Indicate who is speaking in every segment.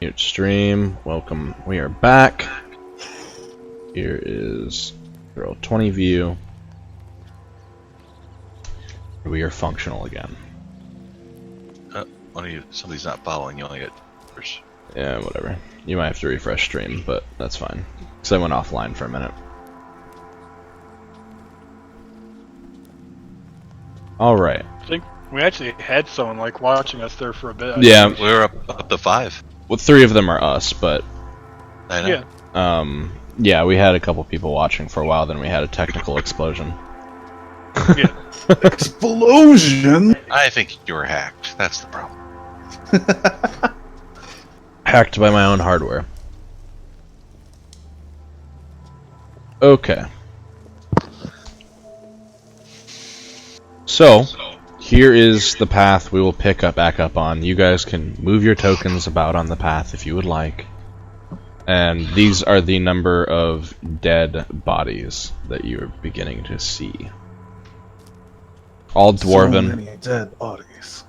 Speaker 1: Mute stream. Welcome. We are back. Here is roll 20 view. We are functional again.
Speaker 2: Somebody's not following. You only get.
Speaker 1: Yeah, whatever. You might have to refresh stream, but that's fine. Because I went offline for a minute. Alright.
Speaker 3: I think we actually had someone like watching us there for a bit.
Speaker 1: Yeah.
Speaker 2: We were up to 5.
Speaker 1: Well, 3 of them are us, but...
Speaker 2: I know.
Speaker 3: Yeah.
Speaker 1: Yeah, we had a couple people watching for a while, then we had a technical explosion.
Speaker 3: Yeah.
Speaker 4: Explosion!
Speaker 2: I think you were hacked. That's the problem.
Speaker 1: Hacked by my own hardware. Okay. So, here is the path we will pick up back up on. You guys can move your tokens about on the path if you would like. And these are the number of dead bodies that you are beginning to see. All dwarven.
Speaker 4: So many dead bodies.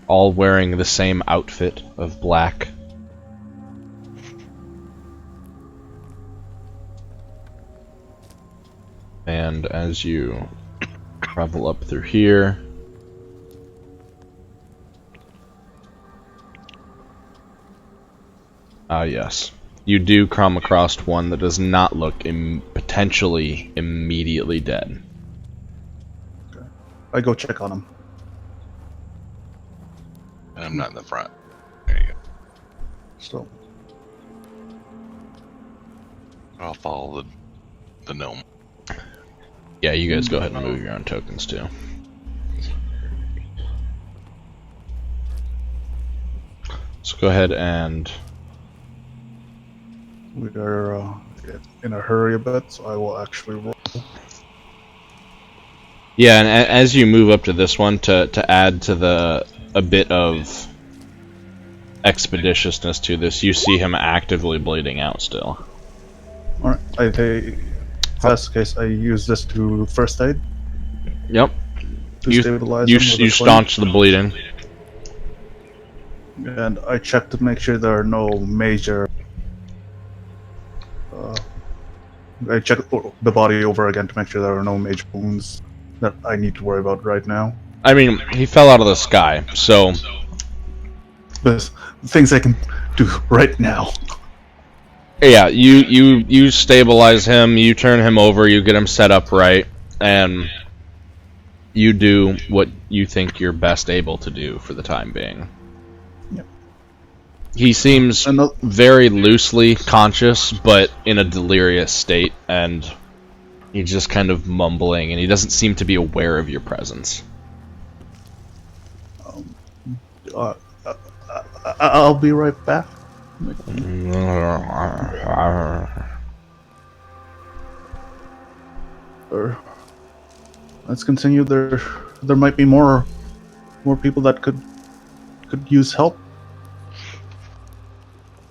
Speaker 1: All wearing the same outfit of black. And as you travel up through here, yes, you do come across one that does not look potentially immediately dead.
Speaker 4: Okay. I go check on him.
Speaker 2: And I'm not in the front. There you go.
Speaker 4: So,
Speaker 2: I'll follow the gnome.
Speaker 1: Yeah, you guys go ahead and move your own tokens too. So go ahead and...
Speaker 4: we are in a hurry a bit, so I will actually roll.
Speaker 1: Yeah, and as you move up to this one, to add to a bit of expeditiousness to this, you see him actively bleeding out still.
Speaker 4: Alright, if that's the case, I use this to first aid.
Speaker 1: Yep.
Speaker 4: To
Speaker 1: You
Speaker 4: stabilize him with a
Speaker 1: staunch the bleeding.
Speaker 4: and I check to make sure there are no major... I check the body over again to make sure there are no major wounds that I need to worry about right now.
Speaker 1: I mean, he fell out of the sky, so...
Speaker 4: There's things I can do right now.
Speaker 1: Yeah, you stabilize him, you turn him over, you get him set up right, and you do what you think you're best able to do for the time being.
Speaker 4: Yep.
Speaker 1: He seems very loosely conscious, but in a delirious state, and he's just kind of mumbling, and he doesn't seem to be aware of your presence.
Speaker 4: I'll be right back. Let's continue. There might be more people that could use help.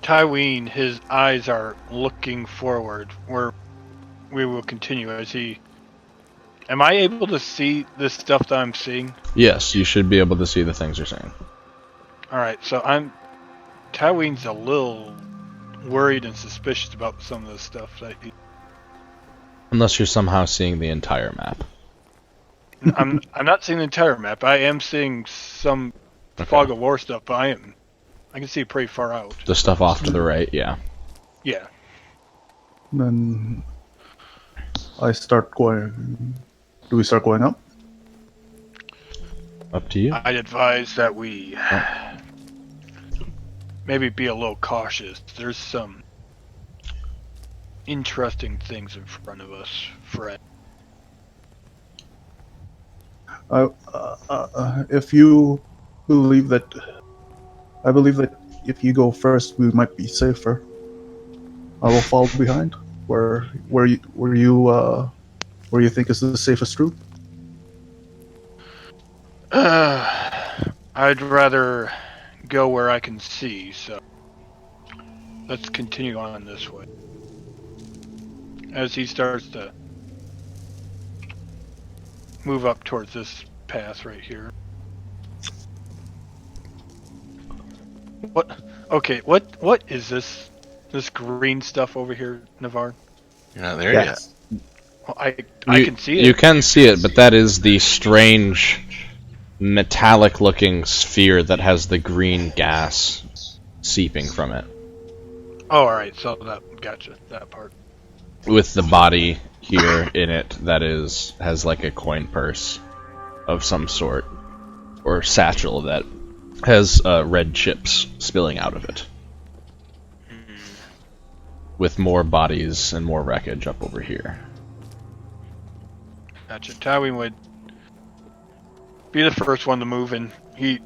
Speaker 3: Tyween, his eyes are looking forward. We will continue as he... Am I able to see this stuff that I'm seeing?
Speaker 1: Yes, you should be able to see the things you're seeing.
Speaker 3: Alright, so Tyween's a little worried and suspicious about some of the stuff that he...
Speaker 1: Unless you're somehow seeing the entire map.
Speaker 3: I'm not seeing the entire map. I am seeing some fog of war stuff, but I can see pretty far out.
Speaker 1: The stuff off to the right, yeah.
Speaker 3: Yeah.
Speaker 4: Then I start going. Do we start going up?
Speaker 1: Up to you.
Speaker 3: I'd advise that we maybe be a little cautious. There's some interesting things in front of us, Fred.
Speaker 4: If you believe that, I believe that if you go first, we might be safer. I will follow behind. Where you think is the safest route?
Speaker 3: I'd rather go where I can see, so let's continue on this way. As he starts to move up towards this path right here. What? Okay, what is this? This green stuff over here, Navarre?
Speaker 2: You're not there
Speaker 4: Yes.
Speaker 3: Well, I can see it.
Speaker 1: You can see it, but that is the strange metallic-looking sphere that has the green gas seeping from it,
Speaker 3: Oh, all right. So that gotcha that part.
Speaker 1: with the body here in it that has like a coin purse of some sort, or satchel that has red chips spilling out of it, with more bodies and more wreckage up over here.
Speaker 3: Gotcha. Tywin would be the first one to move, and he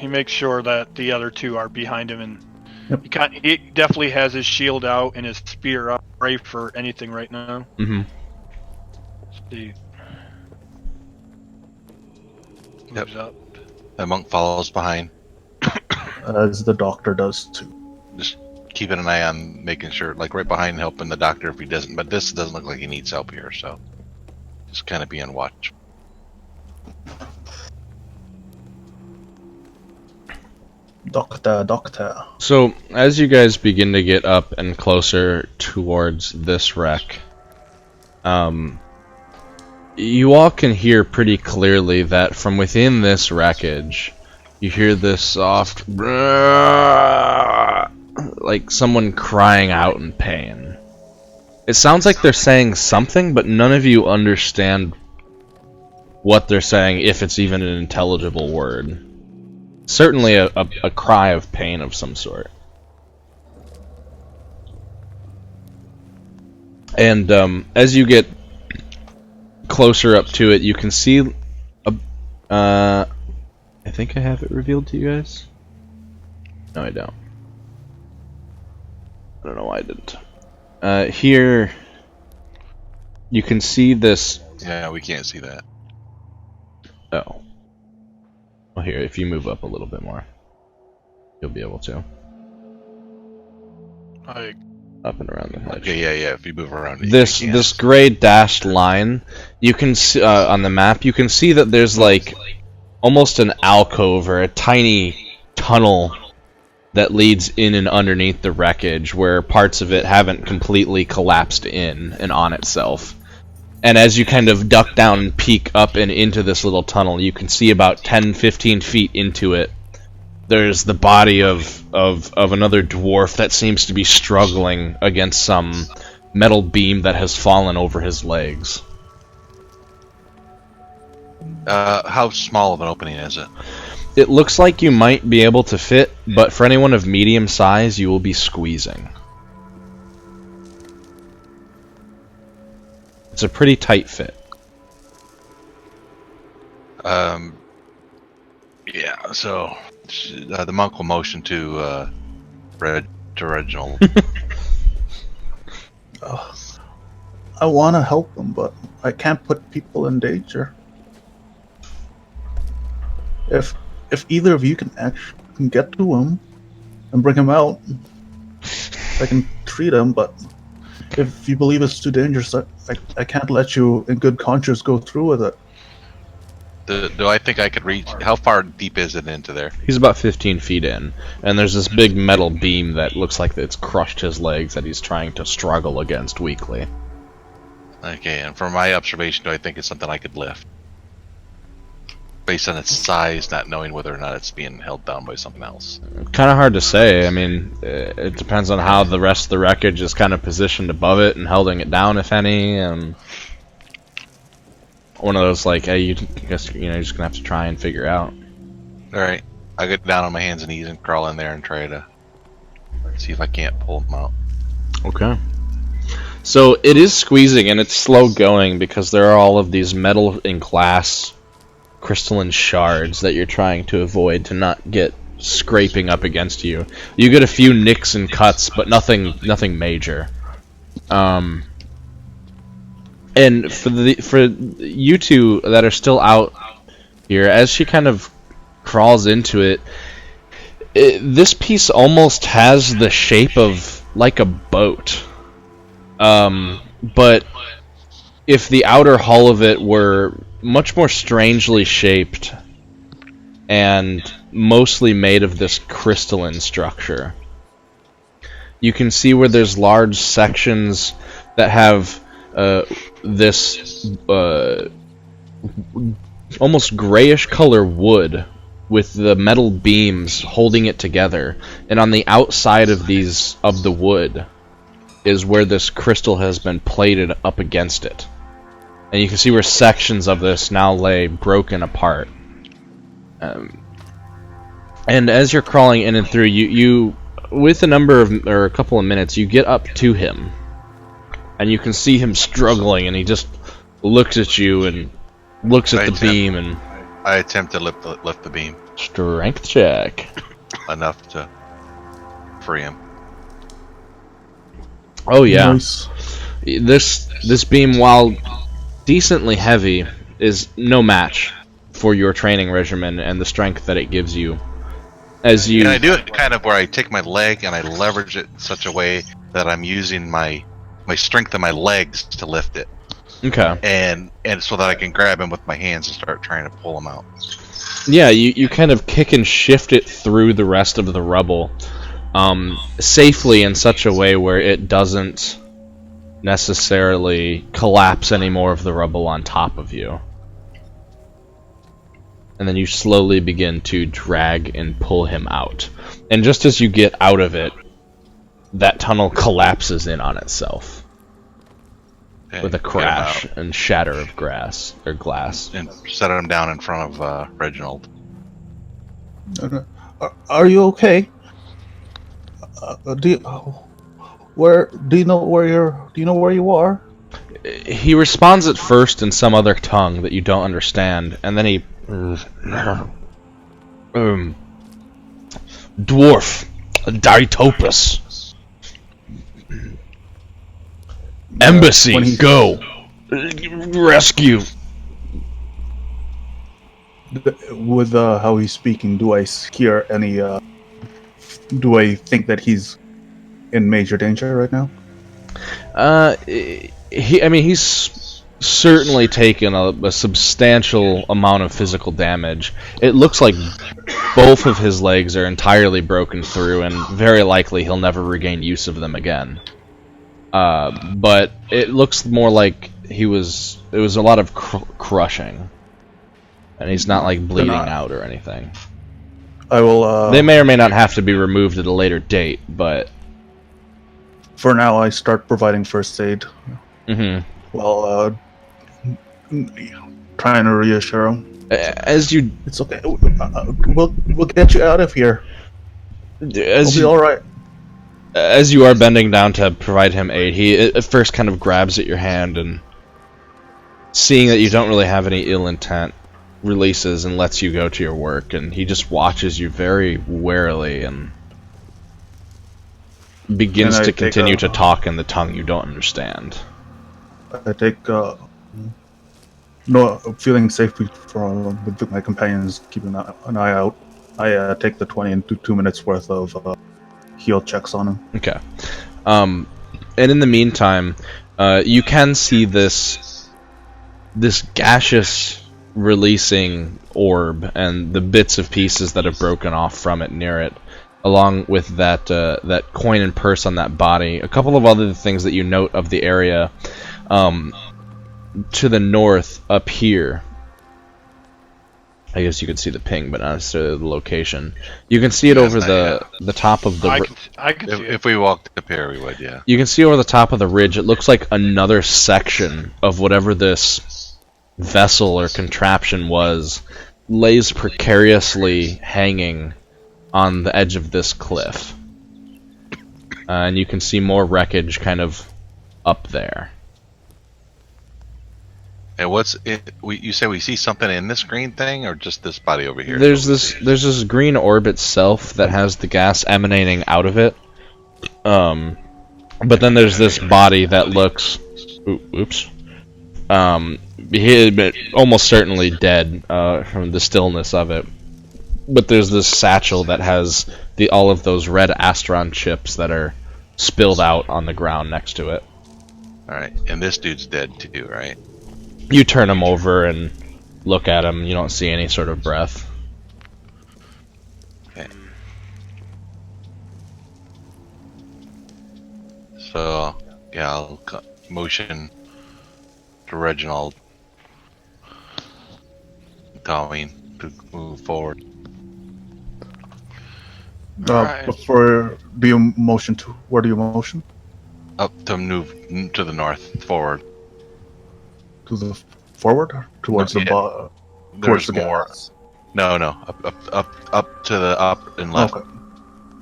Speaker 3: makes sure that the other two are behind him, and
Speaker 4: Yep.
Speaker 3: he definitely has his shield out and his spear up, ready for anything right now.
Speaker 1: Mm-hmm.
Speaker 3: He
Speaker 2: Yep.
Speaker 3: moves up.
Speaker 2: The monk follows behind,
Speaker 4: As the doctor does too.
Speaker 2: just keeping an eye on making sure, like right behind, helping the doctor if he doesn't. But this doesn't look like he needs help here, so just kind of be on watch.
Speaker 4: Doctor.
Speaker 1: So, as you guys begin to get up and closer towards this wreck, you all can hear pretty clearly that from within this wreckage, you hear this soft, like someone crying out in pain. It sounds like they're saying something, but none of you understand what they're saying, if it's even an intelligible word. Certainly a cry of pain of some sort. And as you get closer up to it, you can see I think I have it revealed to you guys. No, I don't. I don't know why I didn't. Here you can see this.
Speaker 2: Yeah, we can't see that.
Speaker 1: Oh. Well, here, if you move up a little bit more, you'll be able to. Up and around the edge.
Speaker 2: Okay, yeah. If you move around,
Speaker 1: This gray dashed line, you can see on the map. You can see that there's like almost an alcove or a tiny tunnel that leads in and underneath the wreckage, where parts of it haven't completely collapsed in and on itself. And as you kind of duck down and peek up and into this little tunnel, you can see about 10-15 feet into it, there's the body of another dwarf that seems to be struggling against some metal beam that has fallen over his legs.
Speaker 2: How small of an opening is it?
Speaker 1: It looks like you might be able to fit, but for anyone of medium size, you will be squeezing. It's a pretty tight fit.
Speaker 2: Yeah. So the monk will motion to Reginald.
Speaker 4: I want to help them, but I can't put people in danger. If either of you can get to him and bring him out, I can treat him. But if you believe it's too dangerous, I can't let you, in good conscience, go through with it.
Speaker 2: Do I think I could reach? How far deep is it into there?
Speaker 1: He's about 15 feet in, and there's this big metal beam that looks like it's crushed his legs that he's trying to struggle against weakly.
Speaker 2: Okay, and from my observation, do I think it's something I could lift? Based on its size, not knowing whether or not it's being held down by something else.
Speaker 1: Kind of hard to say. I mean, it depends on how the rest of the wreckage is kind of positioned above it and holding it down, if any. And one of those like, hey, you guess you're just gonna have to try and figure out.
Speaker 2: All right, I get down on my hands and knees and crawl in there and try to see if I can't pull them out.
Speaker 1: Okay. So it is squeezing and it's slow going because there are all of these metal and glass crystalline shards that you're trying to avoid to not get scraping up against you. You get a few nicks and cuts, but nothing major. And for you two that are still out here, as she kind of crawls into it, this piece almost has the shape of like a boat. But if the outer hull of it were much more strangely shaped and mostly made of this crystalline structure. You can see where there's large sections that have this almost grayish color wood with the metal beams holding it together, and on the outside of the wood is where this crystal has been plated up against it. And you can see where sections of this now lay broken apart. And as you're crawling in and through, you with a couple of minutes, you get up to him, and you can see him struggling, and he just looks at you and looks at the beam, and
Speaker 2: I attempt to lift the beam.
Speaker 1: Strength check.
Speaker 2: Enough to free him.
Speaker 1: Oh yeah.
Speaker 4: Nice.
Speaker 1: This beam, while decently heavy, is no match for your training regimen and the strength that it gives you. As you
Speaker 2: And I do it kind of where I take my leg and I leverage it in such a way that I'm using my strength of my legs to lift it.
Speaker 1: Okay.
Speaker 2: And so that I can grab him with my hands and start trying to pull him out.
Speaker 1: Yeah, you kind of kick and shift it through the rest of the rubble, safely in such a way where it doesn't necessarily collapse any more of the rubble on top of you. And then you slowly begin to drag and pull him out. And just as you get out of it, that tunnel collapses in on itself.
Speaker 2: Okay,
Speaker 1: With a crash and shatter of glass.
Speaker 2: and set him down in front of Reginald.
Speaker 4: Okay. Are you okay? Do you know where you are?
Speaker 1: He responds at first in some other tongue that you don't understand, and then he... Dwarf. Ditopus. Embassy, go! Rescue!
Speaker 4: With how he's speaking, do I hear any? Do I think that he's in major danger right now?
Speaker 1: He's certainly taken a substantial amount of physical damage. It looks like both of his legs are entirely broken through, and very likely he'll never regain use of them again. But it looks more like it was a lot of crushing, and he's not like bleeding out or anything.
Speaker 4: I will.
Speaker 1: They may or may not have to be removed at a later date, but
Speaker 4: for now, I start providing first aid.
Speaker 1: Mm-hmm.
Speaker 4: While trying to reassure him.
Speaker 1: As you,
Speaker 4: It's okay. We'll get you out of here.
Speaker 1: as
Speaker 4: We'll be
Speaker 1: you,
Speaker 4: all right.
Speaker 1: as you are bending down to provide him aid, he at first kind of grabs at your hand and, seeing that you don't really have any ill intent, releases and lets you go to your work, and he just watches you very warily and begins to continue to talk in the tongue you don't understand.
Speaker 4: I take feeling safe with my companions, keeping an eye out. I take the 20 and do 2 minutes worth of heal checks on him.
Speaker 1: Okay. And in the meantime, you can see this gaseous releasing orb and the bits of pieces that have broken off from it near it, along with that coin and purse on that body. A couple of other things that you note of the area. To the north, up here, I guess you could see the ping, but not necessarily the location. You can see it over the top of the...
Speaker 3: I can see it.
Speaker 2: If we walked up here, we would, yeah.
Speaker 1: You can see over the top of the ridge, it looks like another section of whatever this vessel or contraption was, lays precariously hanging on the edge of this cliff. And you can see more wreckage kind of up there.
Speaker 2: And what's it? You say we see something in this green thing, or just this body over here?
Speaker 1: There's this green orb itself that has the gas emanating out of it. But then there's this body that looks, oops. He had been almost certainly dead from the stillness of it. But there's this satchel that has all of those red Astron chips that are spilled out on the ground next to it.
Speaker 2: All right, and this dude's dead too, right?
Speaker 1: You turn him over and look at him. You don't see any sort of breath.
Speaker 2: Okay. So, yeah, I'll motion to Reginald, Colleen, to move forward.
Speaker 3: Alright.
Speaker 4: Before, do you motion to? Where do you motion?
Speaker 2: Up to move to the north, forward.
Speaker 4: To the forward, or towards
Speaker 2: No,
Speaker 4: the
Speaker 2: yeah.
Speaker 4: towards
Speaker 2: There's
Speaker 4: the
Speaker 2: more.
Speaker 4: gas?
Speaker 2: No, up to the up and left.
Speaker 4: Okay.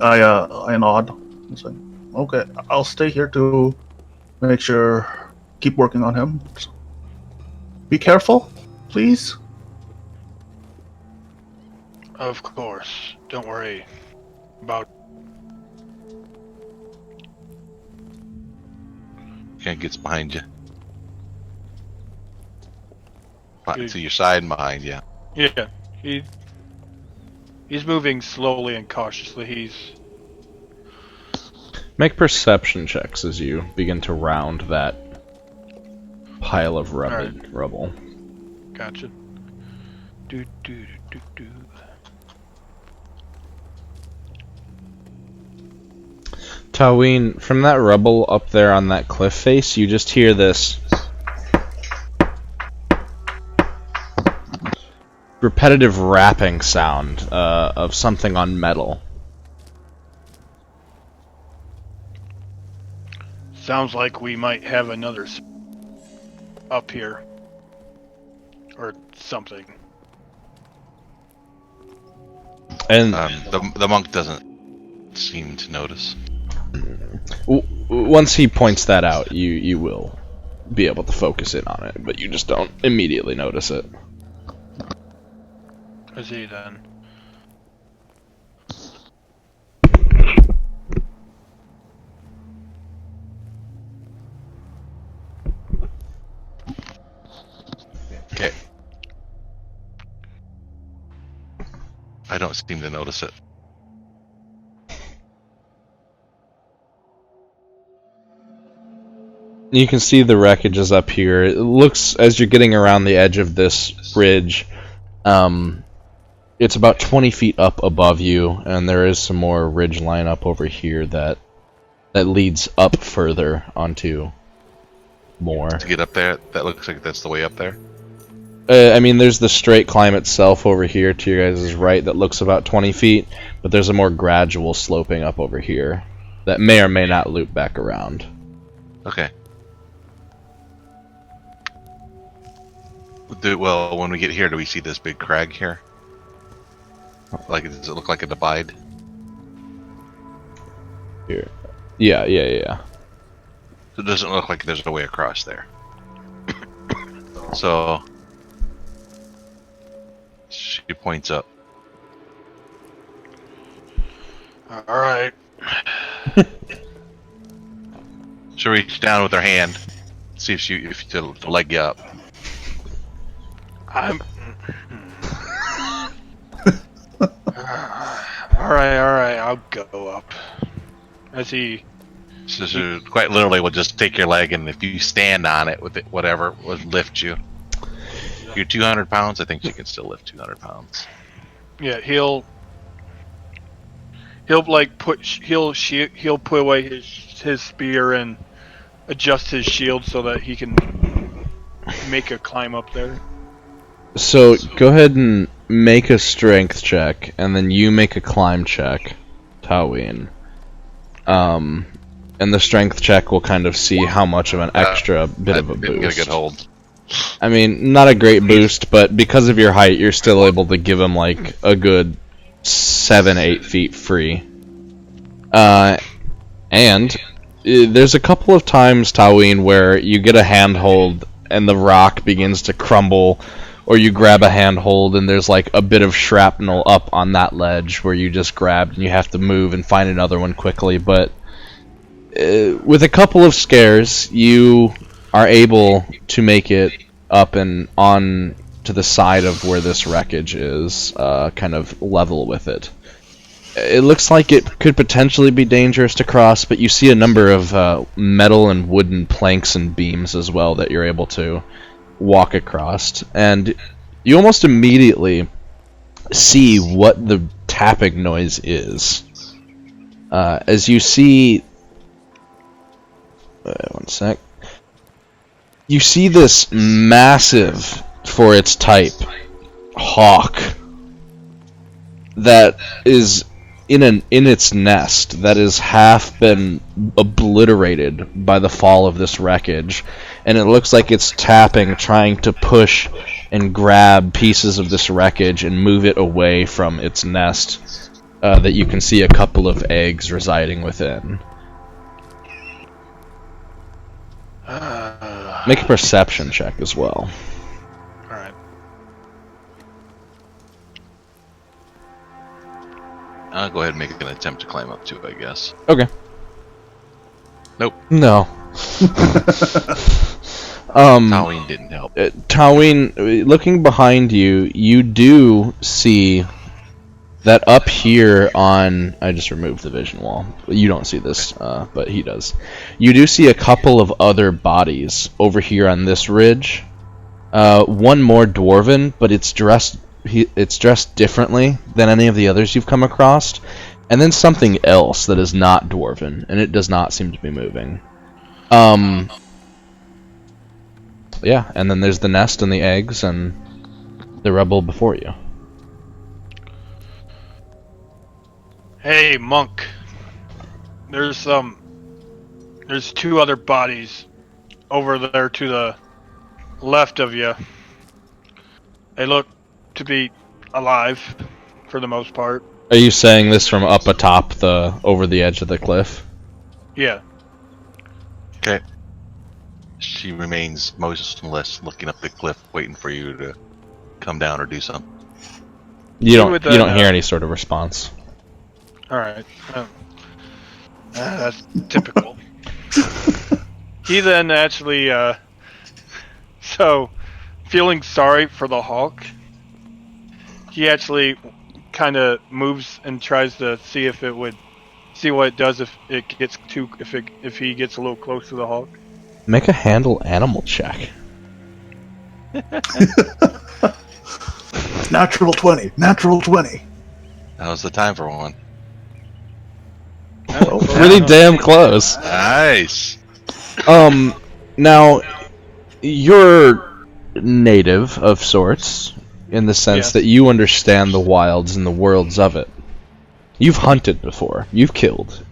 Speaker 4: I nod. I'm saying, okay, I'll stay here to make sure. Keep working on him. Be careful, please.
Speaker 3: Of course. Don't worry about.
Speaker 2: Can't gets behind you.
Speaker 3: Good.
Speaker 2: To your side and behind you.
Speaker 3: Yeah. He's moving slowly and cautiously. He's.
Speaker 1: Make perception checks as you begin to round that pile of rubble.
Speaker 3: Gotcha. Do do do do.
Speaker 1: Taween, from that rubble up there on that cliff face, you just hear this repetitive rapping sound of something on metal.
Speaker 3: Sounds like we might have another up here. Or something.
Speaker 1: And
Speaker 2: The monk doesn't seem to notice.
Speaker 1: once he points that out, you will be able to focus in on it, but you just don't immediately notice it.
Speaker 3: I see then.
Speaker 2: Okay. I don't seem to notice it.
Speaker 1: You can see the wreckage is up here. It looks, as you're getting around the edge of this ridge, it's about 20 feet up above you, and there is some more ridge line up over here that leads up further onto more.
Speaker 2: To get up there, that looks like that's the way up there.
Speaker 1: I mean, there's the straight climb itself over here to your guys' right that looks about 20 feet, but there's a more gradual sloping up over here that may or may not loop back around.
Speaker 2: Okay. Well, when we get here, do we see this big crag here? Like, does it look like a divide?
Speaker 1: Here. Yeah.
Speaker 2: It doesn't look like there's a way across there. So, she points up.
Speaker 3: Alright.
Speaker 2: She'll reach down with her hand, see if she'll leg you up.
Speaker 3: I'm. Alright, I'll go up. As he.
Speaker 2: So she quite literally will just take your leg, and if you stand on it with it, whatever, will lift you. If you're 200 pounds, I think she can still lift 200 pounds.
Speaker 3: Yeah, he'll like he'll put away his spear and adjust his shield so that he can make a climb up there.
Speaker 1: So go ahead and make a strength check, and then you make a climb check, Taween. And the strength check will kind of see how much of an extra bit of a boost.
Speaker 2: Get a good hold.
Speaker 1: I mean, not a great boost, but because of your height, you're still able to give him like a good 7-8 feet free. And there's a couple of times, Taween, where you get a handhold and the rock begins to crumble, or you grab a handhold and there's like a bit of shrapnel up on that ledge where you just grabbed, and you have to move and find another one quickly. But with a couple of scares, you are able to make it up and on to the side of where this wreckage is, kind of level with it. It looks like it could potentially be dangerous to cross, but you see a number of metal and wooden planks and beams as well that you're able to walk across, and you almost immediately see what the tapping noise is. As you see... one sec. You see this massive, for its type, hawk that is in its nest that is half been obliterated by the fall of this wreckage, and it looks like it's tapping, trying to push and grab pieces of this wreckage and move it away from its nest that you can see a couple of eggs residing within. Make a perception check as well.
Speaker 3: Alright.
Speaker 2: I'll go ahead and make an attempt to climb up to it, I guess.
Speaker 1: Okay.
Speaker 2: Nope.
Speaker 1: No.
Speaker 2: Taween didn't help.
Speaker 1: Taween, looking behind you, you do see that up here on... I just removed the vision wall. You don't see this, but he does. You do see a couple of other bodies over here on this ridge. One more dwarven, but it's dressed differently than any of the others you've come across. And then something else that is not dwarven, and it does not seem to be moving. Yeah, and then there's the nest and the eggs and the rebel before you.
Speaker 3: Hey, monk. There's two other bodies over there to the left of you. They look to be alive for the most part.
Speaker 1: Are you saying this from up atop over the edge of the cliff?
Speaker 3: Yeah.
Speaker 2: Okay. She remains motionless, looking up the cliff, waiting for you to come down or do something.
Speaker 1: You don't hear any sort of response.
Speaker 3: Alright. That's typical. He then actually, so, feeling sorry for the Hawk, he actually kind of moves and tries to see if it would, see what it does if it gets too, if he gets a little close to the Hawk.
Speaker 1: Make a handle animal check.
Speaker 4: Natural 20. Natural 20.
Speaker 2: Now's the time for one.
Speaker 1: Really damn close.
Speaker 2: Nice.
Speaker 1: Now, you're native of sorts, in the sense that you understand the wilds and the worlds of it. You've hunted before. You've killed.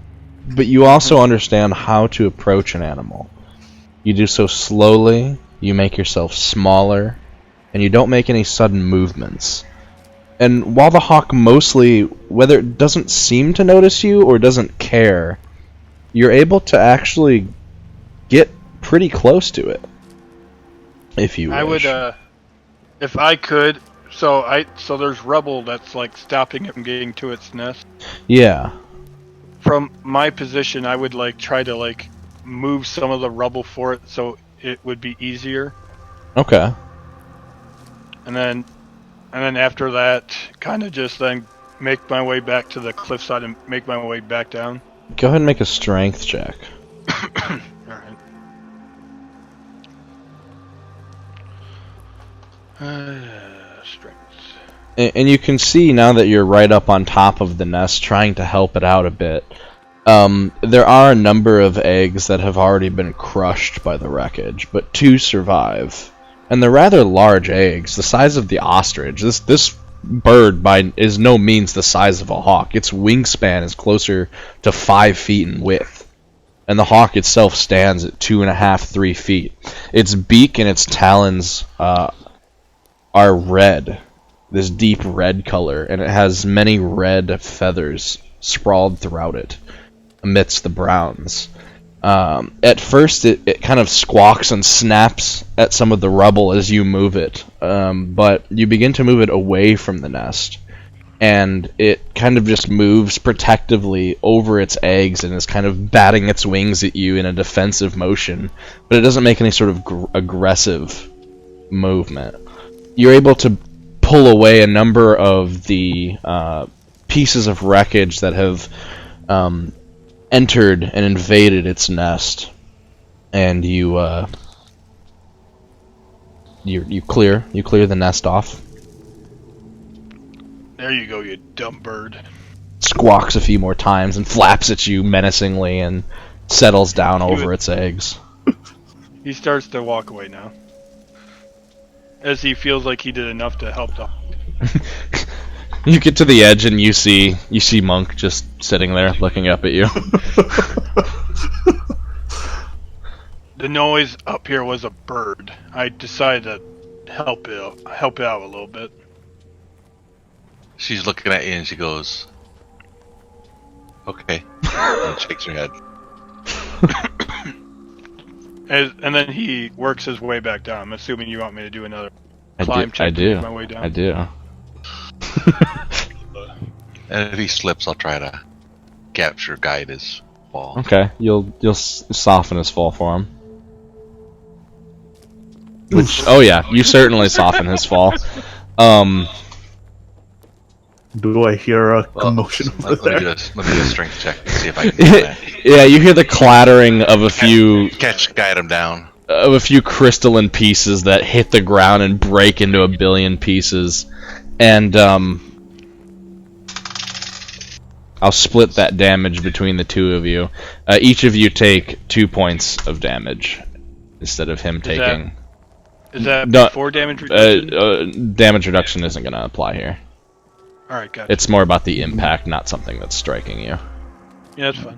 Speaker 1: But you also understand how to approach an animal. You do so slowly, you make yourself smaller, and you don't make any sudden movements. And while the hawk mostly, whether it doesn't seem to notice you or doesn't care, you're able to actually get pretty close to it. If you wish.
Speaker 3: I would, if I could, so there's rubble that's like stopping it from getting to its nest.
Speaker 1: Yeah.
Speaker 3: From my position, I would like try to like move some of the rubble for it so it would be easier.
Speaker 1: Okay.
Speaker 3: And then after that, kind of just then make my way back to the cliffside and make my way back down.
Speaker 1: Go ahead and make a strength check.
Speaker 3: Alright. Strength.
Speaker 1: And you can see now that you're right up on top of the nest, trying to help it out a bit. There are a number of eggs that have already been crushed by the wreckage, but 2 survive. And they're rather large eggs, the size of the ostrich. This bird is no means the size of a hawk. Its wingspan is closer to 5 feet in width. And the hawk itself stands at 2.5, 3 feet. Its beak and its talons are red, this deep red color, and it has many red feathers sprawled throughout it, amidst the browns. At first, it kind of squawks and snaps at some of the rubble as you move it, but you begin to move it away from the nest, and it kind of just moves protectively over its eggs and is kind of batting its wings at you in a defensive motion, but it doesn't make any sort of aggressive movement. You're able to pull away a number of the pieces of wreckage that have entered and invaded its nest, and you clear the nest off.
Speaker 3: There you go, you dumb bird.
Speaker 1: Squawks a few more times and flaps at you menacingly and settles down over its eggs.
Speaker 3: He starts to walk away now, as he feels like he did enough to help the.
Speaker 1: You get to the edge and you see Monk just sitting there looking up at you.
Speaker 3: The noise up here was a bird. I decided to help it out a little bit.
Speaker 2: She's looking at you and she goes, "Okay," and shakes her head.
Speaker 3: And then he works his way back down. I'm assuming you want me to do another climb
Speaker 1: I
Speaker 3: check to
Speaker 1: do.
Speaker 3: make my way down.
Speaker 1: I do.
Speaker 2: And if he slips, I'll try to capture, guide his fall.
Speaker 1: Okay, you'll soften his fall for him. Which, oh yeah, you certainly soften his fall.
Speaker 4: Do I hear a commotion over
Speaker 2: Let me
Speaker 4: there?
Speaker 2: do a strength check and see if I can do that.
Speaker 1: Yeah, you hear the clattering of a few
Speaker 2: Guide him down.
Speaker 1: crystalline pieces that hit the ground and break into a billion pieces, and I'll split that damage between the two of you. Each of you take 2 points of damage instead of him taking.
Speaker 3: Is that
Speaker 1: No,
Speaker 3: before damage reduction?
Speaker 1: Damage reduction isn't going to apply here.
Speaker 3: Alright, gotcha.
Speaker 1: It's more about the impact, not something that's striking you.
Speaker 3: Yeah, that's fine.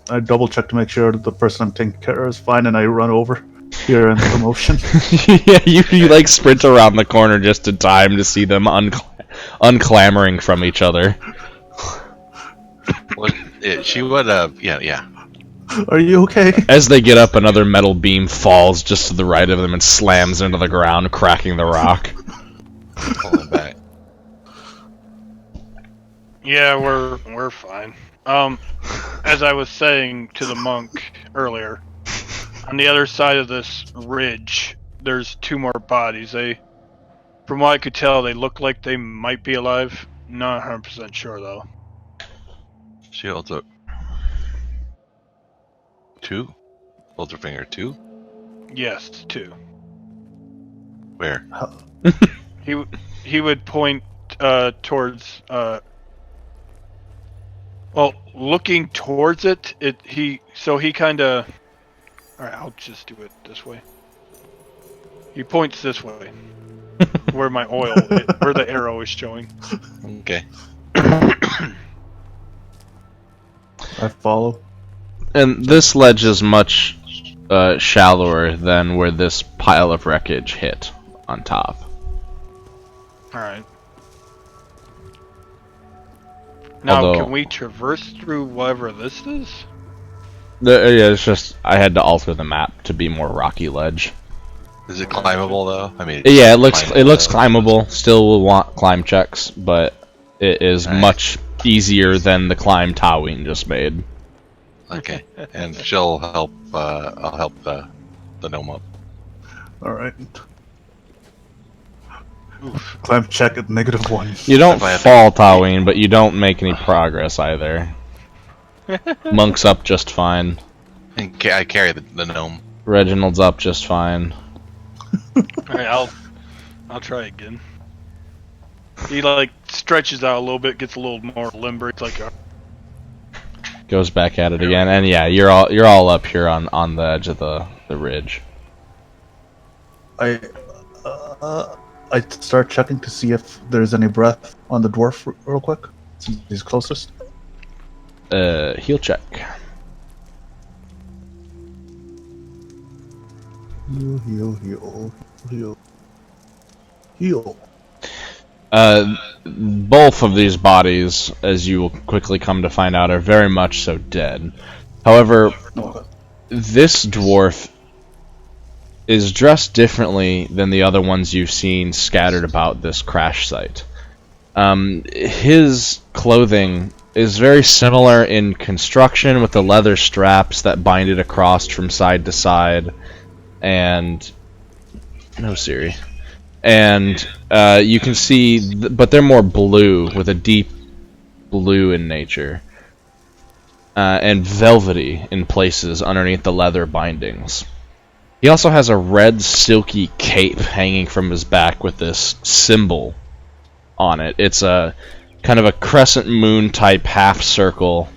Speaker 4: I double check to make sure that the person I'm taking care of is fine, and I run over here in the commotion.
Speaker 1: Yeah, you like sprint around the corner just in time to see them unclamoring from each other.
Speaker 2: She would, yeah.
Speaker 4: Are you okay?
Speaker 1: As they get up, another metal beam falls just to the right of them and slams into the ground, cracking the rock.
Speaker 2: Pulling back.
Speaker 3: Yeah, we're fine. As I was saying to the monk earlier, on the other side of this ridge, there's 2 more bodies. From what I could tell, they look like they might be alive. Not 100% sure though.
Speaker 2: She holds up 2. Holds her finger 2.
Speaker 3: Yes, 2.
Speaker 2: Where?
Speaker 3: He would point towards well, looking towards it. He kind of. All right, I'll just do it this way. He points this way, where my where the arrow is showing.
Speaker 2: Okay.
Speaker 4: I follow.
Speaker 1: And this ledge is much shallower than where this pile of wreckage hit on top.
Speaker 3: Alright. Now,
Speaker 1: Although-
Speaker 3: can we traverse through whatever this is?
Speaker 1: Yeah, it's just I had to alter the map to be more rocky ledge.
Speaker 2: Is it climbable though? I mean,
Speaker 1: Yeah, it looks climbable. Still will want climb checks, but it is
Speaker 2: Alright.
Speaker 1: much easier than the climb Tawin just made.
Speaker 2: Okay, and she'll help. I'll help the gnome up.
Speaker 4: Alright. Climb check at -1.
Speaker 1: You don't
Speaker 2: If I have to-
Speaker 1: fall Tawin, but you don't make any progress either. Monk's up just fine.
Speaker 2: And I carry the gnome.
Speaker 1: Reginald's up just fine.
Speaker 3: Alright, I'll try again. He like stretches out a little bit, gets a little more limber. It's like
Speaker 1: Goes back at it again, and yeah, you're all up here on the edge of the ridge.
Speaker 4: I start checking to see if there's any breath on the dwarf real quick, since he's closest.
Speaker 1: Heal check.
Speaker 4: Heal.
Speaker 1: Both of these bodies, as you will quickly come to find out, are very much so dead. However, this dwarf is dressed differently than the other ones you've seen scattered about this crash site. His clothing is very similar in construction, with the leather straps that bind it across from side to side, and no Siri. And you can see, but they're more blue, with a deep blue in nature, and velvety in places underneath the leather bindings. He also has a red silky cape hanging from his back with this symbol on it. It's a kind of a crescent moon type half circle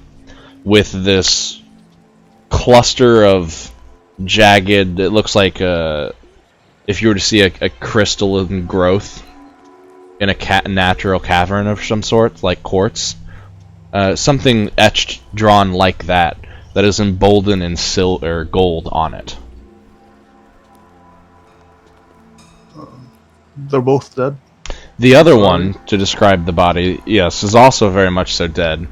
Speaker 1: with this cluster of jagged, it looks like if you were to see a crystalline growth in a natural cavern of some sort, like quartz. Something etched, drawn like that is emboldened in silver or gold on it.
Speaker 4: They're both dead.
Speaker 1: The other one, to describe the body, yes, is also very much so dead.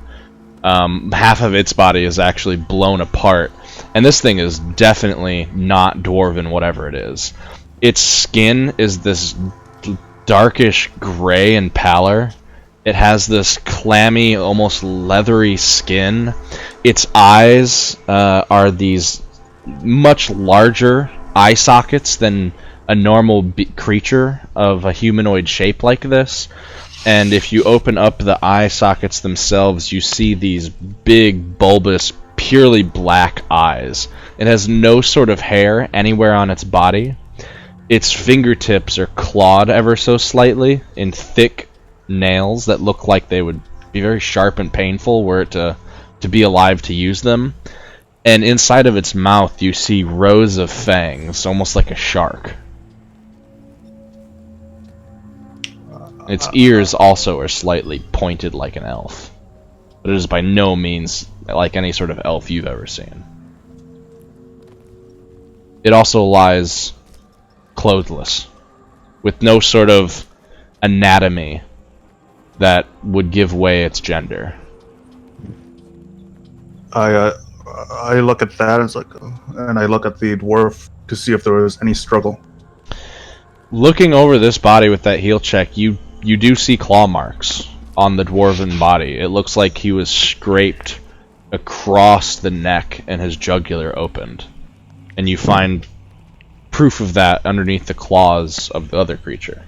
Speaker 1: Half of its body is actually blown apart, and this thing is definitely not dwarven, whatever it is. Its skin is this darkish gray and pallor. It has this clammy, almost leathery skin. Its eyes are these much larger eye sockets than a normal creature of a humanoid shape like this. And if you open up the eye sockets themselves, you see these big, bulbous, purely black eyes. It has no sort of hair anywhere on its body. Its fingertips are clawed ever so slightly in thick nails that look like they would be very sharp and painful were it to be alive to use them. And inside of its mouth you see rows of fangs, almost like a shark. Its ears also are slightly pointed like an elf. But it is by no means like any sort of elf you've ever seen. It also lies clothless, with no sort of anatomy that would give away its gender.
Speaker 4: I look at that and it's like, and I look at the dwarf to see if there was any struggle.
Speaker 1: Looking over this body with that heal check, you do see claw marks on the dwarven body. It looks like he was scraped across the neck and his jugular opened. And you find proof of that underneath the claws of the other creature.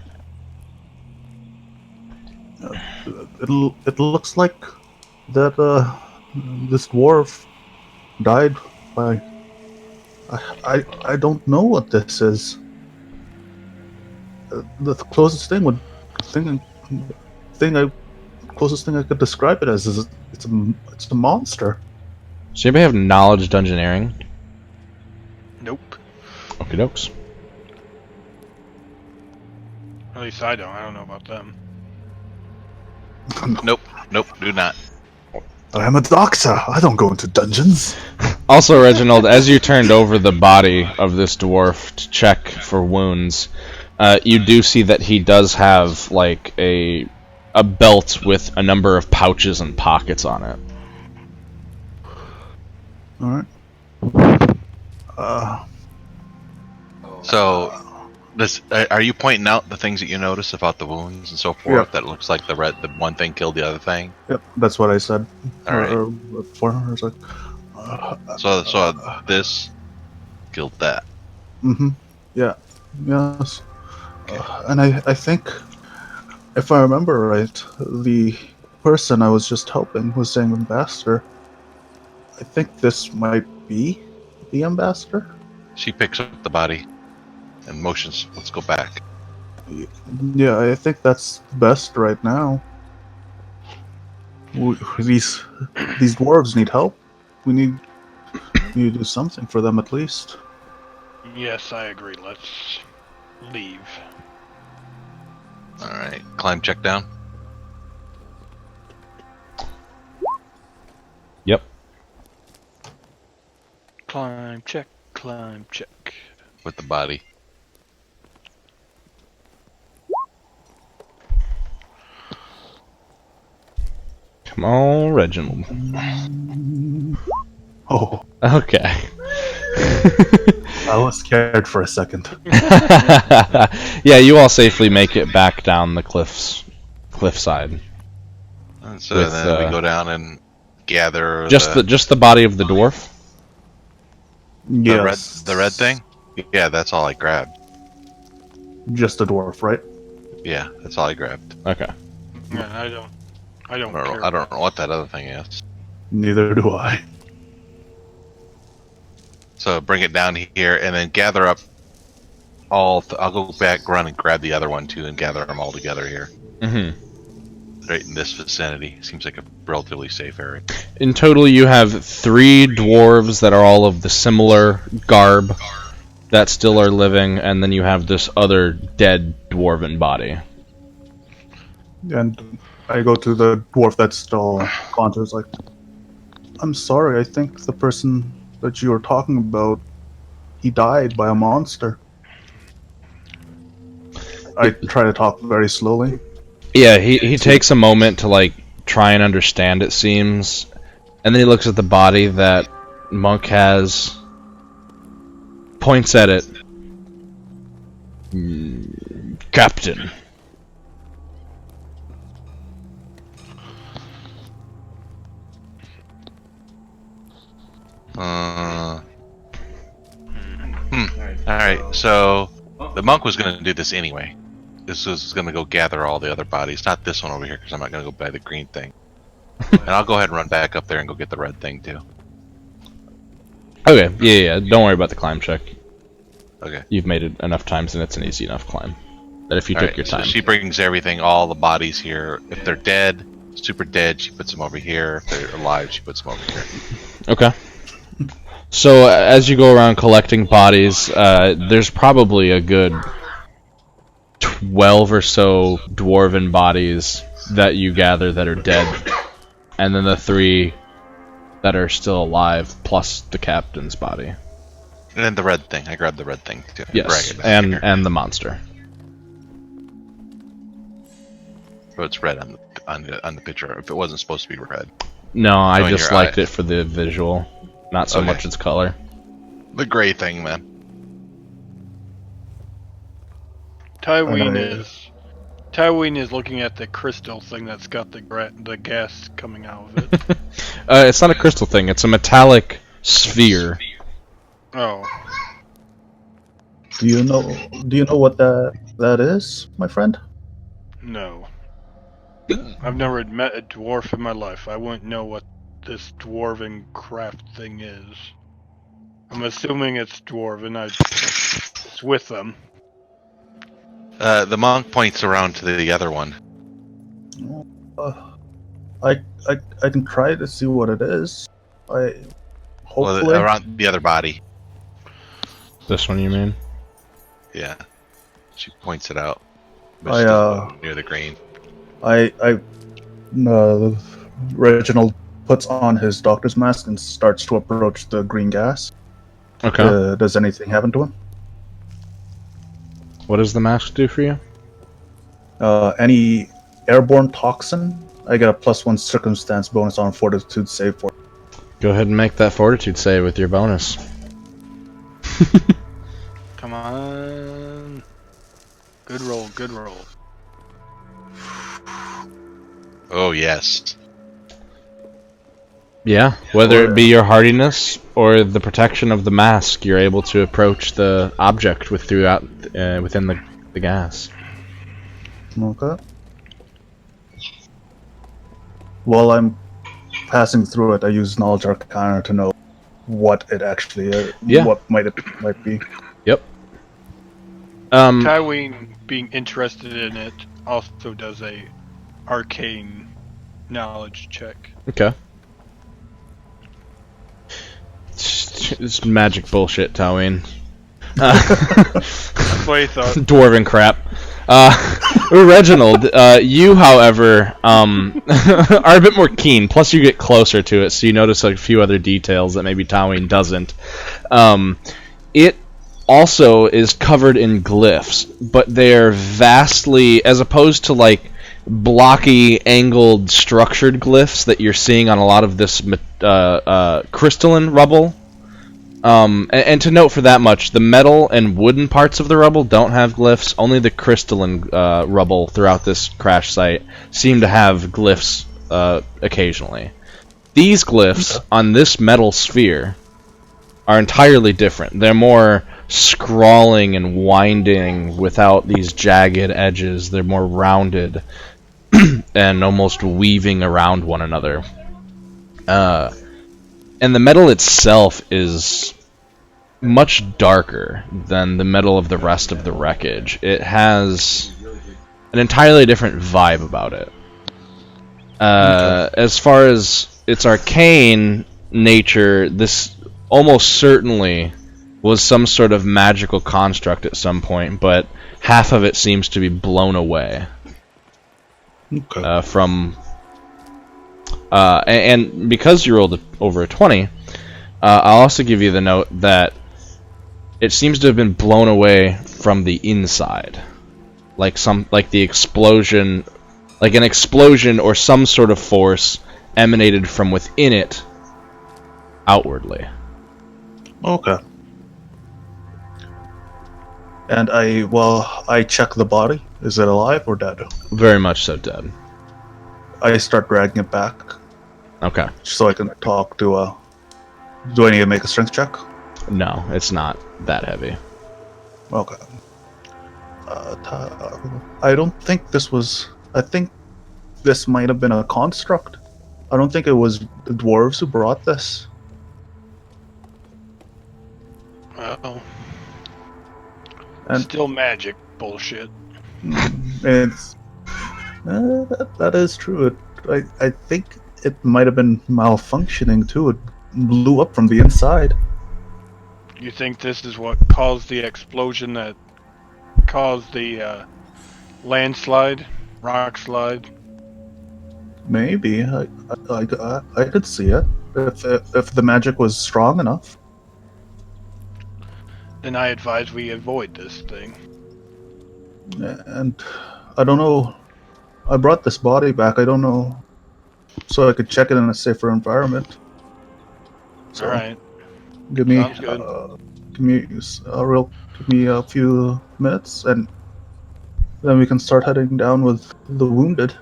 Speaker 4: It looks like that this dwarf died by... I don't know what this is. The closest thing closest thing I could describe it as is it's a monster.
Speaker 1: Does anybody have knowledge dungeoneering?
Speaker 3: Nope.
Speaker 1: Okie dokes.
Speaker 3: At least I don't. I don't know about them.
Speaker 2: Nope, do not.
Speaker 4: I'm a doctor. I don't go into dungeons.
Speaker 1: Also, Reginald, as you turned over the body of this dwarf to check for wounds, you do see that he does have like a belt with a number of pouches and pockets on it.
Speaker 4: All right.
Speaker 2: So, are you pointing out the things that you notice about the wounds and so forth?
Speaker 4: Yeah.
Speaker 2: That looks like the one thing killed the other thing.
Speaker 4: Yep, that's what I said.
Speaker 2: All right.
Speaker 4: Before I was like,
Speaker 2: So this killed that.
Speaker 4: mm-hmm. Yeah. Yes. And I think, if I remember right, the person I was just helping was saying ambassador. I think this might be the ambassador.
Speaker 2: She picks up the body and motions. Let's go back.
Speaker 4: Yeah, I think that's best right now. These dwarves need help. We need to do something for them at least.
Speaker 3: Yes, I agree. Let's leave.
Speaker 2: All right, climb check down.
Speaker 1: Yep.
Speaker 3: Climb check. Climb check.
Speaker 2: With the body.
Speaker 1: Come on, Reginald.
Speaker 4: Oh,
Speaker 1: Okay.
Speaker 4: I was scared for a second.
Speaker 1: Yeah, you all safely make it back down the cliffside.
Speaker 2: And so
Speaker 1: With,
Speaker 2: then we go down and gather
Speaker 1: Just the body of the dwarf.
Speaker 4: Yes.
Speaker 2: the red thing. Yeah, that's all I grabbed.
Speaker 4: Just a dwarf, right?
Speaker 2: Yeah, that's all I grabbed.
Speaker 1: Okay.
Speaker 3: Yeah, I don't
Speaker 2: I
Speaker 3: care.
Speaker 2: don't know what that other thing is.
Speaker 4: Neither do I.
Speaker 2: So bring it down here, and then gather up all. I'll go back, run, and grab the other one too, and gather them all together here.
Speaker 1: Mm-hmm.
Speaker 2: Right in this vicinity. Seems like a relatively safe area.
Speaker 1: In total, you have 3 dwarves that are all of the similar garb that still are living, and then you have this other dead dwarven body.
Speaker 4: And I go to the dwarf that's still conscious, like, I'm sorry, I think the person that you were talking about, he died by a monster. I try to talk very slowly.
Speaker 1: Yeah, he takes a moment to, like, try and understand, it seems, and then he looks at the body that Monk has, points at it. Captain.
Speaker 2: Alright, so the monk was going to do this anyway. This was going to go gather all the other bodies. Not this one over here, because I'm not going to go buy the green thing. And I'll go ahead and run back up there and go get the red thing, too.
Speaker 1: Okay, yeah, don't worry about the climb check.
Speaker 2: Okay.
Speaker 1: You've made it enough times, and it's an easy enough climb. That if you took your time.
Speaker 2: So she brings everything, all the bodies here. If they're dead, super dead, she puts them over here. If they're alive, she puts them over here.
Speaker 1: Okay. So, as you go around collecting bodies, there's probably a good 12 or so dwarven bodies that you gather that are dead. And then the 3 that are still alive, plus the captain's body.
Speaker 2: And then the red thing. I grabbed the red thing, too.
Speaker 1: Yes, and the monster.
Speaker 2: So it's red on the picture. If it wasn't supposed to be red.
Speaker 1: No, I
Speaker 2: Knowing
Speaker 1: just
Speaker 2: your
Speaker 1: liked
Speaker 2: eye.
Speaker 1: it for the visual, not so
Speaker 2: Okay.
Speaker 1: much its color.
Speaker 2: The gray thing, man.
Speaker 3: Tywin is looking at the crystal thing that's got the gas coming out of it.
Speaker 1: It's not a crystal thing, it's a metallic sphere.
Speaker 3: Oh.
Speaker 4: Do you know what that is, my friend?
Speaker 3: No. I've never met a dwarf in my life. I wouldn't know what this dwarven craft thing is. I'm assuming it's dwarven. It's with them.
Speaker 2: The monk points around to the other one.
Speaker 4: I can try to see what it is. Hopefully.
Speaker 2: Well, around the other body.
Speaker 1: This one, you mean?
Speaker 2: Yeah. She points it out. Near the green.
Speaker 4: Reginald puts on his doctor's mask and starts to approach the green gas.
Speaker 1: Okay.
Speaker 4: Does anything happen to him?
Speaker 1: What does the mask do for you?
Speaker 4: Any airborne toxin, I get a +1 circumstance bonus on fortitude save for it.
Speaker 1: Go ahead and make that fortitude save with your bonus.
Speaker 3: Come on. Good roll, good roll.
Speaker 2: Oh, yes.
Speaker 1: Yeah, whether it be your hardiness or the protection of the mask, you're able to approach the object within the gas.
Speaker 4: Okay. While I'm passing through it, I use Knowledge Arcana to know what it actually is.
Speaker 1: Yeah.
Speaker 4: What might be.
Speaker 1: Yep.
Speaker 3: Tywin, being interested in it, also does a arcane knowledge check.
Speaker 1: Okay. It's magic bullshit, Tywin.
Speaker 3: That's what he thought.
Speaker 1: Dwarven crap. Reginald, you, however, are a bit more keen. Plus, you get closer to it, so you notice like, a few other details that maybe Tywin doesn't. It also is covered in glyphs, but they're vastly, as opposed to like blocky, angled, structured glyphs that you're seeing on a lot of this crystalline rubble. And to note for that much, the metal and wooden parts of the rubble don't have glyphs. Only the crystalline rubble throughout this crash site seem to have glyphs occasionally. These glyphs on this metal sphere are entirely different. They're more scrawling and winding without these jagged edges. They're more rounded and almost weaving around one another. And the metal itself is much darker than the metal of the rest of the wreckage. It has an entirely different vibe about it. As far as its arcane nature, this almost certainly was some sort of magical construct at some point, but half of it seems to be blown away. And because you rolled over a 20, I'll also give you the note that it seems to have been blown away from the inside, like the explosion, like an explosion or some sort of force emanated from within it outwardly.
Speaker 4: Okay. And I check the body. Is it alive or dead?
Speaker 1: Very much so dead.
Speaker 4: I start dragging it back.
Speaker 1: Okay.
Speaker 4: So I can talk to, do I need to make a strength check?
Speaker 1: No, it's not that heavy.
Speaker 4: Okay. I don't think this was... I think this might have been a construct. I don't think it was the dwarves who brought this.
Speaker 3: Uh-oh.
Speaker 4: And
Speaker 3: Still magic bullshit.
Speaker 4: it's... that is true. I think it might have been malfunctioning too. It blew up from the inside.
Speaker 3: You think this is what caused the explosion that caused the landslide, rock slide?
Speaker 4: Maybe. I could see it if the magic was strong enough.
Speaker 3: Then I advise we avoid this thing.
Speaker 4: And I don't know. I brought this body back. I don't know, so I could check it in a safer environment. So,
Speaker 3: All right.
Speaker 4: Give me,
Speaker 3: Sounds good.
Speaker 4: give me a few minutes, and then we can start heading down with the wounded.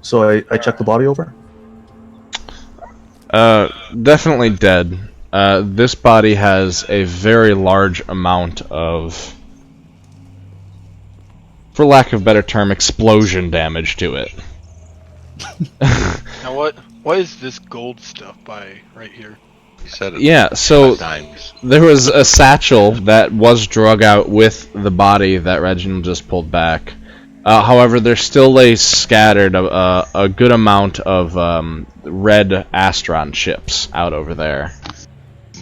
Speaker 4: So I check the body over.
Speaker 1: Definitely dead. This body has a very large amount of, for lack of a better term, explosion damage to it.
Speaker 3: Now what is this gold stuff by right here?
Speaker 2: You said it
Speaker 1: Yeah, so
Speaker 2: 5 times.
Speaker 1: there was a satchel that was drug out with the body that Reginald just pulled back. However, there still lay scattered a good amount of red Astron chips out over there.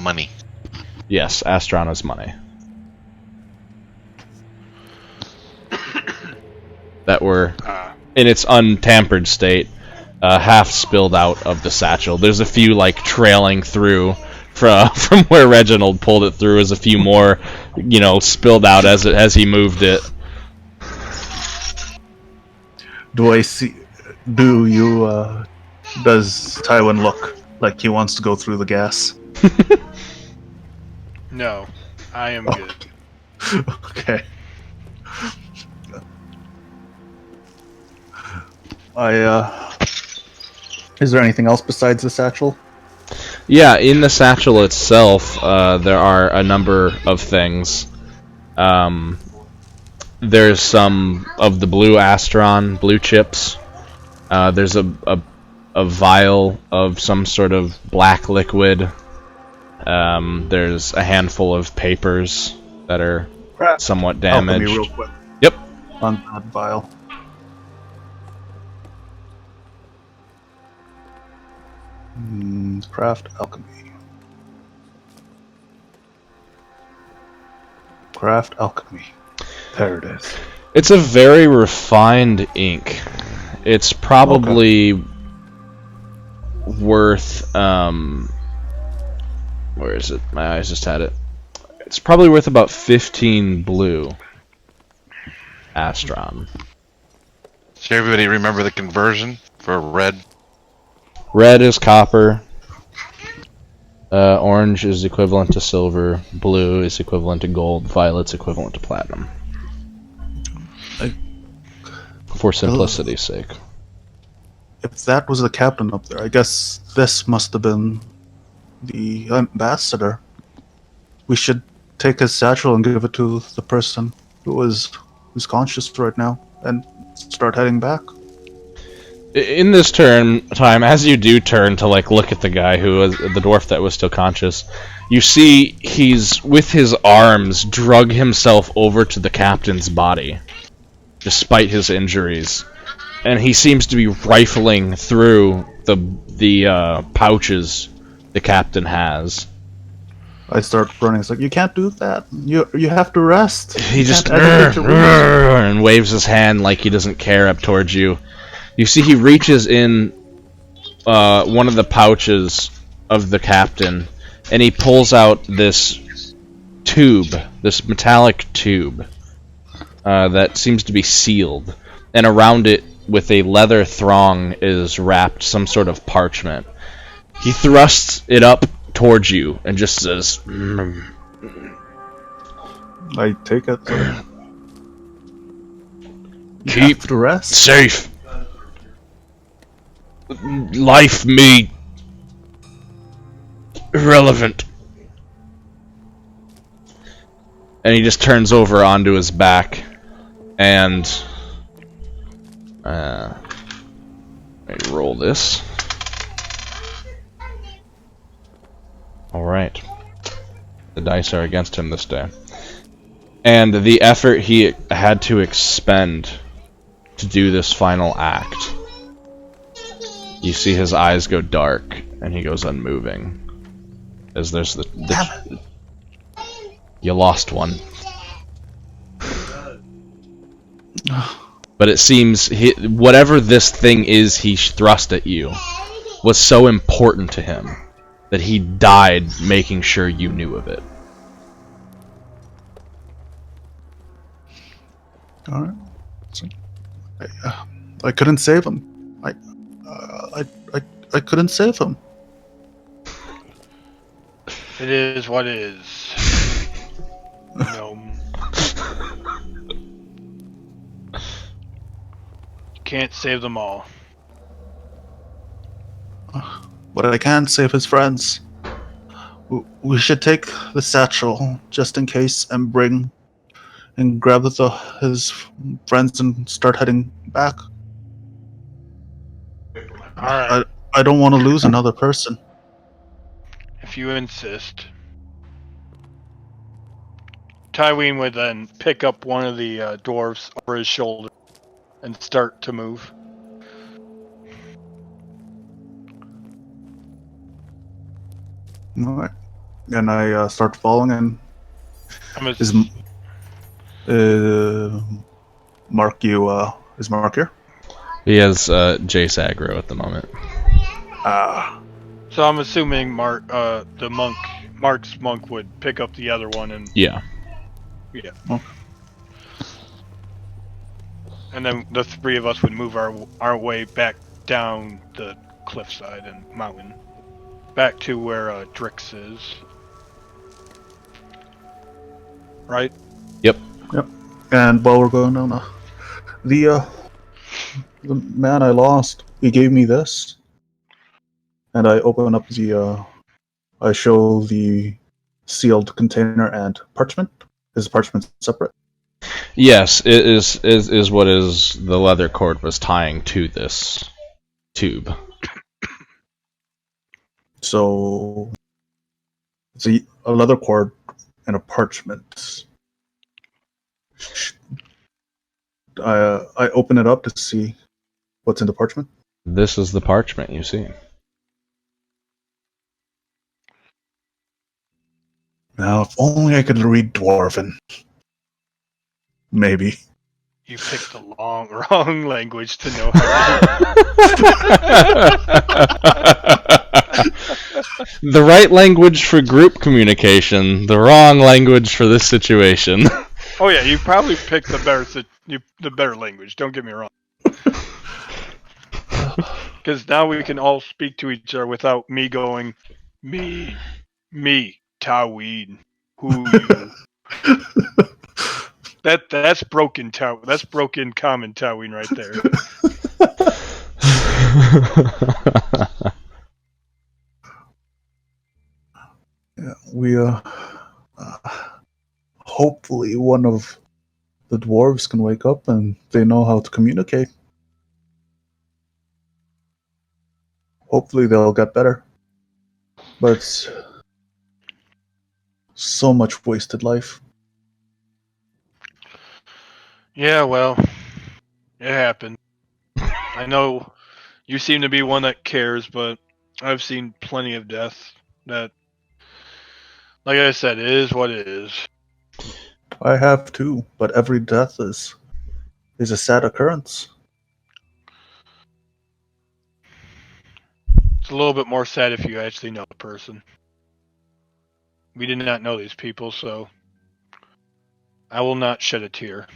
Speaker 2: Money.
Speaker 1: Yes, Astron is money. That were in its untampered state, half spilled out of the satchel. There's a few like trailing through from where Reginald pulled it through. As a few more, spilled out as he moved it.
Speaker 4: Does Tywin look like he wants to go through the gas?
Speaker 3: No, I am good.
Speaker 4: Okay. Is there anything else besides the satchel?
Speaker 1: Yeah, in the satchel itself, there are a number of things. There's some of the blue Astron, blue chips. There's a vial of some sort of black liquid. There's a handful of papers that are somewhat damaged.
Speaker 4: Alchemy real quick.
Speaker 1: Yep.
Speaker 4: On that vial. Craft alchemy. Craft alchemy. There it is.
Speaker 1: It's a very refined ink. It's probably worth, where is it? My eyes just had it. It's probably worth about 15 blue Astron.
Speaker 2: So everybody remember the conversion for red?
Speaker 1: Red is copper. Orange is equivalent to silver. Blue is equivalent to gold. Violet's equivalent to platinum. For simplicity's sake.
Speaker 4: If that was the captain up there, I guess this must have been the ambassador. We should take his satchel and give it to the person who's conscious right now, and start heading back.
Speaker 1: In this time, as you do turn to like look at the guy who was the dwarf that was still conscious, you see he's with his arms drug himself over to the captain's body, despite his injuries, and he seems to be rifling through the pouches the captain has.
Speaker 4: I start running. It's like, you can't do that. You have to rest.
Speaker 1: He
Speaker 4: You
Speaker 1: just
Speaker 4: can't agitate your wounds."
Speaker 1: and waves his hand like he doesn't care up towards you. You see he reaches in one of the pouches of the captain, and he pulls out this tube, this metallic tube, that seems to be sealed, and around it, with a leather thong, is wrapped some sort of parchment. He thrusts it up towards you and just says,
Speaker 4: I take it. You
Speaker 1: "Keep
Speaker 4: have to rest.
Speaker 1: safe. Life me irrelevant." And he just turns over onto his back, and let me roll this. Alright. The dice are against him this day. And the effort he had to expend to do this final act, you see his eyes go dark, and he goes unmoving. As there's the you lost one. But it seems whatever this thing is he thrust at you was so important to him that he died making sure you knew of it.
Speaker 4: All right. So, I couldn't save him. I couldn't save him.
Speaker 3: It is what it is. No. You can't save them all.
Speaker 4: But I can save his friends. We should take the satchel just in case and grab his friends and start heading back.
Speaker 3: Alright,
Speaker 4: I don't want to lose another person.
Speaker 3: if you insist. Tywin would then pick up one of the dwarves over his shoulder and start to move.
Speaker 4: All right. And I start following, and
Speaker 3: I'm a,
Speaker 4: is Mark is Mark here?
Speaker 1: He has Jace aggro at the moment.
Speaker 3: so I'm assuming Mark's monk would pick up the other one and
Speaker 1: Yeah.
Speaker 4: Oh.
Speaker 3: And then the three of us would move our way back down the cliffside and mountain, back to where Drix is. Right?
Speaker 4: Yep. And while we're going down, the man I lost, he gave me this, and I open up I show the sealed container and parchment. Is parchment separate?
Speaker 1: Yes, it is what is the leather cord was tying to this tube.
Speaker 4: So it's a leather cord and a parchment. I open it up to see what's in the parchment.
Speaker 1: This is the parchment you see.
Speaker 4: Now, if only I could read Dwarven. Maybe.
Speaker 3: You picked the wrong language to know how
Speaker 1: The right language for group communication, the wrong language for this situation.
Speaker 3: Oh yeah, you probably picked the better language. Don't get me wrong. Because now we can all speak to each other without me going, me, Taween, who you. That's broken That's broken common Taween right there.
Speaker 4: Yeah, we hopefully one of the dwarves can wake up and they know how to communicate. Hopefully they'll get better. But it's so much wasted life.
Speaker 3: Yeah, well, it happened. I know you seem to be one that cares, but I've seen plenty of death that, like I said, it is what it is.
Speaker 4: I have too, but every death is a sad occurrence.
Speaker 3: It's a little bit more sad if you actually know the person. We did not know these people, so I will not shed a tear.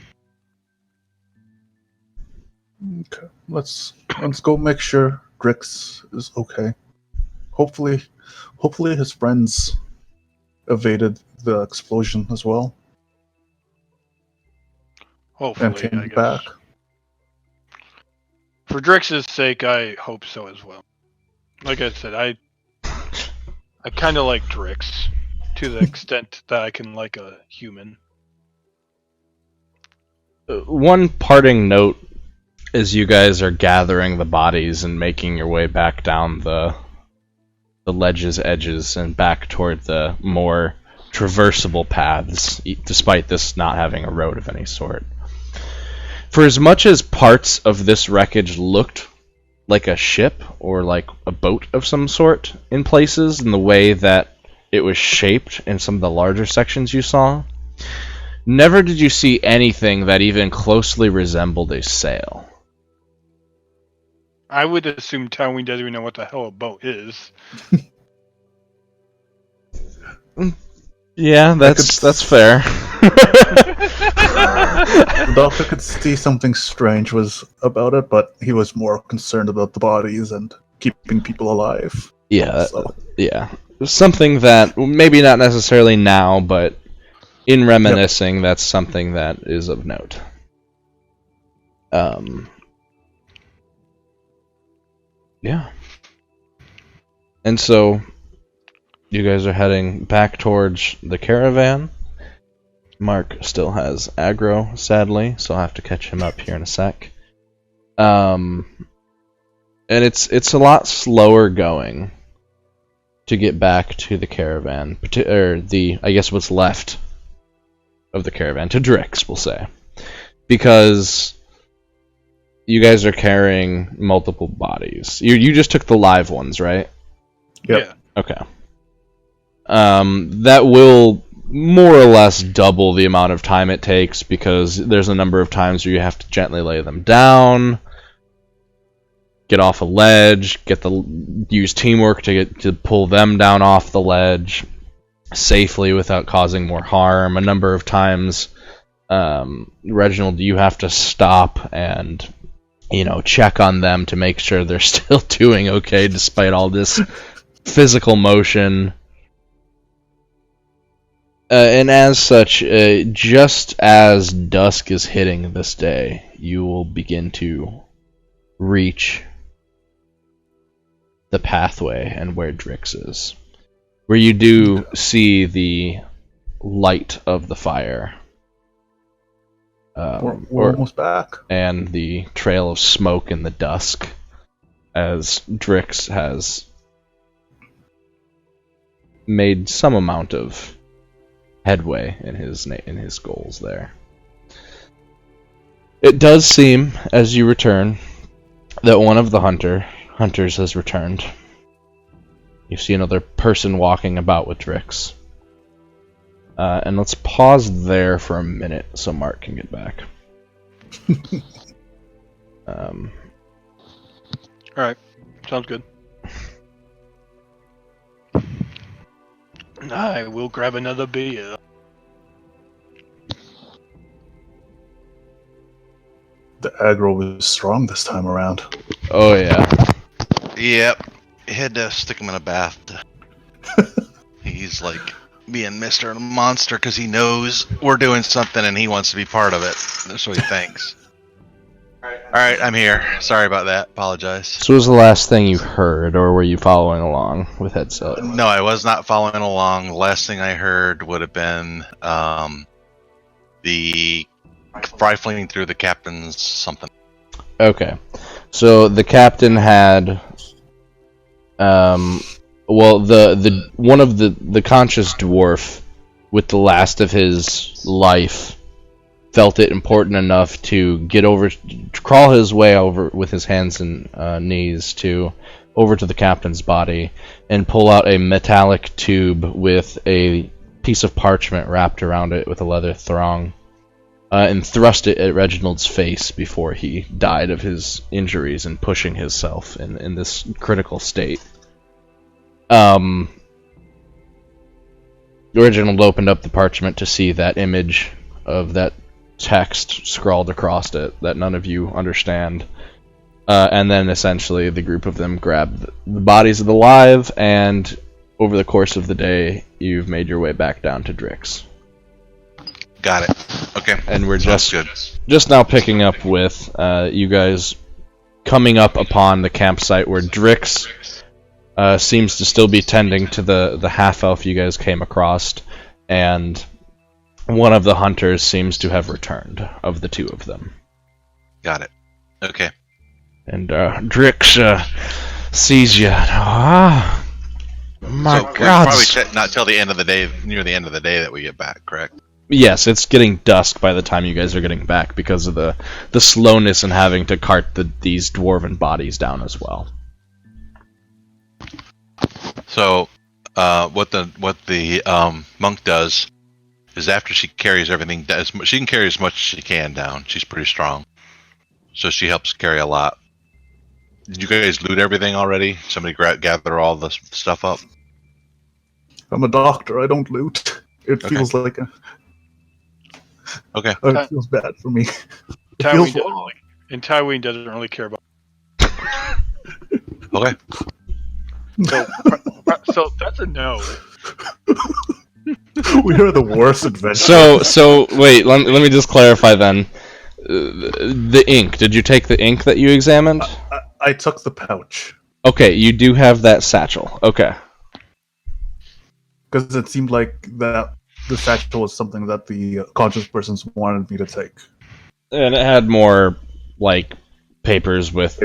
Speaker 4: Okay, let's go make sure Drix is okay. Hopefully his friends evaded the explosion as well and
Speaker 3: Hopefully,
Speaker 4: came
Speaker 3: I guess.
Speaker 4: back.
Speaker 3: For Drix's sake, I hope so as well. Like I said, I kind of like Drix to the extent that I can like a human.
Speaker 1: One parting note as you guys are gathering the bodies and making your way back down the ledge's edges and back toward the more traversable paths, despite this not having a road of any sort. For as much as parts of this wreckage looked like a ship or like a boat of some sort in places, in the way that it was shaped in some of the larger sections you saw, never did you see anything that even closely resembled a sail.
Speaker 3: I would assume Tywin doesn't even know what the hell a boat is.
Speaker 1: Yeah, that's fair.
Speaker 4: The doctor could see something strange was about it, but he was more concerned about the bodies and keeping people alive.
Speaker 1: Yeah,
Speaker 4: So.
Speaker 1: yeah. Something that, maybe not necessarily now, but in reminiscing, that's something that is of note. Yeah. And so, you guys are heading back towards the caravan. Mark still has aggro, sadly, so I'll have to catch him up here in a sec. And it's a lot slower going to get back to the caravan, or I guess what's left of the caravan, to Drix, we'll say. Because you guys are carrying multiple bodies. You just took the live ones, right?
Speaker 4: Yep.
Speaker 3: Yeah.
Speaker 1: Okay. That will more or less double the amount of time it takes, because there's a number of times where you have to gently lay them down, get off a ledge, use teamwork to pull them down off the ledge safely without causing more harm. A number of times, Reginald, you have to stop and check on them to make sure they're still doing okay despite all this physical motion. And as such, just as dusk is hitting this day, you will begin to reach the pathway and where Drix is. Where you do see the light of the fire.
Speaker 4: We're almost back.
Speaker 1: And the trail of smoke in the dusk, as Drix has made some amount of headway in his goals there. It does seem, as you return, that one of the hunters has returned. You see another person walking about with Drix. And let's pause there for a minute so Mark can get back.
Speaker 3: Alright. Sounds good. I will grab another beer.
Speaker 4: The aggro was strong this time around.
Speaker 1: Oh yeah.
Speaker 2: Yep. Had to stick him in a bath. He's like being Mr. Monster because he knows we're doing something and he wants to be part of it. That's what he thinks. Alright, I'm here. Sorry about that. Apologize.
Speaker 1: So what was the last thing you heard, or were you following along with headset?
Speaker 2: No, I was not following along. The last thing I heard would have been the rifling through the captain's something.
Speaker 1: Okay. So the captain had Well, the one of the conscious dwarf, with the last of his life, felt it important enough to crawl his way over with his hands and knees over to the captain's body and pull out a metallic tube with a piece of parchment wrapped around it with a leather thong, and thrust it at Reginald's face before he died of his injuries and pushing himself in this critical state. Reginald opened up the parchment to see that image of that text scrawled across it that none of you understand. And then essentially the group of them grabbed the bodies of the live, and over the course of the day, you've made your way back down to Drix.
Speaker 2: Got it. Okay.
Speaker 1: And we're
Speaker 2: Sounds
Speaker 1: just now picking up with you guys coming up upon the campsite where Drix seems to still be tending to the half-elf you guys came across, and one of the hunters seems to have returned, of the two of them.
Speaker 2: Got it. Okay.
Speaker 1: And Drix sees you. My
Speaker 2: so
Speaker 1: God!
Speaker 2: Probably not till the end of the day, near the end of the day, that we get back. Correct.
Speaker 1: Yes, it's getting dusk by the time you guys are getting back because of the slowness in having to cart these dwarven bodies down as well.
Speaker 2: So, what the monk does is after she carries everything, she can carry as much as she can down. She's pretty strong, so she helps carry a lot. Did you guys loot everything already? Somebody gather all the stuff up?
Speaker 4: I'm a doctor. I don't loot. It feels like a...
Speaker 2: Okay.
Speaker 4: It feels bad for me.
Speaker 3: Tywin doesn't really care about.
Speaker 2: Okay.
Speaker 3: So that's a no.
Speaker 4: We are the worst adventurers.
Speaker 1: So wait, let me just clarify then. The ink. Did you take the ink that you examined?
Speaker 4: I took the pouch.
Speaker 1: Okay, you do have that satchel. Okay.
Speaker 4: Because it seemed like that the satchel was something that the conscious persons wanted me to take.
Speaker 1: And it had more, like, papers with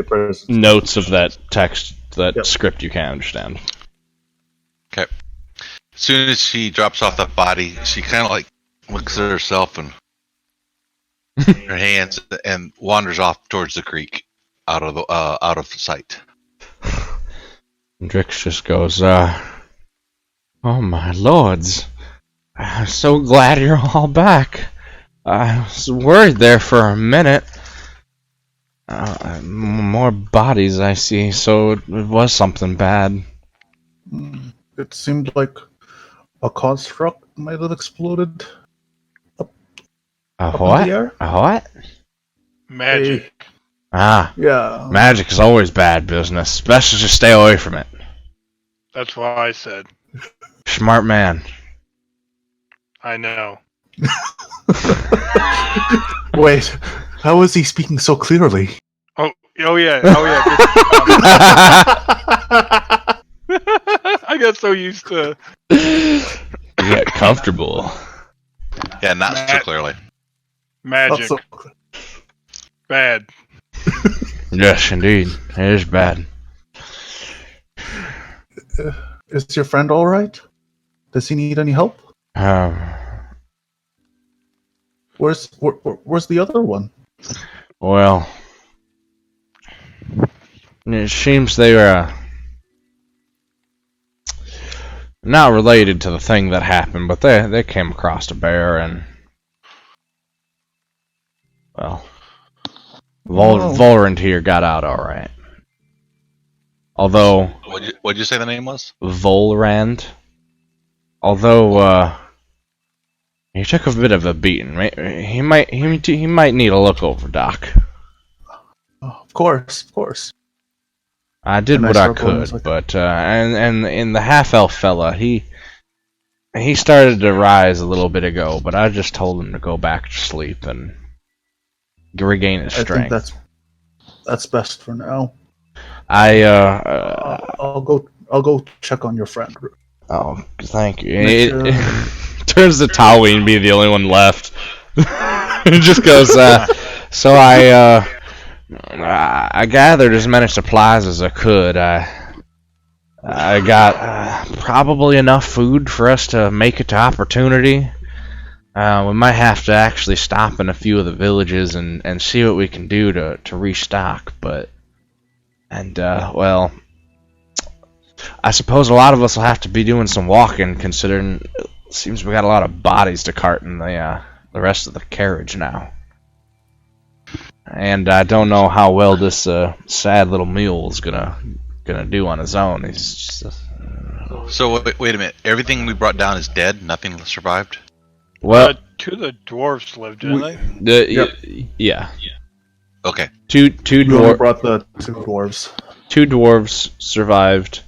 Speaker 1: notes of that text, that script you can't understand.
Speaker 2: Okay. As soon as she drops off the body, she kind of like looks at herself and her hands and wanders off towards the creek, out of sight.
Speaker 1: Drix just goes, "Oh my lords, I'm so glad you're all back. I was worried there for a minute. More bodies I see, so it was something bad."
Speaker 4: It seemed like a construct might have exploded.
Speaker 1: A what? A what?
Speaker 3: Magic.
Speaker 4: Yeah.
Speaker 1: Magic is always bad business. Best to just stay away from it.
Speaker 3: That's what I said.
Speaker 1: Smart man.
Speaker 3: I know.
Speaker 4: Wait, how is he speaking so clearly?
Speaker 3: Oh yeah. I got so used to.
Speaker 1: You get comfortable.
Speaker 2: Yeah, not so clearly.
Speaker 3: Magic. Bad.
Speaker 1: Yes, indeed. It is bad.
Speaker 4: Is your friend all right? Does he need any help? Where's the other one?
Speaker 1: Well, it seems they were not related to the thing that happened, but they came across a bear and, well, Volrand here got out all right. Although,
Speaker 2: what'd you say the name was?
Speaker 1: Volrand. Although he took a bit of a beating. He might need a look over, Doc.
Speaker 4: Oh, of course.
Speaker 1: I did what I could, but and the half-elf fella, he started to rise a little bit ago, but I just told him to go back to sleep and regain his strength.
Speaker 4: I think that's best for now.
Speaker 1: I'll
Speaker 4: go check on your friend.
Speaker 1: Oh, thank you. It turns to Tywin and be the only one left. It just goes, so I gathered as many supplies as I could. I got probably enough food for us to make it to Opportunity. We might have to actually stop in a few of the villages and see what we can do to restock, well, I suppose a lot of us will have to be doing some walking, considering it seems we got a lot of bodies to cart in the rest of the carriage now. And I don't know how well this sad little mule is gonna do on his own. He's just
Speaker 2: So wait a minute. Everything we brought down is dead. Nothing survived.
Speaker 1: well,
Speaker 3: Two of the dwarves lived, didn't they?
Speaker 1: the,
Speaker 4: Yep.
Speaker 1: yeah,
Speaker 2: Okay.
Speaker 1: two
Speaker 4: You only
Speaker 1: dwarves.
Speaker 4: brought the 2 dwarves.
Speaker 1: 2 dwarves survived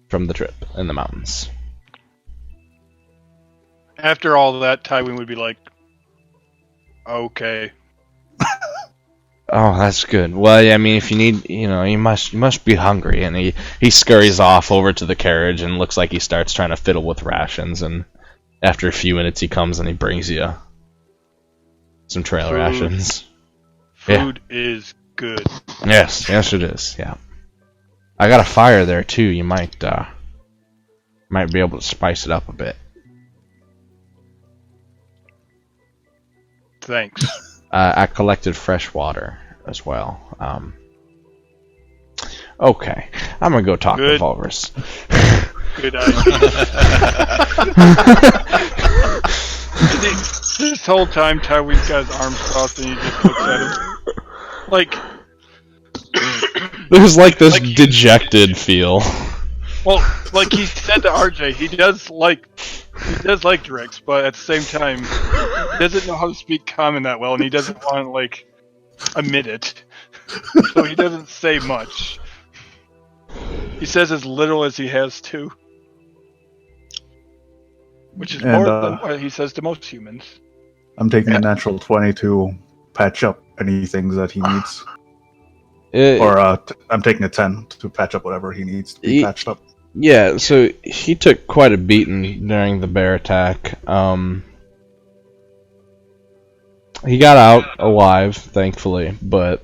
Speaker 1: from the trip in the mountains.
Speaker 3: After all that, Tywin would be like, okay.
Speaker 1: Oh, that's good. Well, yeah, I mean, if you need, you must be hungry. And he scurries off over to the carriage and looks like he starts trying to fiddle with rations. And after a few minutes, he comes and he brings you some trail
Speaker 3: Food.
Speaker 1: rations.
Speaker 3: Food is good.
Speaker 1: Yes, it is. Yeah, I got a fire there too. You might be able to spice it up a bit.
Speaker 3: Thanks.
Speaker 1: I collected fresh water as well. Okay, I'm gonna go talk to
Speaker 3: Good.
Speaker 1: Volrus.
Speaker 3: Good idea. This whole time, Tywin's got his arms crossed and he just looks at him. Like,
Speaker 1: There's like this
Speaker 3: Like-
Speaker 1: dejected feel.
Speaker 3: well, like he said to RJ, he does like Drix, but at the same time, he doesn't know how to speak common that well, and he doesn't want to, like, admit it. So he doesn't say much. He says as little as he has to. Which is
Speaker 4: And,
Speaker 3: more than what he says to most humans.
Speaker 4: I'm taking a natural 20 to patch up anything that he needs. Or I'm taking a 10 to patch up whatever he needs to be patched up.
Speaker 1: Yeah, so he took quite a beating during the bear attack. He got out alive, thankfully, but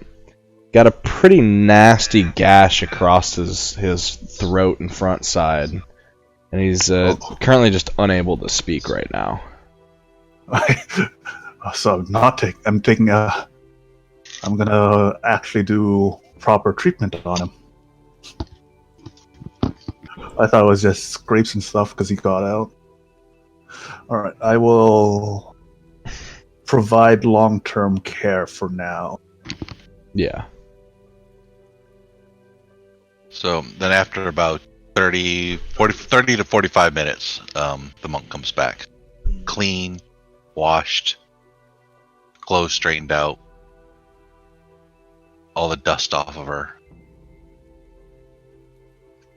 Speaker 1: got a pretty nasty gash across his throat and front side, and he's currently just unable to speak right now.
Speaker 4: So I'm gonna actually do proper treatment on him. I thought it was just scrapes and stuff because he got out. Alright, I will provide long-term care for now.
Speaker 1: Yeah.
Speaker 2: So then after about 30 to 45 minutes, the monk comes back. Clean, washed, clothes straightened out, all the dust off of her.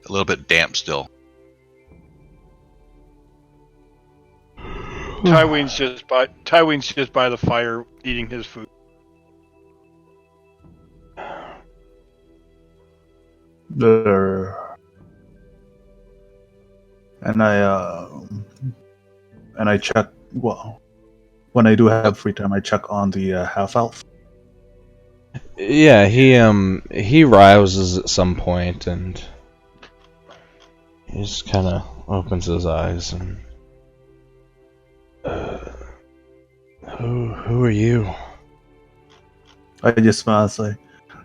Speaker 2: A little bit damp still.
Speaker 3: Tywin's just by the fire eating his food.
Speaker 4: And I check. Well, when I do have free time, I check on the half elf.
Speaker 1: Yeah, he rouses at some point and he just kind of opens his eyes and who are you?
Speaker 4: I just smile and say,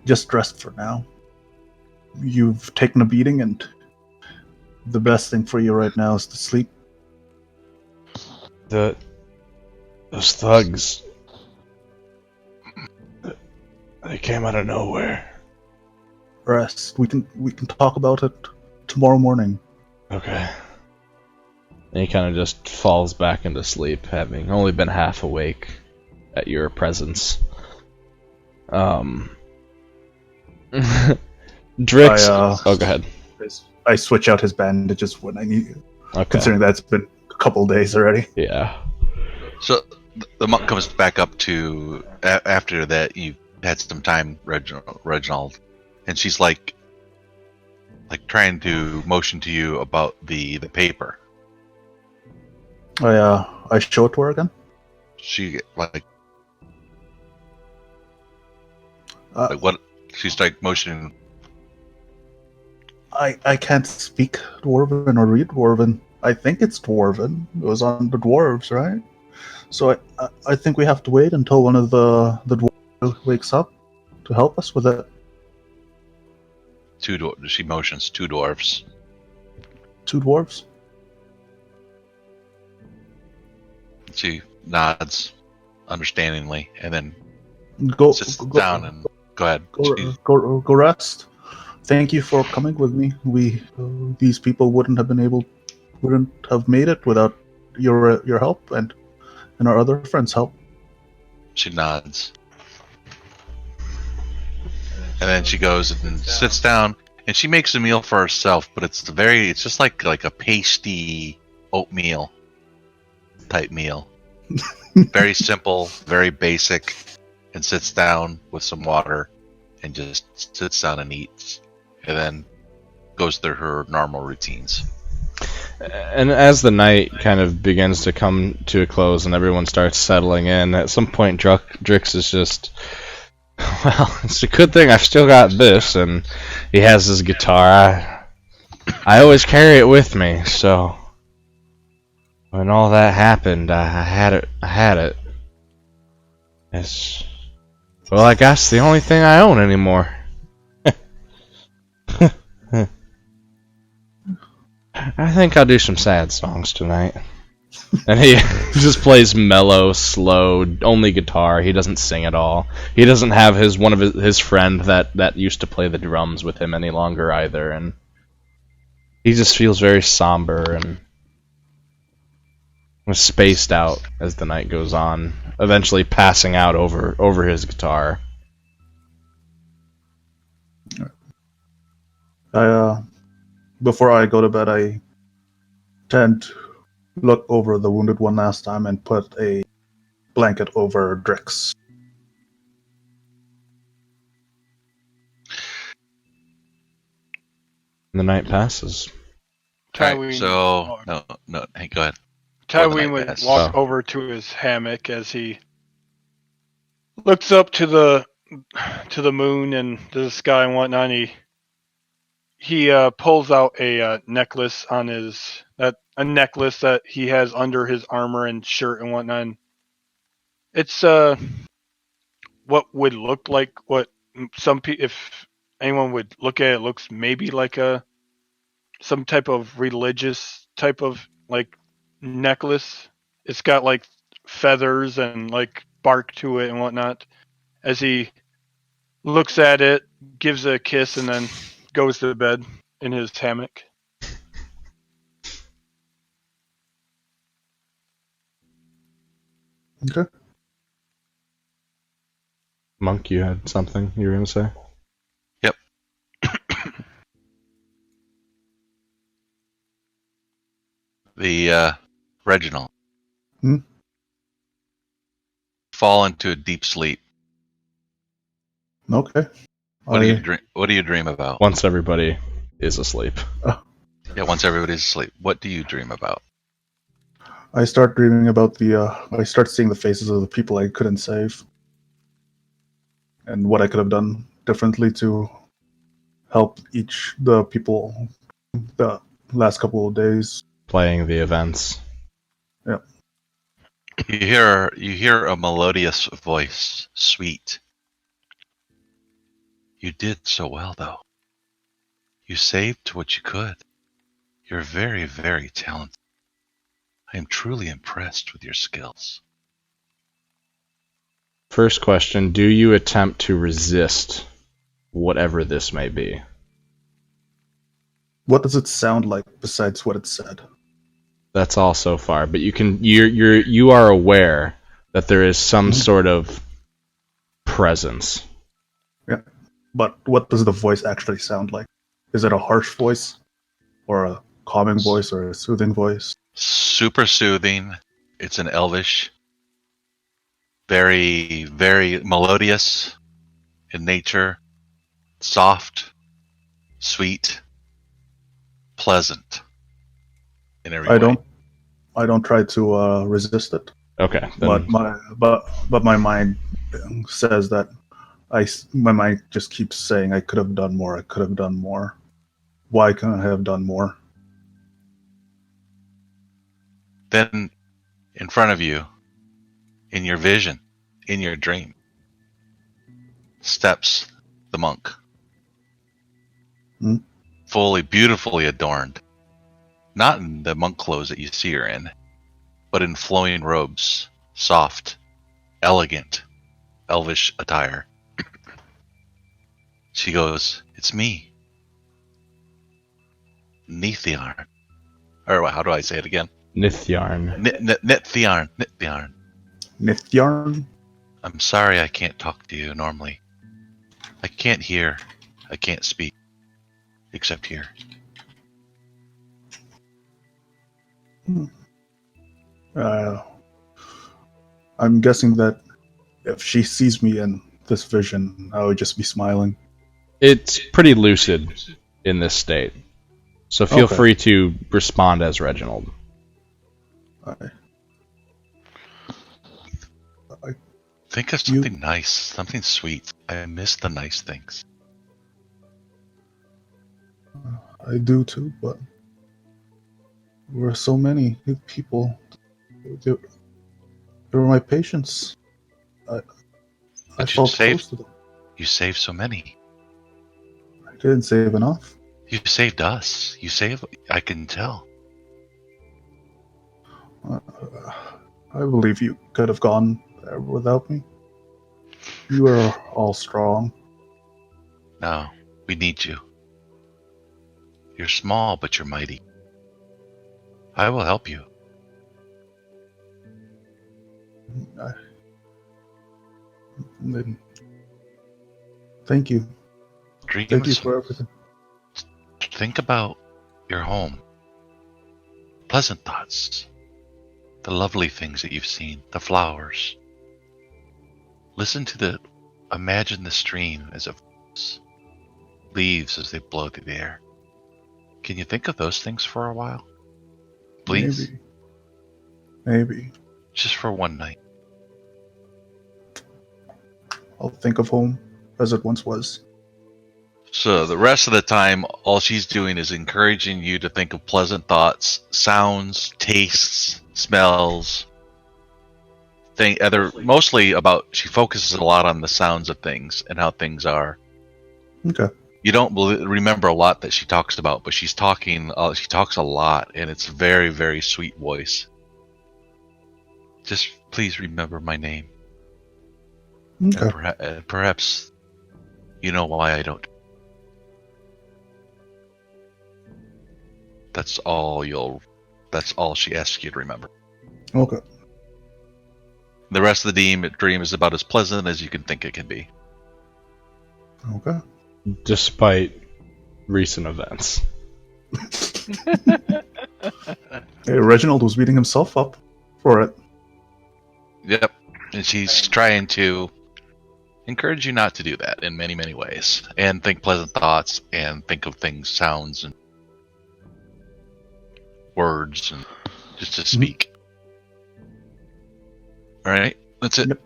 Speaker 4: "Just rest for now. You've taken a beating, and the best thing for you right now is to sleep."
Speaker 1: Those thugs. They came out of nowhere.
Speaker 4: Rest. We can talk about it tomorrow morning.
Speaker 1: Okay. And he kind of just falls back into sleep, having only been half awake at your presence. Drix. Oh, go ahead.
Speaker 4: I switch out his bandages when I need,
Speaker 1: Okay.
Speaker 4: considering that's been a couple days already.
Speaker 1: Yeah.
Speaker 2: So the monk comes back up to after that. You had some time, Reginald, and she's like trying to motion to you about the paper.
Speaker 4: I show it to her again.
Speaker 2: She like
Speaker 4: Uh,
Speaker 2: what? She's like motioning.
Speaker 4: I can't speak Dwarven or read Dwarven. I think it's Dwarven. It was on the dwarves, right? So I think we have to wait until one of the dwarves wakes up to help us with it.
Speaker 2: She motions 2 dwarves.
Speaker 4: 2 dwarves.
Speaker 2: She nods understandingly, and then
Speaker 4: Go
Speaker 2: sits down and go ahead.
Speaker 4: go rest. Thank you for coming with me. These people wouldn't have made it without your help and our other friends' help.
Speaker 2: She nods. And then she goes and sits down, and she makes a meal for herself, but it's just like a pasty oatmeal type meal. Very simple, very basic, and sits down with some water and just sits down and eats, and then goes through her normal routines.
Speaker 1: And as the night kind of begins to come to a close and everyone starts settling in, at some point Drix is just, well, it's a good thing I've still got this, and he has his guitar. I always carry it with me, so when all that happened, I had it. It's, well, I guess the only thing I own anymore. I think I'll do some sad songs tonight. And he just plays mellow, slow, only guitar. He doesn't sing at all. He doesn't have his friend that used to play the drums with him any longer either, and he just feels very somber and spaced out as the night goes on, eventually passing out over his guitar.
Speaker 4: Before I go to bed, I tend to look over the wounded one last time and put a blanket over Drix.
Speaker 1: And the night passes.
Speaker 2: Right, so no, hey, go ahead.
Speaker 3: Tywin would walk over to his hammock as he looks up to the moon and the sky and whatnot. And he pulls out a necklace on a necklace that he has under his armor and shirt and whatnot. And it's what would look like what if anyone would look at it, looks maybe like some type of religious type of like necklace. It's got like feathers and like bark to it and whatnot. As he looks at it, gives it a kiss, and then goes to bed in his hammock.
Speaker 4: Okay.
Speaker 1: Monk, you had something you were going to say?
Speaker 2: Yep. The Reginald. Fall into a deep sleep.
Speaker 4: Okay.
Speaker 2: What do you dream about?
Speaker 1: Once everybody is asleep.
Speaker 2: Yeah, once everybody's asleep. What do you dream about?
Speaker 4: I start dreaming about I start seeing the faces of the people I couldn't save. And what I could have done differently to help the people the last couple of days.
Speaker 1: Playing the events.
Speaker 4: Yeah.
Speaker 2: You hear a melodious voice, sweet. You did so well, though. You saved what you could. You're very, very talented. I am truly impressed with your skills.
Speaker 1: First question, do you attempt to resist whatever this may be?
Speaker 4: What does it sound like besides what it said?
Speaker 1: That's all so far, but you are aware that there is some sort of presence.
Speaker 4: Yeah. But what does the voice actually sound like? Is it a harsh voice? Or a calming voice or a soothing voice?
Speaker 2: Super soothing. It's an elvish. Very, very melodious in nature. Soft. Sweet. Pleasant. In every way.
Speaker 4: I don't try to resist it.
Speaker 1: Okay.
Speaker 4: But my mind says that my mind just keeps saying I could have done more. I could have done more. why couldn't I have done more?
Speaker 2: Then, in front of you, in your vision, in your dream, steps the monk.
Speaker 4: Hmm?
Speaker 2: Fully, beautifully adorned. Not in the monk clothes that you see her in, but in flowing robes, soft, elegant, elvish attire. She goes, "It's me, Nithiarn." Or how do I say it again?
Speaker 1: Nithiarn.
Speaker 2: Nithiarn. Nithiarn.
Speaker 4: Nithiarn?
Speaker 2: I'm sorry I can't talk to you normally. I can't hear. I can't speak. Except here.
Speaker 4: I'm guessing that if she sees me in this vision, I would just be smiling.
Speaker 1: It's pretty lucid in this state. So feel
Speaker 4: Okay.
Speaker 1: free to respond as Reginald.
Speaker 2: Think of something nice, something sweet. I miss the nice things.
Speaker 4: I do too, but there were so many people. They were my patients. I
Speaker 2: But you
Speaker 4: felt close
Speaker 2: saved.
Speaker 4: to them.
Speaker 2: You saved so many.
Speaker 4: I didn't save enough.
Speaker 2: You saved us. You saved. I can tell.
Speaker 4: I believe you could have gone there without me. You are all strong.
Speaker 2: No, we need you. You're small, but you're mighty. I will help you.
Speaker 4: Then thank you.
Speaker 2: Dream
Speaker 4: Thank you
Speaker 2: of
Speaker 4: for everything.
Speaker 2: Think about your home. Pleasant thoughts. The lovely things that you've seen. The flowers. Listen to imagine the stream as it flows. Leaves as they blow through the air. Can you think of those things for a while? Please?
Speaker 4: Maybe.
Speaker 2: Just for one night.
Speaker 4: I'll think of home as it once was.
Speaker 2: So the rest of the time, all she's doing is encouraging you to think of pleasant thoughts, sounds, tastes, smells. Mostly about, she focuses a lot on the sounds of things and how things are.
Speaker 4: Okay.
Speaker 2: You don't remember a lot that she talks about, but she talks a lot, and it's very, very sweet voice. Just please remember my name.
Speaker 4: Okay.
Speaker 2: And perhaps you know why I don't. That's all she asks you to remember.
Speaker 4: Okay.
Speaker 2: The rest of the dream is about as pleasant as you can think it can be.
Speaker 4: Okay.
Speaker 1: Despite recent events.
Speaker 4: Hey, Reginald was beating himself up for it.
Speaker 2: Yep. And she's trying to encourage you not to do that in many, many ways. And think pleasant thoughts and think of things, sounds, and words, and just to speak. Alright, that's it.
Speaker 4: Yep.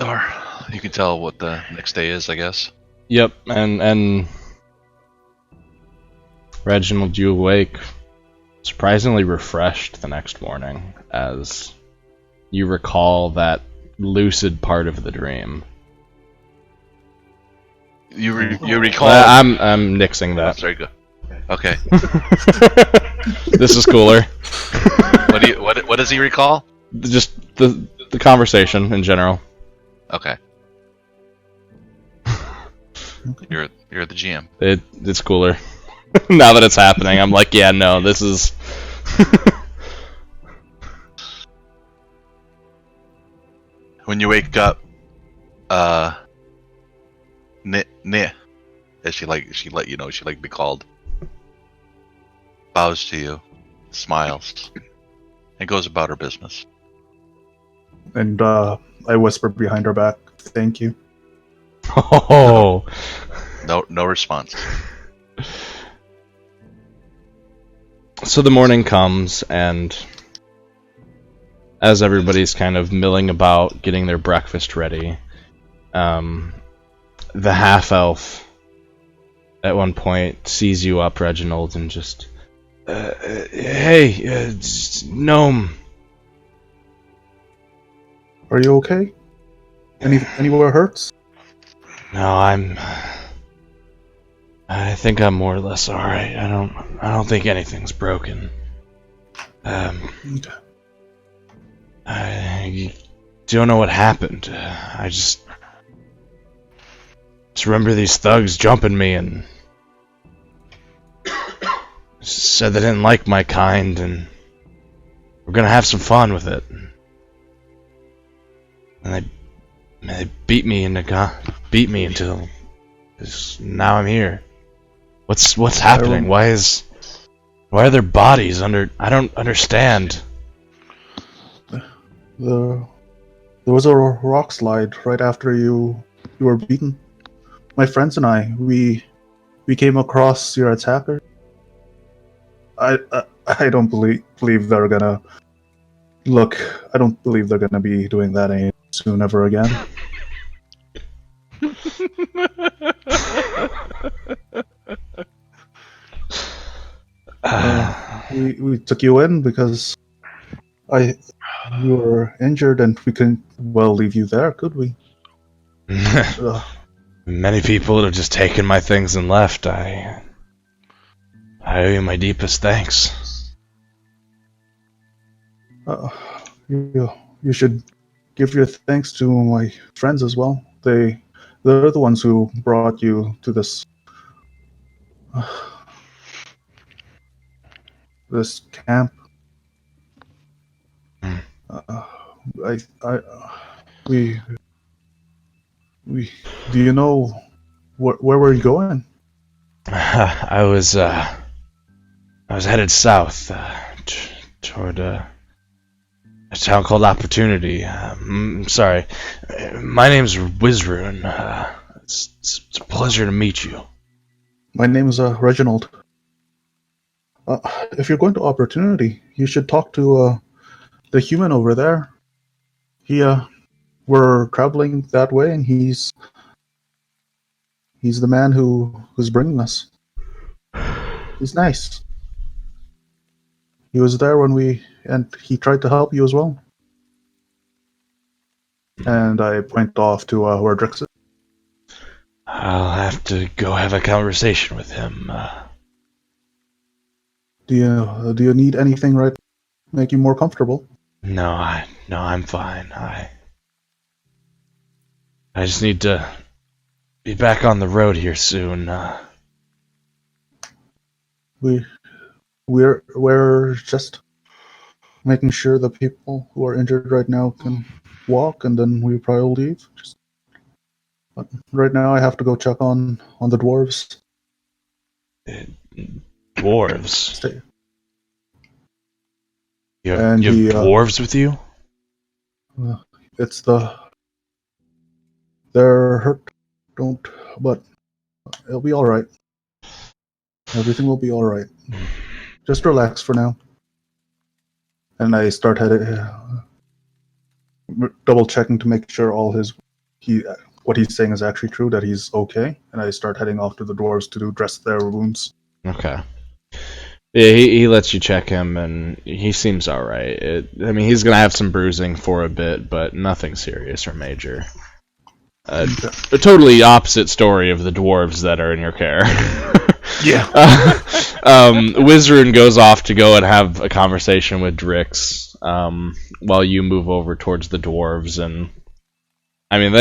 Speaker 2: Or you can tell what the next day is, I guess.
Speaker 1: Yep, and Reginald, you awake surprisingly refreshed the next morning as you recall that lucid part of the dream.
Speaker 2: You recall?
Speaker 1: I'm nixing
Speaker 2: Oh,
Speaker 1: that.
Speaker 2: sorry, go. Okay.
Speaker 1: This is cooler.
Speaker 2: What does he recall?
Speaker 1: Just the conversation in general.
Speaker 2: Okay. You're the GM.
Speaker 1: It's cooler. Now that it's happening, I'm like, yeah, no, this is.
Speaker 2: When you wake up, as she let you know she like to be called, bows to you, smiles, and goes about her business.
Speaker 4: And I whispered behind her back, "Thank you."
Speaker 1: Oh.
Speaker 2: No response.
Speaker 1: So the morning comes, and as everybody's kind of milling about, getting their breakfast ready, the half-elf at one point sees you up, Reginald, and just, hey, gnome.
Speaker 4: Are you okay? Anywhere hurts?
Speaker 1: No, I think I'm more or less alright. I don't think anything's broken.
Speaker 4: Okay.
Speaker 1: I don't know what happened. I just remember these thugs jumping me and said they didn't like my kind and we're gonna have some fun with it. And they beat me until now I'm here. What's happening? Why are there bodies under? I don't understand.
Speaker 4: There was a rock slide right after you were beaten. My friends and I, we came across your attacker. I don't believe they're gonna look. I don't believe they're gonna be doing that any soon ever again. We took you in because you were injured and we couldn't leave you there, could we?
Speaker 1: Many people have just taken my things and left. I owe you my deepest thanks.
Speaker 4: You should give your thanks to my friends as well. They're the ones who brought you to this this camp. We do you know where were you going?
Speaker 1: I was headed south toward a town called Opportunity. Sorry, my name's Wizrun. It's a pleasure to meet you.
Speaker 4: My name is Reginald. If you're going to Opportunity, you should talk to the human over there. We're traveling that way, and he's the man who's bringing us. He's nice. He was there and he tried to help you as well. And I point off to where Drix is.
Speaker 1: I'll have to go have a conversation with him.
Speaker 4: Do you need anything right? Make you more comfortable?
Speaker 1: No, I'm fine. I just need to be back on the road here soon.
Speaker 4: We're just making sure the people who are injured right now can walk, and then we probably leave. But right now, I have to go check on the dwarves.
Speaker 1: Dwarves? You have
Speaker 4: And
Speaker 1: dwarves with you?
Speaker 4: They're hurt, but it'll be alright. Everything will be alright. Just relax for now. And I start double checking to make sure what he's saying is actually true, that he's okay. And I start heading off to the dwarves to dress their wounds.
Speaker 1: Okay. Yeah, he lets you check him, and he seems alright. I mean, he's gonna have some bruising for a bit, but nothing serious or major. A totally opposite story of the dwarves that are in your care.
Speaker 4: Yeah.
Speaker 1: Wizrun goes off to go and have a conversation with Drix, while you move over towards the dwarves, and I mean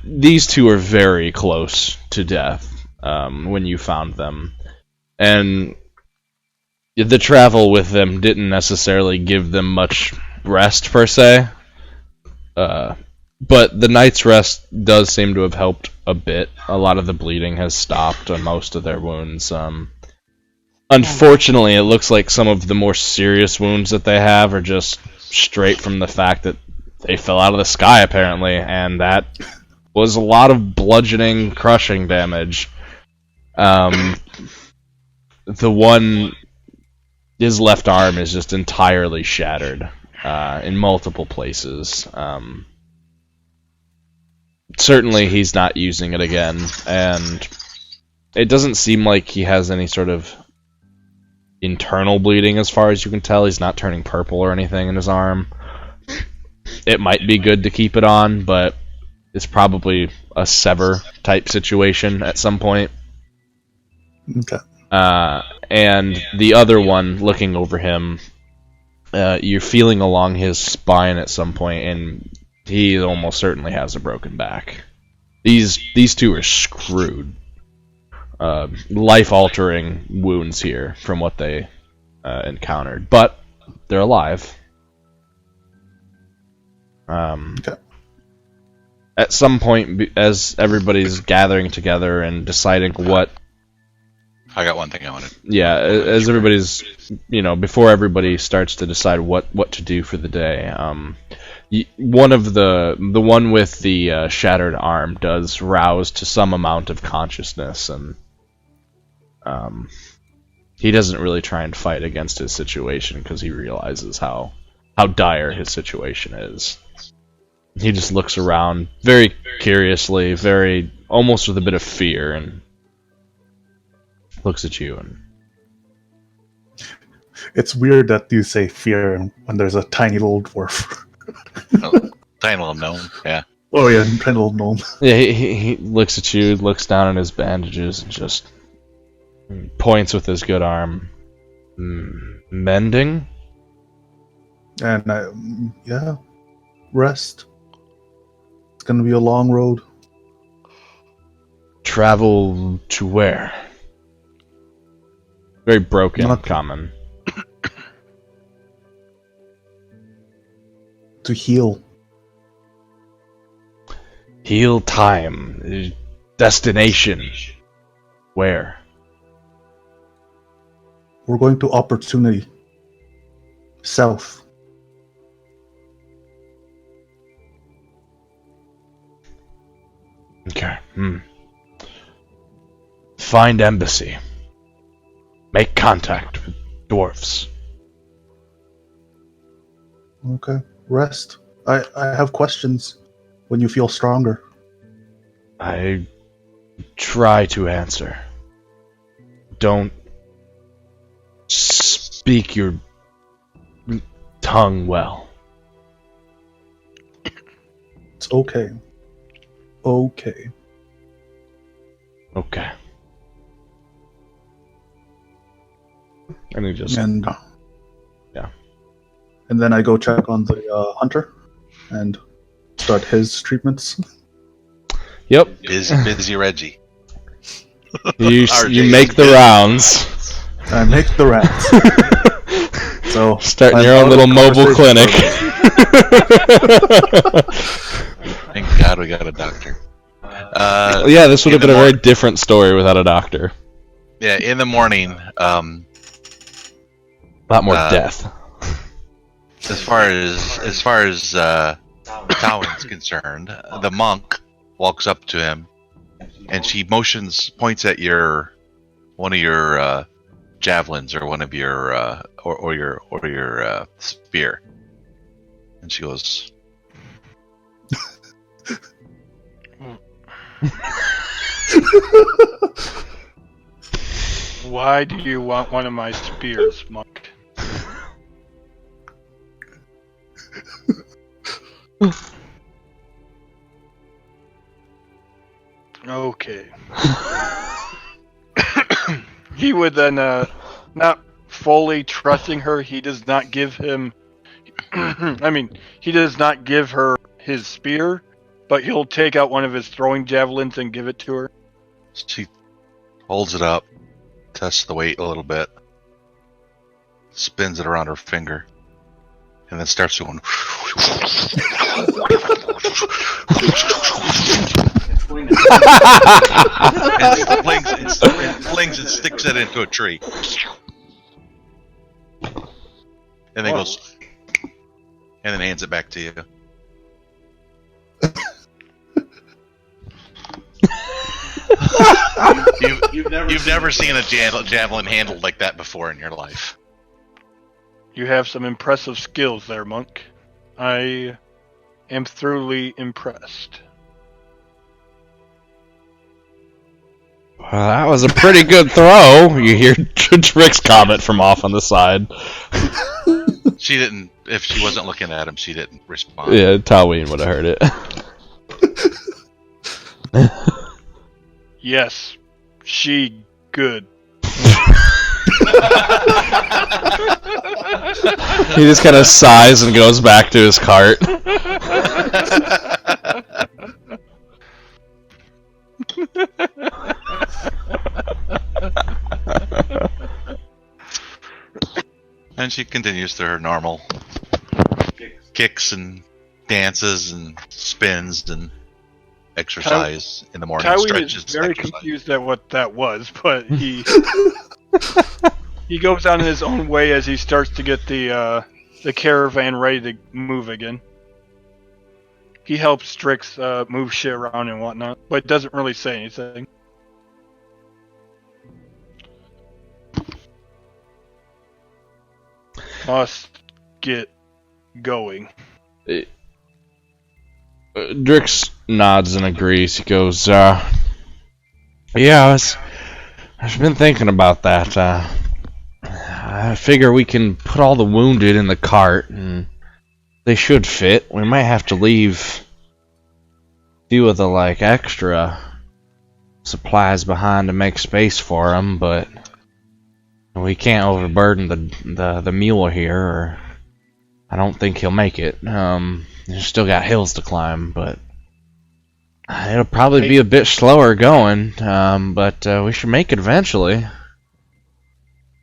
Speaker 1: these two are very close to death when you found them, and the travel with them didn't necessarily give them much rest per se. But the night's rest does seem to have helped a bit. A lot of the bleeding has stopped on most of their wounds. Unfortunately, it looks like some of the more serious wounds that they have are just straight from the fact that they fell out of the sky, apparently, and that was a lot of bludgeoning, crushing damage. The one, his left arm is just entirely shattered in multiple places. certainly he's not using it again, and it doesn't seem like he has any sort of internal bleeding as far as you can tell. He's not turning purple or anything in his arm. It might be good to keep it on, but it's probably a sever type situation at some point.
Speaker 4: Okay.
Speaker 1: And the other one, looking over him, you're feeling along his spine at some point, and he almost certainly has a broken back. These two are screwed. Life-altering wounds here from what they encountered, but they're alive.
Speaker 4: Okay.
Speaker 1: At some point, as everybody's gathering together and deciding what...
Speaker 2: I got one thing I wanted.
Speaker 1: Yeah, as everybody's, before everybody starts to decide what to do for the day, one of the one with the shattered arm does rouse to some amount of consciousness, and he doesn't really try and fight against his situation because he realizes how dire his situation is. He just looks around very curiously, very almost with a bit of fear, and looks at you. And
Speaker 4: it's weird that you say fear when there's a tiny little dwarf.
Speaker 2: Tiny little gnome, yeah.
Speaker 4: Oh yeah, tiny little gnome.
Speaker 1: Yeah, he looks at you, looks down at his bandages, and just points with his good arm. Mending?
Speaker 4: And yeah, rest. It's gonna be a long road.
Speaker 1: Travel to where? Very broken,
Speaker 4: Not
Speaker 1: common.
Speaker 4: To heal.
Speaker 1: Heal time. Destination. Where?
Speaker 4: We're going to Opportunity. South.
Speaker 1: Okay. Find embassy. Make contact with dwarfs.
Speaker 4: Okay. Rest. I have questions when you feel stronger.
Speaker 1: I try to answer. Don't speak your tongue well.
Speaker 4: It's okay. Okay.
Speaker 1: Okay. And he just... yeah.
Speaker 4: And then I go check on the hunter and start his treatments.
Speaker 1: Yep.
Speaker 2: Busy Reggie.
Speaker 1: You make the rounds.
Speaker 4: I make the rounds. So
Speaker 1: starting your own little mobile clinic.
Speaker 2: Thank God we got a doctor.
Speaker 1: Yeah, this would have been a very different story without a doctor.
Speaker 2: Yeah, in the morning.
Speaker 1: A lot more death.
Speaker 2: As far as Towin's concerned, the monk walks up to him, and she points at one of your javelins or one of your or your spear, and she goes,
Speaker 3: "Why do you want one of my spears, monk?" Okay. He would then, not fully trusting her, he does not give him... he does not give her his spear, but he'll take out one of his throwing javelins and give it to her.
Speaker 2: She holds it up, tests the weight a little bit, spins it around her finger, and then starts going... flings and sticks it into a tree. And then goes... and then hands it back to you. You've never seen a javelin handled like that before in your life.
Speaker 3: You have some impressive skills there, monk. I am thoroughly impressed.
Speaker 1: Well, that was a pretty good throw. You hear Trick's comment from off on the side.
Speaker 2: She didn't. If she wasn't looking at him, she didn't respond.
Speaker 1: Yeah, Taween would have heard it.
Speaker 3: Yes, she good.
Speaker 1: He just kind of sighs and goes back to his cart.
Speaker 2: And she continues through her normal kicks and dances and spins and exercise in the morning.
Speaker 3: Tywin
Speaker 2: Stretches.
Speaker 3: is very
Speaker 2: exercise.
Speaker 3: confused at what that was, but he he goes on in his own way as he starts to get the caravan ready to move again. He helps Strix move shit around and whatnot, but doesn't really say anything. Must get going.
Speaker 1: Drix nods and agrees. He goes, yeah, I've been thinking about that. I figure we can put all the wounded in the cart, and they should fit. We might have to leave a few of the, extra supplies behind to make space for them, but we can't overburden the mule here, or I don't think he'll make it. He's still got hills to climb, but it'll probably be a bit slower going, but we should make it eventually.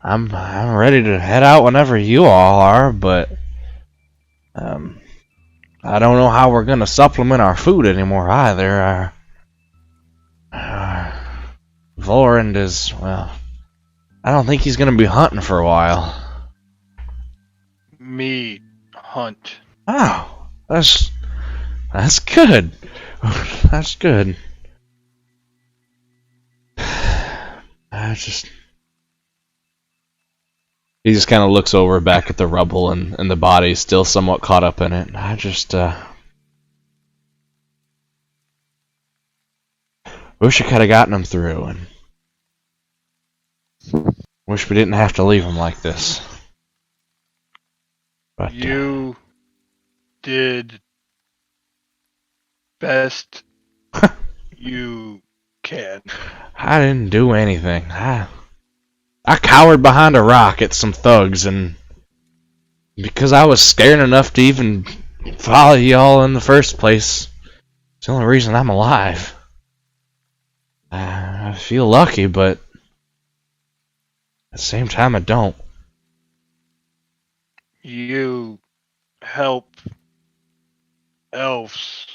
Speaker 1: I'm ready to head out whenever you all are, but I don't know how we're gonna supplement our food anymore either. Vorand is, well, I don't think he's gonna be hunting for a while.
Speaker 3: Me hunt.
Speaker 1: Oh, that's good. That's good. He just kind of looks over back at the rubble and the body still somewhat caught up in it. Wish I could have gotten him through, and wish we didn't have to leave him like this. But
Speaker 3: You did best you can.
Speaker 1: I didn't do anything. I cowered behind a rock at some thugs, and because I was scared enough to even follow y'all in the first place, it's the only reason I'm alive. I feel lucky, but at the same time I don't.
Speaker 3: You help elves.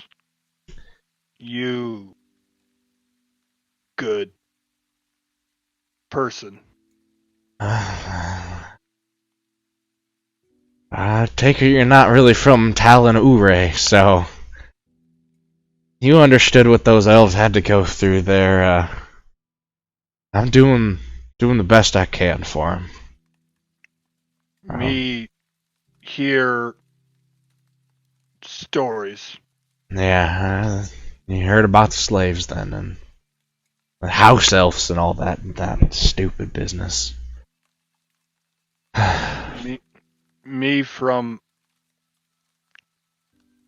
Speaker 3: You good person.
Speaker 1: I take it you're not really from Talon Ure, so you understood what those elves had to go through there. I'm doing the best I can for them.
Speaker 3: Me hear stories.
Speaker 1: Yeah, you heard about the slaves then, and the house elves and all that stupid business.
Speaker 3: Me from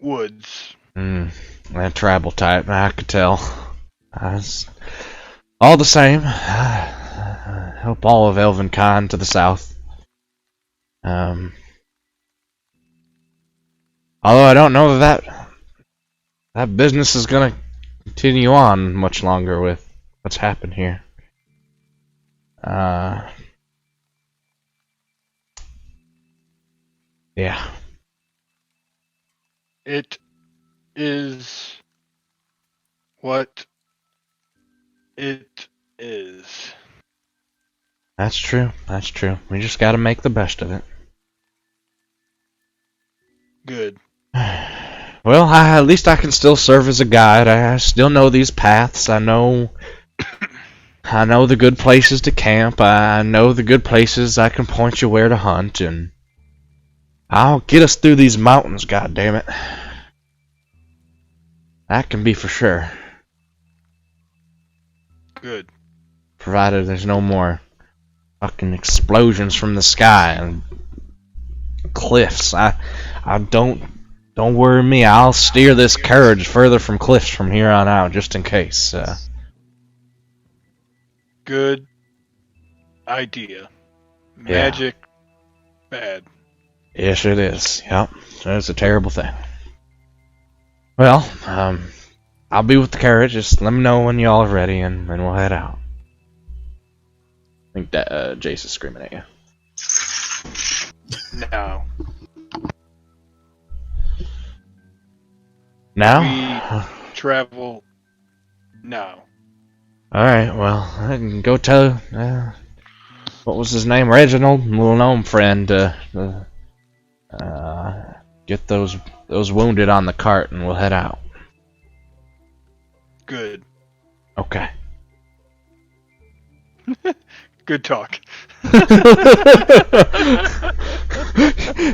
Speaker 3: woods.
Speaker 1: That tribal type, I could tell. All the same, help all of Elvenkind to the south. Although I don't know that business is gonna continue on much longer with what's happened here. Yeah.
Speaker 3: It is what it is.
Speaker 1: That's true. We just gotta make the best of it.
Speaker 3: Good.
Speaker 1: Well, at least I can still serve as a guide. I still know these paths. I know the good places to camp. I know the good places I can point you where to hunt, and I'll get us through these mountains, goddammit. That can be for sure.
Speaker 3: Good.
Speaker 1: provided there's no more fucking explosions from the sky and cliffs. I don't worry me. I'll steer this carriage further from cliffs from here on out, just in case.
Speaker 3: Good idea. Magic, bad.
Speaker 1: Yes, it is. Yep, it's a terrible thing. Well, I'll be with the carriage. Just let me know when y'all are ready, and then we'll head out. I think that Jace is screaming at you.
Speaker 3: No.
Speaker 1: Now?
Speaker 3: We travel now.
Speaker 1: Alright, well, I can go tell, what was his name? Reginald, little gnome friend, get those wounded on the cart and we'll head out.
Speaker 3: Good.
Speaker 1: Okay.
Speaker 3: Good talk.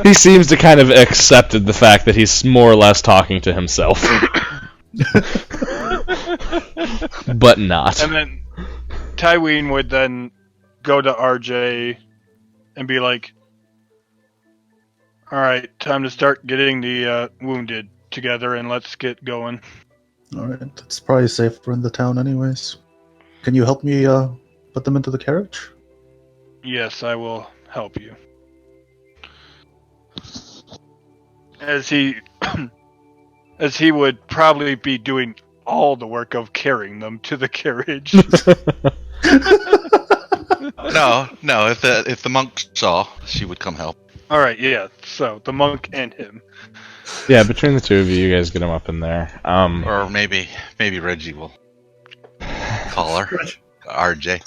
Speaker 1: He seems to kind of accepted the fact that he's more or less talking to himself. But not.
Speaker 3: And then Tyween would then go to RJ and be like, alright, time to start getting the wounded together and let's get going.
Speaker 4: Alright, it's probably safer in the town anyways. Can you help me put them into the carriage?
Speaker 3: Yes, I will help you. As he would probably be doing all the work of carrying them to the carriage.
Speaker 2: No. If the monk saw, she would come help.
Speaker 3: All right, yeah. So the monk and him.
Speaker 1: Yeah, between the two of you guys get him up in there.
Speaker 2: Or maybe Reggie will call her. RJ.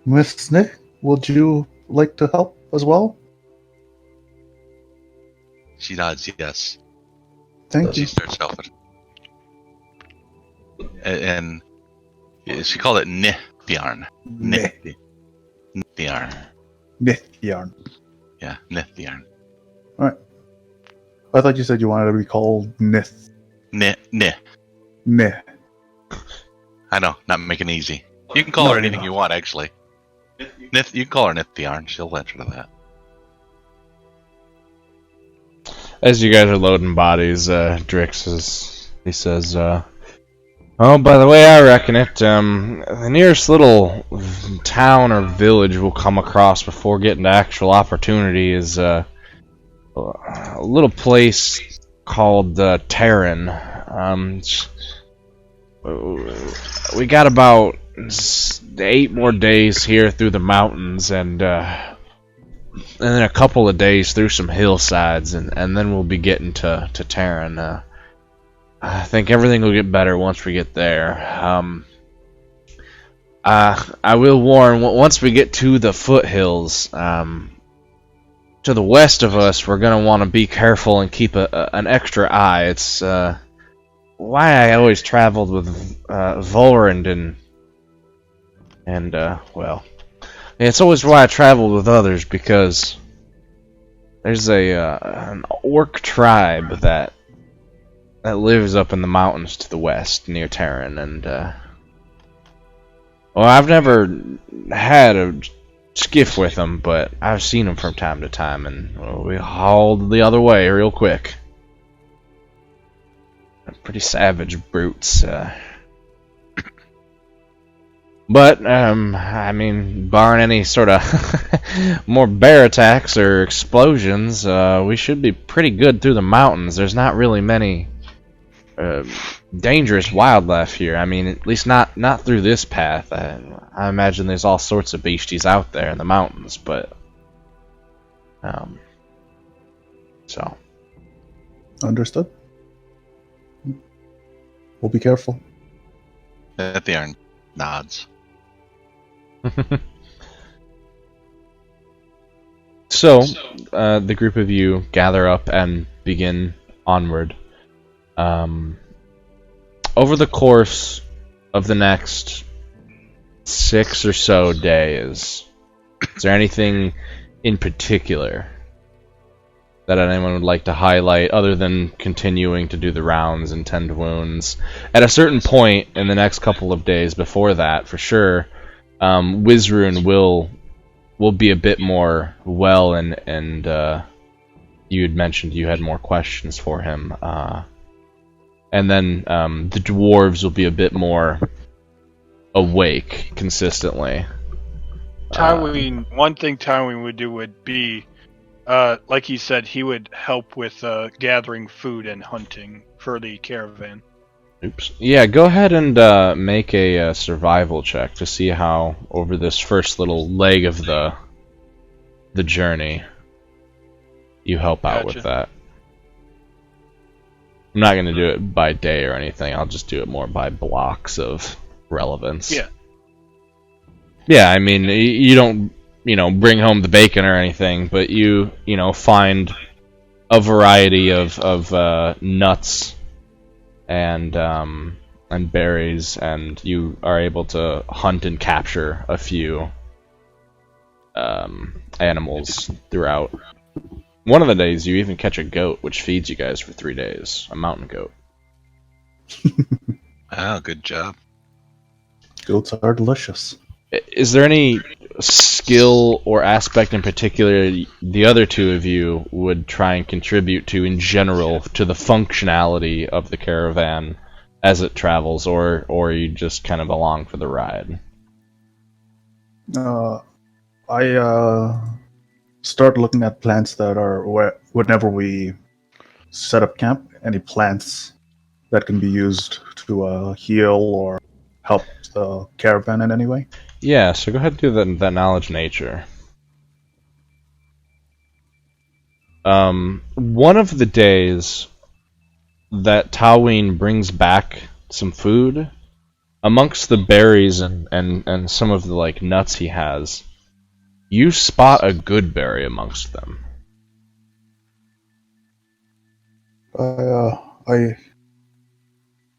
Speaker 4: Miss Nick, would you like to help as well?
Speaker 2: She nods yes.
Speaker 4: Thank
Speaker 2: She
Speaker 4: you.
Speaker 2: starts helping. And she called it Nithjarn. Nithjarn.
Speaker 4: Nithjarn.
Speaker 2: Yeah, Nithjarn.
Speaker 4: Alright. I thought you said you wanted to be called Nith.
Speaker 2: Nith.
Speaker 4: Nith.
Speaker 2: I know, not making it easy. You can call
Speaker 4: No,
Speaker 2: her anything
Speaker 4: no.
Speaker 2: you want, actually. Nith, you can call her Nithjarn. She'll answer to that.
Speaker 1: As you guys are loading bodies, Drix says, oh, by the way I reckon it, the nearest little town or village we'll come across before getting to actual opportunity is, a little place called, Terran. We got about 8 more days here through the mountains, and then a couple of days through some hillsides, and then we'll be getting to Terran. I think everything will get better once we get there. I will warn, once we get to the foothills, to the west of us, we're going to want to be careful and keep an extra eye. It's why I always traveled with Volrand and well, it's always why I traveled with others, because there's an orc tribe that lives up in the mountains to the west near Terran, and well, I've never had a skiff with them, but I've seen them from time to time, and well, we hauled the other way real quick. Pretty savage brutes. But, I mean, barring any sort of more bear attacks or explosions, we should be pretty good through the mountains. There's not really many dangerous wildlife here. I mean, at least not through this path. I imagine there's all sorts of beasties out there in the mountains, but so
Speaker 4: Understood. We'll be careful.
Speaker 2: Nithjarn nods.
Speaker 1: So, the group of you gather up and begin onward. Over the course of the next 6 or so days, is there anything in particular that anyone would like to highlight, other than continuing to do the rounds and tend wounds? At a certain point in the next couple of days before that, for sure, Wizrun will be a bit more well, and you had mentioned you had more questions for him. And then the dwarves will be a bit more awake consistently.
Speaker 3: Tywin, one thing Tywin would do would be, like he said, he would help with gathering food and hunting for the caravan.
Speaker 1: Oops. Yeah, go ahead and make a survival check to see how, over this first little leg of the journey, you help out with that. I'm not going to do it by day or anything. I'll just do it more by blocks of relevance.
Speaker 3: Yeah.
Speaker 1: Yeah, I mean, you don't, bring home the bacon or anything, but you find a variety of nuts and berries, and you are able to hunt and capture a few animals throughout. One of the days, you even catch a goat, which feeds you guys for 3 days. A mountain goat.
Speaker 2: Oh, good job.
Speaker 4: Goats are delicious.
Speaker 1: Is there any skill or aspect in particular the other two of you would try and contribute to in general to the functionality of the caravan as it travels, or are you just kind of along for the ride?
Speaker 4: I start looking at plants that are whenever we set up camp, any plants that can be used to heal or help the caravan in any way.
Speaker 1: Yeah, so go ahead and do that knowledge nature. One of the days that Tawin brings back some food, amongst the berries and some of the nuts he has, you spot a good berry amongst them.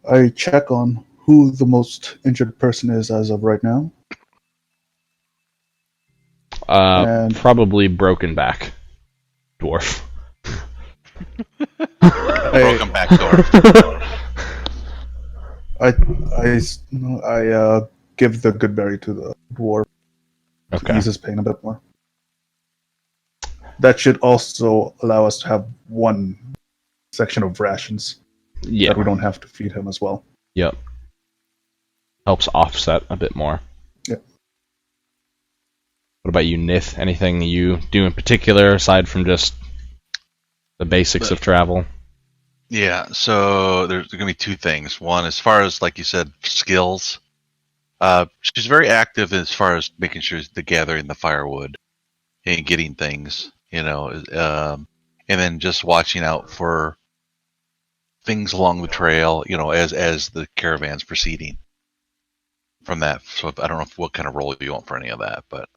Speaker 4: I check on who the most injured person is as of right now.
Speaker 1: Probably broken back dwarf.
Speaker 2: Broken back dwarf.
Speaker 4: I give the good berry to the dwarf to ease his pain a bit more. That should also allow us to have one section of rations that we don't have to feed him as well.
Speaker 1: Yep. Helps offset a bit more.
Speaker 4: Yep.
Speaker 1: What about you, Nith? Anything you do in particular aside from just the basics of travel?
Speaker 2: Yeah, so there's going to be two things. One, as far as, like you said, skills, she's very active as far as making sure the gathering the firewood and getting things, and then just watching out for things along the trail, as the caravan's proceeding from that. So I don't know what kind of role you want for any of that, but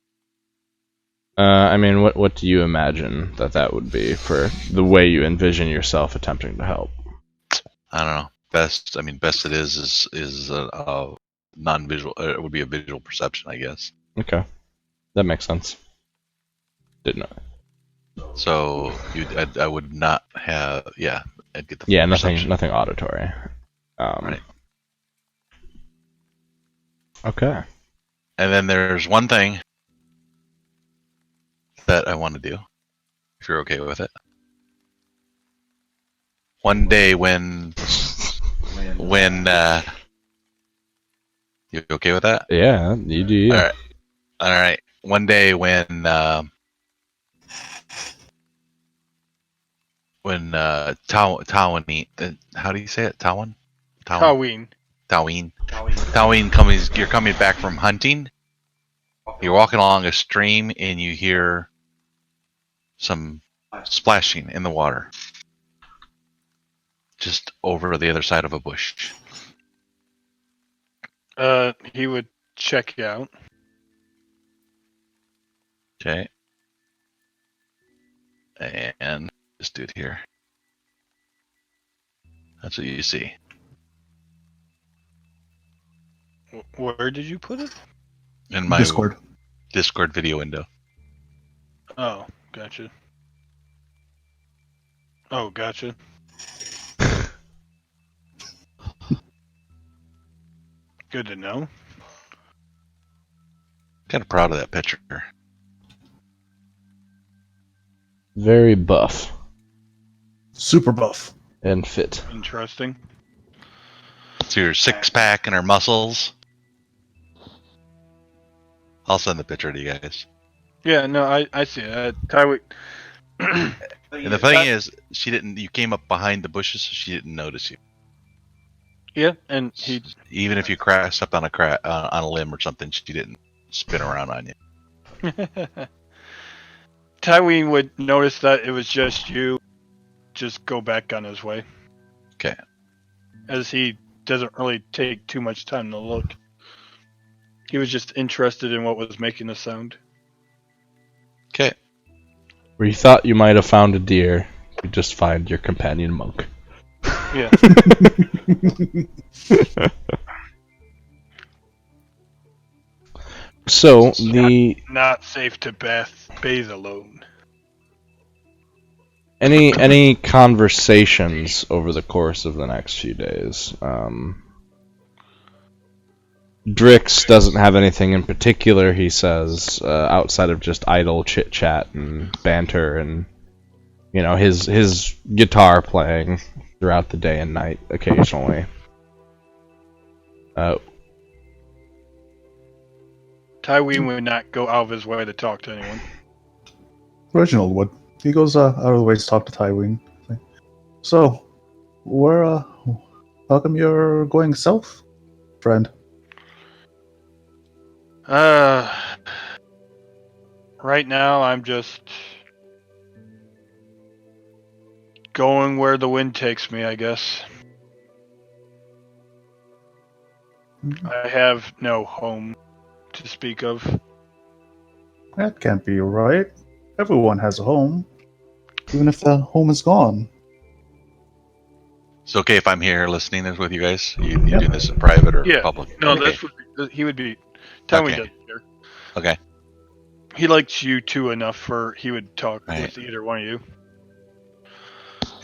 Speaker 1: I mean, what do you imagine that would be for the way you envision yourself attempting to help?
Speaker 2: I don't know. Best it is a non-visual. It would be a visual perception, I guess.
Speaker 1: Okay, that makes sense. Didn't know.
Speaker 2: So I would not have. Yeah, I'd get the
Speaker 1: nothing auditory.
Speaker 2: Right.
Speaker 1: Okay.
Speaker 2: And then there's one thing that I want to do, if you're okay with it. One day when you okay with that?
Speaker 1: Yeah, you do. Yeah.
Speaker 2: All right. One day when Tawin, how do you say it? Tawin comes. You're coming back from hunting. You're walking along a stream and you hear some splashing in the water, just over the other side of a bush.
Speaker 3: He would check out.
Speaker 2: Okay. And this dude here. That's what you see.
Speaker 3: Where did you put it?
Speaker 2: In my Discord video window.
Speaker 3: Oh, gotcha. Oh, gotcha. Good to know.
Speaker 2: Kind of proud of that picture.
Speaker 1: Very buff
Speaker 4: Super buff.
Speaker 1: and fit.
Speaker 3: Interesting.
Speaker 2: See her six pack and her muscles. I'll send the picture to you guys.
Speaker 3: Yeah, no, I see it. Tywin.
Speaker 2: And the thing is, she didn't. You came up behind the bushes, so she didn't notice you.
Speaker 3: Yeah, and he.
Speaker 2: Even if you stepped on on a limb or something, she didn't spin around on you.
Speaker 3: Tywin would notice that it was just you. Just go back on his way.
Speaker 2: Okay.
Speaker 3: As he doesn't really take too much time to look. He was just interested in what was making the sound.
Speaker 2: Okay.
Speaker 1: Where you thought you might have found a deer, you just find your companion monk.
Speaker 3: Yeah.
Speaker 1: So
Speaker 3: It's not safe to bathe alone.
Speaker 1: any conversations over the course of the next few days? Drix doesn't have anything in particular, he says, outside of just idle chit chat and banter and his guitar playing throughout the day and night occasionally.
Speaker 3: Tywin would not go out of his way to talk to anyone.
Speaker 4: Reginald would. He goes out of the way to talk to Tywin. So, how come you're going south, friend?
Speaker 3: Right now I'm just going where the wind takes me, I guess. I have no home to speak of.
Speaker 4: That can't be right. Everyone has a home, even if the home is gone.
Speaker 2: It's okay if I'm here listening with you guys. You do this in private or
Speaker 3: Yeah.
Speaker 2: public?
Speaker 3: No,
Speaker 2: Okay.
Speaker 3: he would be. Tywin
Speaker 2: Okay.
Speaker 3: doesn't care.
Speaker 2: Okay.
Speaker 3: He likes you two enough for he would talk
Speaker 2: Right.
Speaker 3: with either one of you.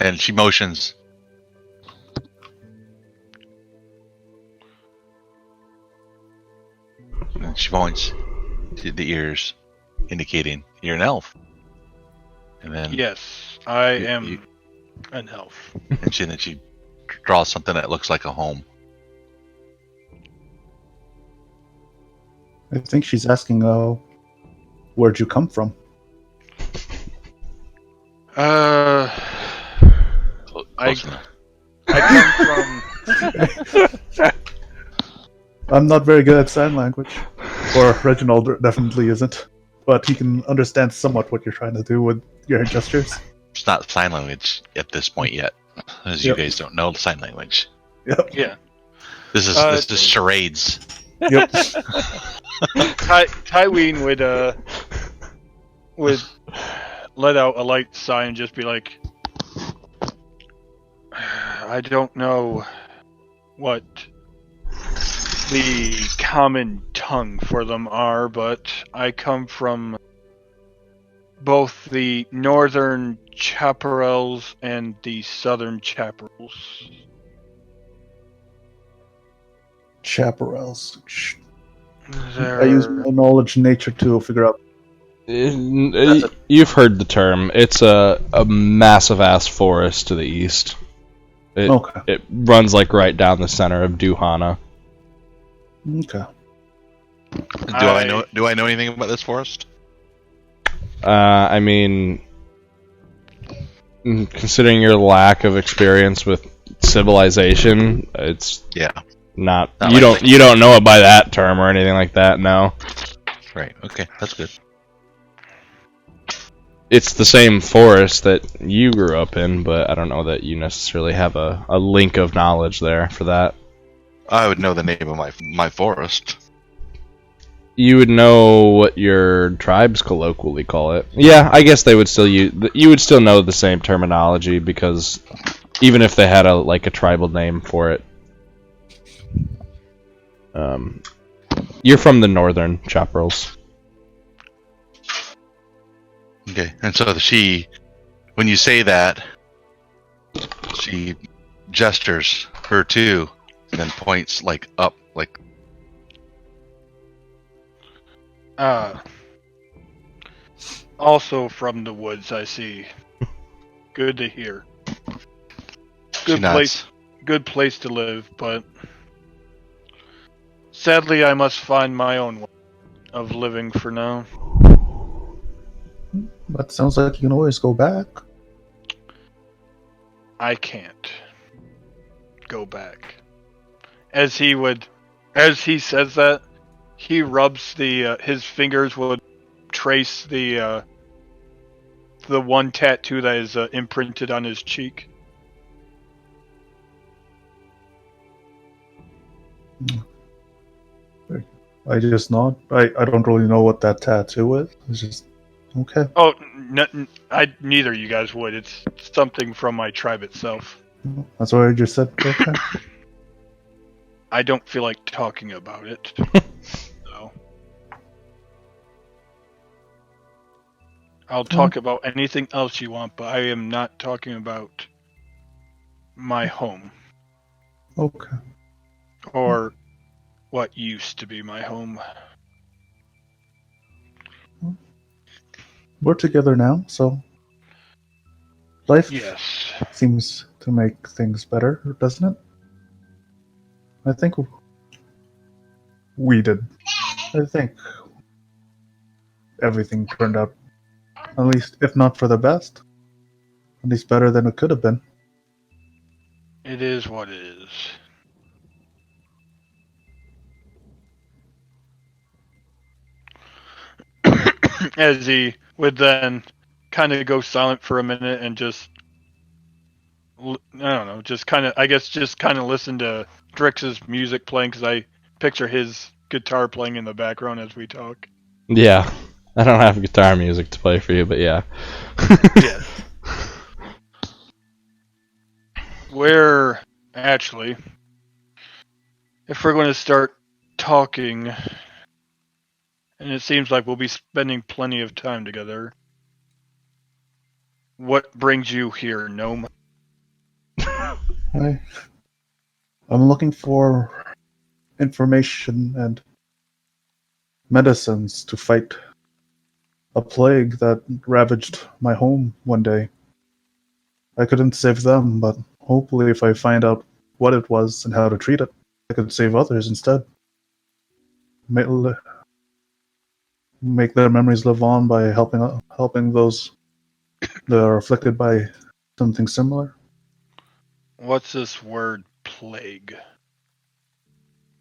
Speaker 2: And she motions. And she points to the ears, indicating you're an elf. And then
Speaker 3: Yes, I
Speaker 2: You-
Speaker 3: am
Speaker 2: you-
Speaker 3: an elf.
Speaker 2: and she draws something that looks like a home.
Speaker 4: I think she's asking, where'd you come from?
Speaker 2: Close enough.
Speaker 3: I come from.
Speaker 4: I'm not very good at sign language. Or Reginald definitely isn't. But he can understand somewhat what you're trying to do with your gestures.
Speaker 2: It's not sign language at this point yet, as
Speaker 4: Yep.
Speaker 2: you guys don't know the sign language.
Speaker 4: Yep.
Speaker 3: Yeah.
Speaker 2: This is charades.
Speaker 4: Yep.
Speaker 3: Tywin would let out a light sigh and just be like, I don't know what the common tongue for them are, but I come from both the northern chaparrals and the southern chaparrals.
Speaker 4: Chaparrals.
Speaker 3: They're...
Speaker 4: I use my knowledge nature to figure out.
Speaker 1: You've heard the term. It's a massive ass forest to the east.
Speaker 4: Okay.
Speaker 1: It runs like right down the center of Duhana.
Speaker 4: Okay.
Speaker 2: Do I know anything about this forest?
Speaker 1: I mean, considering your lack of experience with civilization, it's not you don't know it by that term or anything like that. No,
Speaker 2: Right. Okay, that's good.
Speaker 1: it's the same forest that you grew up in, but I don't know that you necessarily have a link of knowledge there for that.
Speaker 2: I would know the name of my forest.
Speaker 1: You would know what your tribes colloquially call it. Yeah, I guess they would still you would still know the same terminology because even if they had a tribal name for it. You're from the northern chaparrals.
Speaker 2: Okay, and so when you say that, She gestures her too, and then points like up, like
Speaker 3: Also from the woods, I see. Good to hear.
Speaker 2: she nods.
Speaker 3: Good place to live, but sadly I must find my own way of living for now.
Speaker 4: But sounds like you can always go back.
Speaker 3: I can't go back. As he says that, he rubs his fingers would trace the one tattoo that is imprinted on his cheek.
Speaker 4: I just nod. I don't really know what that tattoo is. It's just okay.
Speaker 3: Oh, neither of you guys would. It's something from my tribe itself.
Speaker 4: That's what I just said. Okay.
Speaker 3: I don't feel like talking about it. So I'll talk about anything else you want, but I am not talking about my home
Speaker 4: Okay.
Speaker 3: or what used to be my home.
Speaker 4: We're together now, so life
Speaker 3: Yes.
Speaker 4: seems to make things better, doesn't it? I think we did. I think everything turned out, at least, if not for the best, at least better than it could have been.
Speaker 3: It is what it is. As he would then kind of go silent for a minute and just, I don't know, just kind of, I guess, just kind of listen to Drix's music playing, because I picture his guitar playing in the background as we talk.
Speaker 1: Yeah. I don't have guitar music to play for you, but yeah.
Speaker 3: Yes. We're actually, if we're going to start talking, and it seems like we'll be spending plenty of time together, what brings you here, Gnome?
Speaker 4: I'm looking for information and medicines to fight a plague that ravaged my home one day. I couldn't save them, but hopefully, if I find out what it was and how to treat it, I could save others instead. Make their memories live on by helping those that are afflicted by something similar.
Speaker 3: What's this word, plague?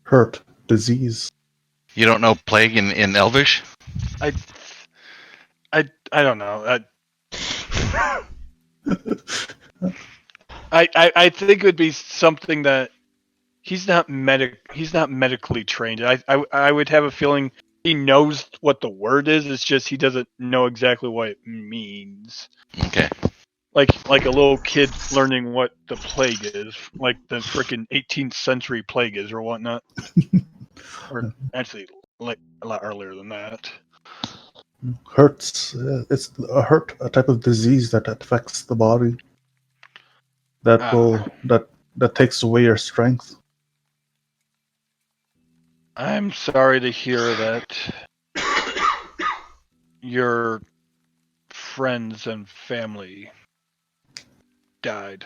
Speaker 4: Hurt, disease.
Speaker 2: You don't know plague in Elvish?
Speaker 3: I don't know. I think it would be something that he's not medically trained. I would have a feeling he knows what the word is. It's just he doesn't know exactly what it means.
Speaker 2: Okay.
Speaker 3: Like a little kid learning what the plague is, like the freaking 18th century plague is, or whatnot. Or actually, like a lot earlier than that.
Speaker 4: Hurts. It's a type of disease that affects the body. That takes away your strength.
Speaker 3: I'm sorry to hear that your friends and family died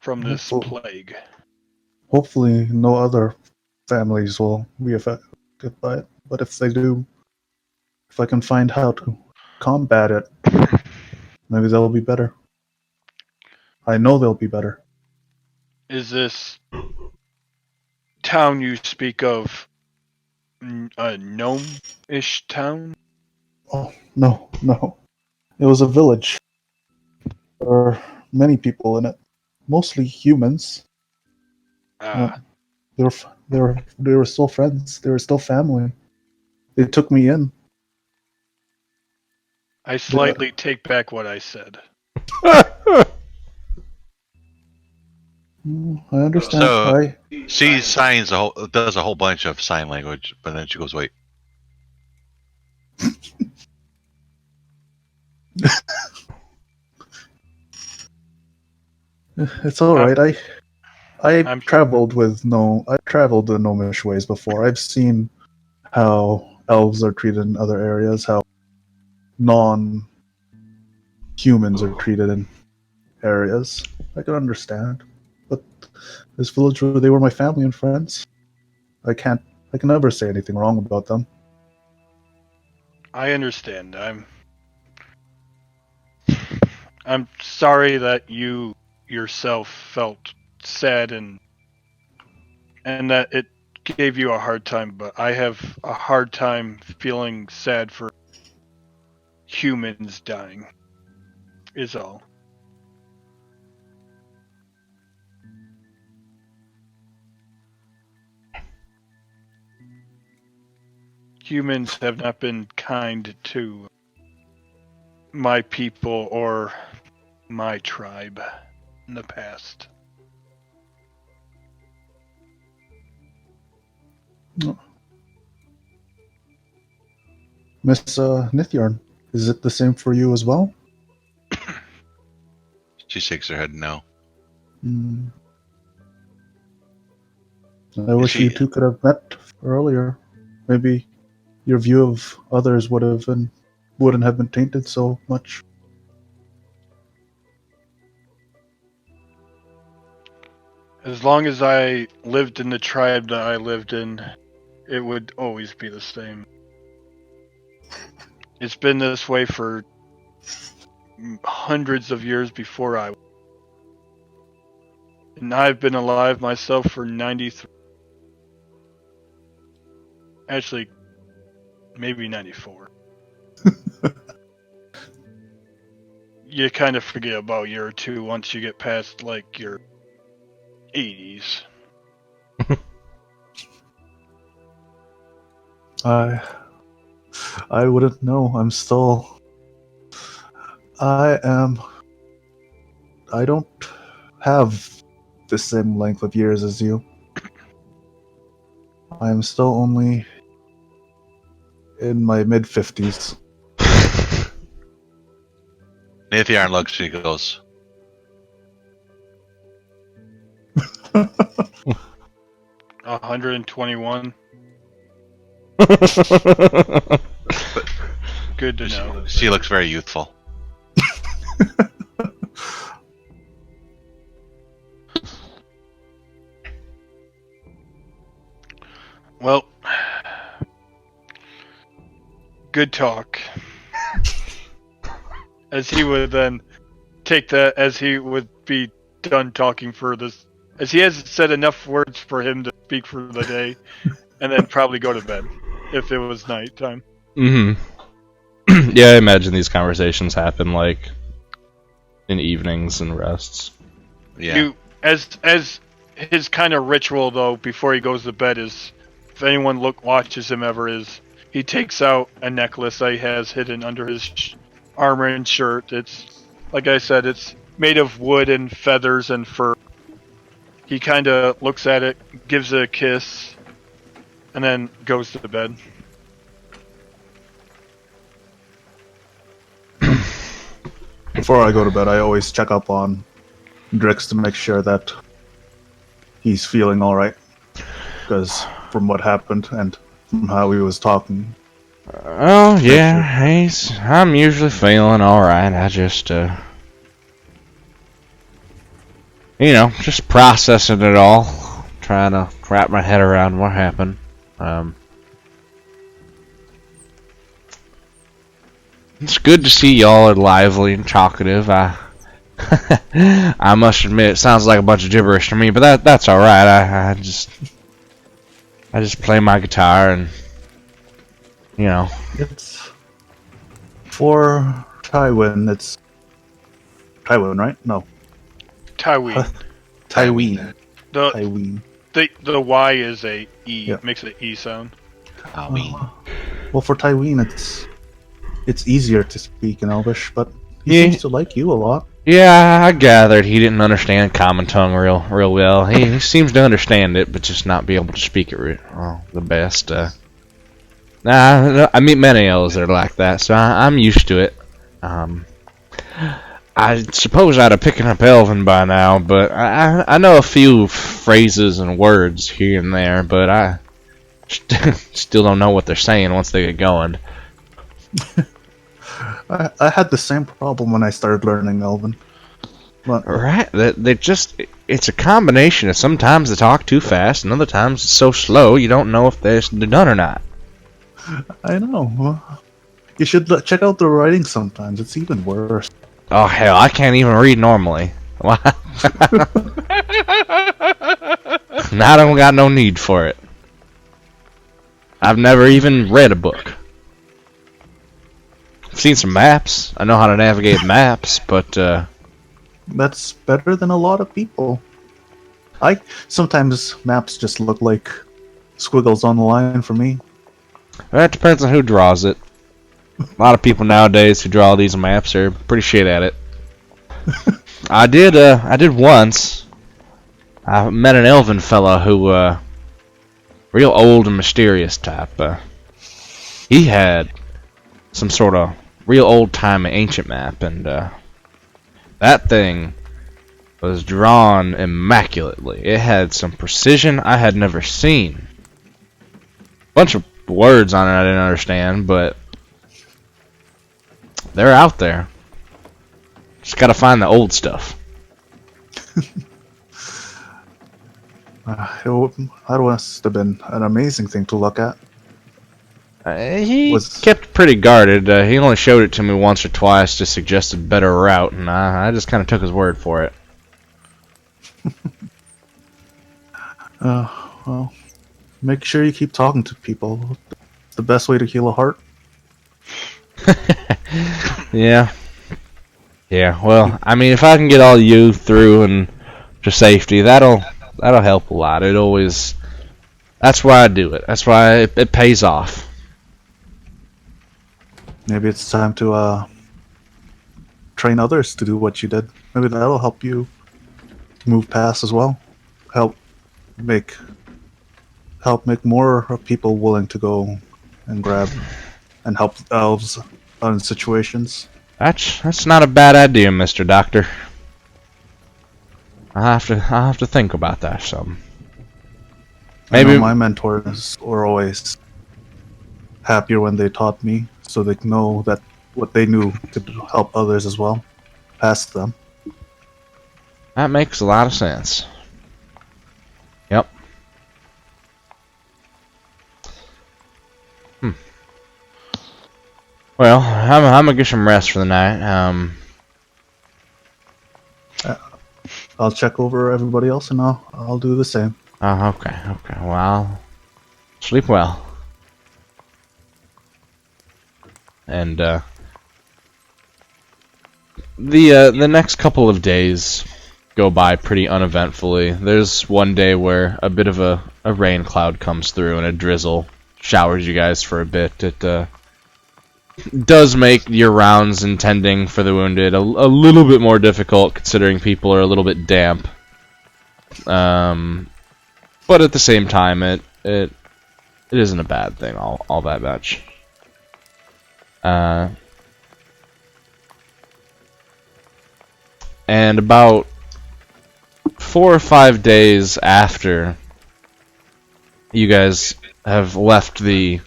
Speaker 3: from this plague.
Speaker 4: Hopefully, no other families will be affected by it. But if they do, if I can find how to combat it, maybe they'll be better. I know they'll be better.
Speaker 3: Is this town you speak of a gnome-ish town?
Speaker 4: Oh, no. It was a village. There are many people in it, mostly humans. They were still friends. They were still family. They took me in.
Speaker 3: I slightly take back what I said.
Speaker 4: I understand.
Speaker 2: So she does a whole bunch of sign language, but then she goes, "Wait."
Speaker 4: It's all right.
Speaker 3: I'm-
Speaker 4: traveled the gnomish ways before. I've seen how elves are treated in other areas, how non-humans are treated in areas. I can understand. But this village, they were my family and friends. I can never say anything wrong about them.
Speaker 3: I understand. I'm sorry that you yourself felt sad and that it gave you a hard time, but I have a hard time feeling sad for humans dying. Is all. Humans have not been kind to my people or my tribe in the past.
Speaker 4: Miss Nithyarn, is it the same for you as well?
Speaker 2: She shakes her head no.
Speaker 4: Hmm. I wish you two could have met earlier. Maybe your view of others wouldn't have been tainted so much.
Speaker 3: As long as I lived in the tribe that I lived in, it would always be the same. It's been this way for hundreds of years before I. And I've been alive myself for 93. Actually, maybe 94. You kind of forget about a year or two once you get past, like, your 80s.
Speaker 4: I wouldn't know. I don't have the same length of years as you. I'm still only in my mid-50s.
Speaker 2: Nithyarn looks, she goes,
Speaker 3: 121. Good to know.
Speaker 2: she looks very youthful.
Speaker 3: Well, good talk. As he would then take that, as he would be done talking for this, as he has said enough words for him to speak for the day, and then probably go to bed if it was nighttime.
Speaker 1: Mm-hmm. Yeah, I imagine these conversations happen like in evenings and rests.
Speaker 2: Yeah.
Speaker 3: As his kind of ritual though before he goes to bed is, if anyone watches him ever, is he takes out a necklace that he has hidden under his armor and shirt. It's, like I said, it's made of wood and feathers and fur. He kind of looks at it, gives it a kiss, and then goes to bed.
Speaker 4: Before I go to bed, I always check up on Drix to make sure that he's feeling alright. Because from what happened and from how he was talking.
Speaker 1: Oh, yeah, I'm usually feeling alright. I just, just processing it all. Trying to wrap my head around what happened. It's good to see y'all are lively and talkative. I must admit, it sounds like a bunch of gibberish to me, but that's all right. I just play my guitar and
Speaker 4: It's for Tywin. It's Tywin, right? No,
Speaker 3: Tywin.
Speaker 4: Tywin.
Speaker 3: The
Speaker 4: Tywin.
Speaker 3: the Y is a E.
Speaker 4: Yeah.
Speaker 3: Makes an E sound.
Speaker 4: Well, for Tywin, it's easier to speak in Elvish, but he
Speaker 1: Yeah.
Speaker 4: seems to like you a lot.
Speaker 1: Yeah, I gathered he didn't understand Common Tongue real well. He seems to understand it, but just not be able to speak it the best. I meet many elves that are like that, so I'm used to it. I suppose I'd have picked up Elven by now, but I know a few phrases and words here and there, but I still don't know what they're saying once they get going.
Speaker 4: I had the same problem when I started learning Elven. But
Speaker 1: Right, it's a combination of sometimes they talk too fast and other times it's so slow you don't know if they're done or not.
Speaker 4: I know. You should check out the writing sometimes. It's even worse.
Speaker 1: Oh hell, I can't even read normally. Now I don't got no need for it. I've never even read a book. I've seen some maps. I know how to navigate maps, but
Speaker 4: That's better than a lot of people. Sometimes maps just look like squiggles on the line for me.
Speaker 1: that depends on who draws it. A lot of people nowadays who draw these maps are pretty shit at it. I did once. I met an elven fella who, real old and mysterious type. He had some sort of real old-time ancient map, and that thing was drawn immaculately. It had some precision I had never seen. Bunch of words on it I didn't understand, but they're out there. Just gotta find the old stuff.
Speaker 4: That must have been an amazing thing to look at.
Speaker 1: He kept pretty guarded. He only showed it to me once or twice, just suggested better route, and I just kind of took his word for it.
Speaker 4: Well, make sure you keep talking to people. It's the best way to heal a heart.
Speaker 1: Yeah. Yeah, well, I mean, if I can get all you through and to safety, that'll help a lot. That's why I do it. That's why it pays off.
Speaker 4: Maybe it's time to train others to do what you did. Maybe that'll help you move past as well. Help make more people willing to go and grab and help elves in situations.
Speaker 1: That's not a bad idea, Mr. Doctor. I'll have to think about that some.
Speaker 4: Maybe my mentors were always happier when they taught me, so they know that what they knew could help others as well, past them.
Speaker 1: That makes a lot of sense. Yep. Well, I'm gonna get some rest for the night.
Speaker 4: I'll check over everybody else, and I'll do the same.
Speaker 1: Oh, okay. Well, sleep well. And the next couple of days go by pretty uneventfully. There's one day where a bit of a rain cloud comes through and a drizzle showers you guys for a bit. It does make your rounds and tending for the wounded a little bit more difficult, considering people are a little bit damp. But at the same time, it isn't a bad thing all that much. And about 4 or 5 days after you guys have left the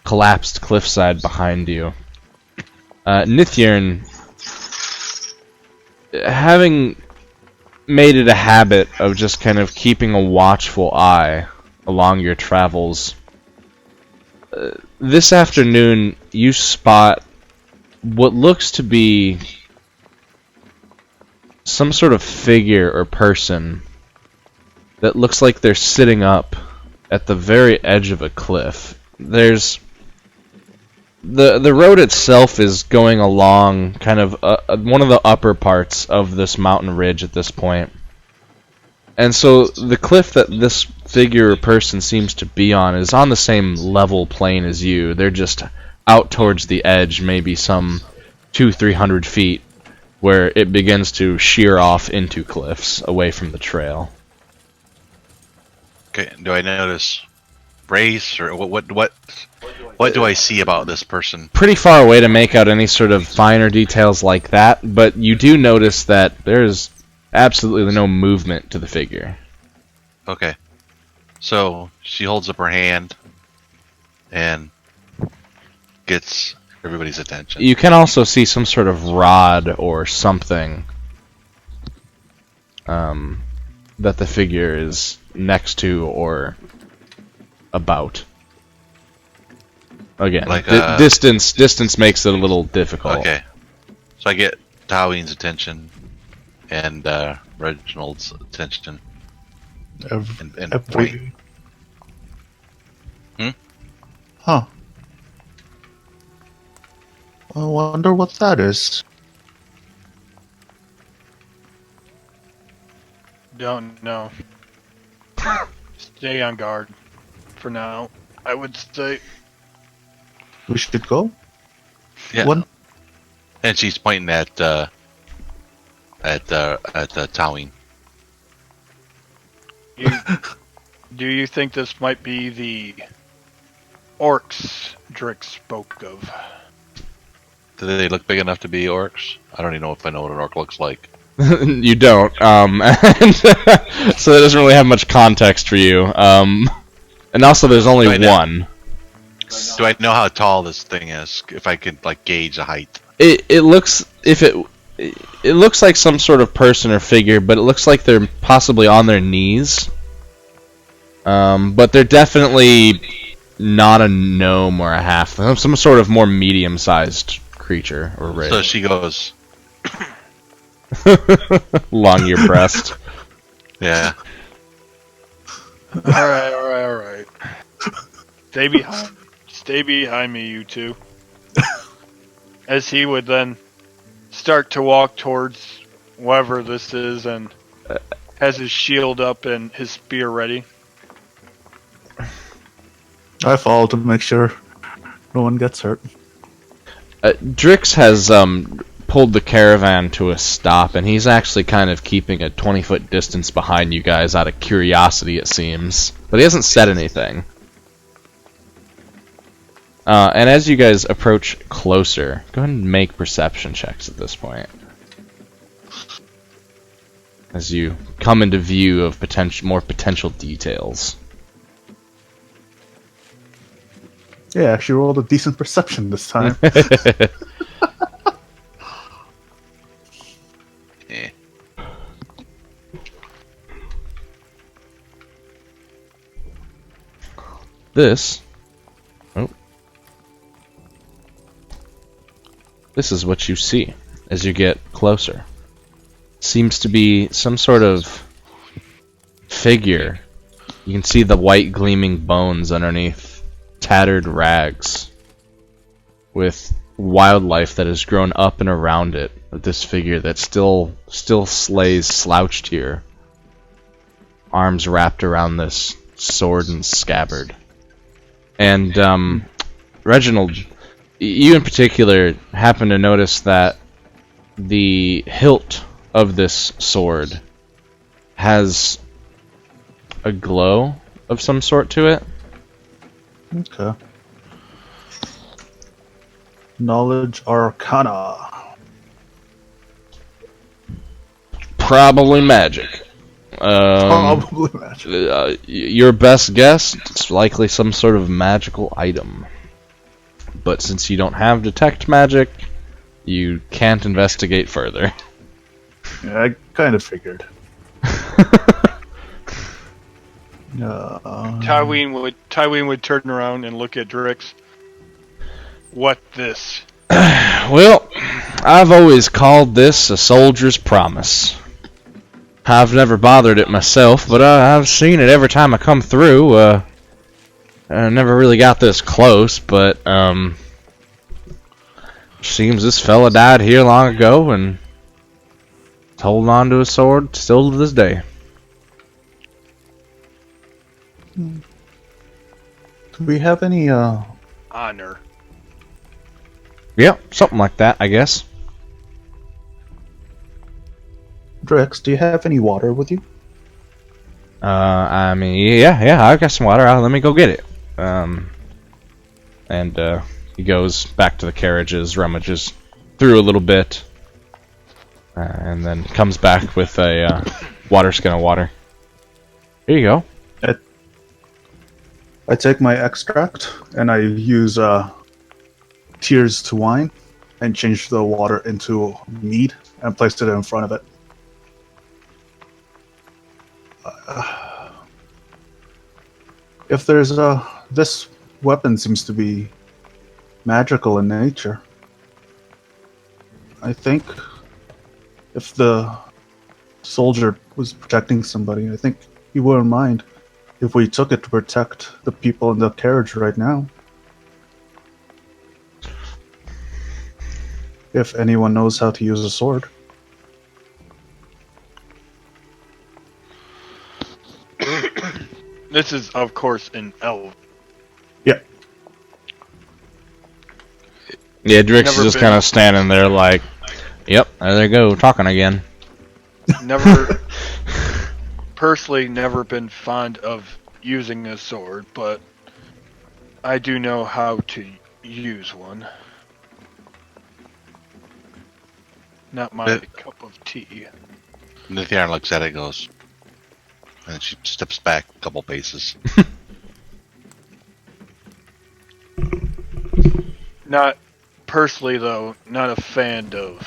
Speaker 1: collapsed cliffside behind you, Nithyrn, having made it a habit of just kind of keeping a watchful eye along your travels, this afternoon you spot what looks to be some sort of figure or person that looks like they're sitting up at the very edge of a cliff. There's the road itself is going along kind of one of the upper parts of this mountain ridge at this point. And so the cliff that this figure or person seems to be on is on the same level plane as you. They're just out towards the edge, maybe some 200-300 feet, where it begins to shear off into cliffs away from the trail.
Speaker 2: Okay, do I notice race or what What do I see about this person?
Speaker 1: Pretty far away to make out any sort of finer details like that, but you do notice that there's absolutely no movement to the figure.
Speaker 2: Okay. So she holds up her hand and gets everybody's attention.
Speaker 1: You can also see some sort of rod or something that the figure is next to or about. Again,
Speaker 2: Like,
Speaker 1: distance makes it a little difficult.
Speaker 2: Okay. So I get Taween's attention and Reginald's attention. And point.
Speaker 4: Huh. I wonder what that is.
Speaker 3: Don't know. Stay on guard for now, I would say.
Speaker 4: We should go?
Speaker 2: Yeah.
Speaker 4: One?
Speaker 2: And she's pointing at Taween.
Speaker 3: Do you think this might be the orcs Drick spoke of?
Speaker 2: Do they look big enough to be orcs? I don't even know if I know what an orc looks like.
Speaker 1: You don't, and so that doesn't really have much context for you. And also, there's only one.
Speaker 2: Do I know how tall this thing is? If I could like gauge the height.
Speaker 1: It looks it looks like some sort of person or figure, but it looks like they're possibly on their knees. But they're definitely not a gnome or a half. Some sort of more medium-sized creature or race.
Speaker 2: So she goes.
Speaker 1: Along your breast.
Speaker 2: Yeah.
Speaker 3: Alright. Stay behind me, you two. As he would then start to walk towards whoever this is and has his shield up and his spear ready.
Speaker 4: I follow to make sure no one gets hurt.
Speaker 1: Drix has pulled the caravan to a stop, and he's actually kind of keeping a 20-foot distance behind you guys out of curiosity, it seems. But he hasn't said anything. And as you guys approach closer, go ahead and make perception checks at this point. As you come into view of more potential details.
Speaker 4: Yeah, actually rolled a decent perception this time.
Speaker 2: Yeah.
Speaker 1: This is what you see as you get closer. Seems to be some sort of figure. You can see the white gleaming bones underneath tattered rags with wildlife that has grown up and around it. This figure that still slays slouched here. Arms wrapped around this sword and scabbard. And Reginald, you in particular happen to notice that the hilt of this sword has a glow of some sort to it.
Speaker 4: Okay. Knowledge Arcana.
Speaker 1: Probably magic.
Speaker 4: Probably magic.
Speaker 1: Your best guess, it's likely some sort of magical item. But since you don't have detect magic, you can't investigate further.
Speaker 4: Yeah, I kind of figured.
Speaker 3: Tyween would turn around and look at Drix. What this?
Speaker 1: Well, I've always called this a soldier's promise. I've never bothered it myself, but I've seen it every time I come through. I never really got this close, but seems this fella died here long ago and is holding on to his sword still to this day.
Speaker 4: Do we have any
Speaker 3: Honor.
Speaker 1: Yeah, something like that, I guess.
Speaker 4: Drix, do you have any water with you?
Speaker 1: I mean, yeah, I've got some water. Let me go get it. And and he goes back to the carriages, rummages through a little bit, and then comes back with a water skin of water. Here you go.
Speaker 4: I take my extract and I use tears to wine and change the water into mead and place it in front of it. If there's this weapon seems to be magical in nature. I think if the soldier was protecting somebody, I think he wouldn't mind if we took it to protect the people in the carriage right now. If anyone knows how to use a sword.
Speaker 3: This is, of course, an elf.
Speaker 4: Yeah.
Speaker 1: Yeah, Drix is
Speaker 3: Never
Speaker 1: just
Speaker 3: been-
Speaker 1: kind of standing there like, yep, there they go, talking again.
Speaker 3: Personally, never been fond of using a sword, but I do know how to use one. Not my cup of tea.
Speaker 2: Nithiarn looks at it and goes, and she steps back a couple paces.
Speaker 3: Not personally, though, not a fan of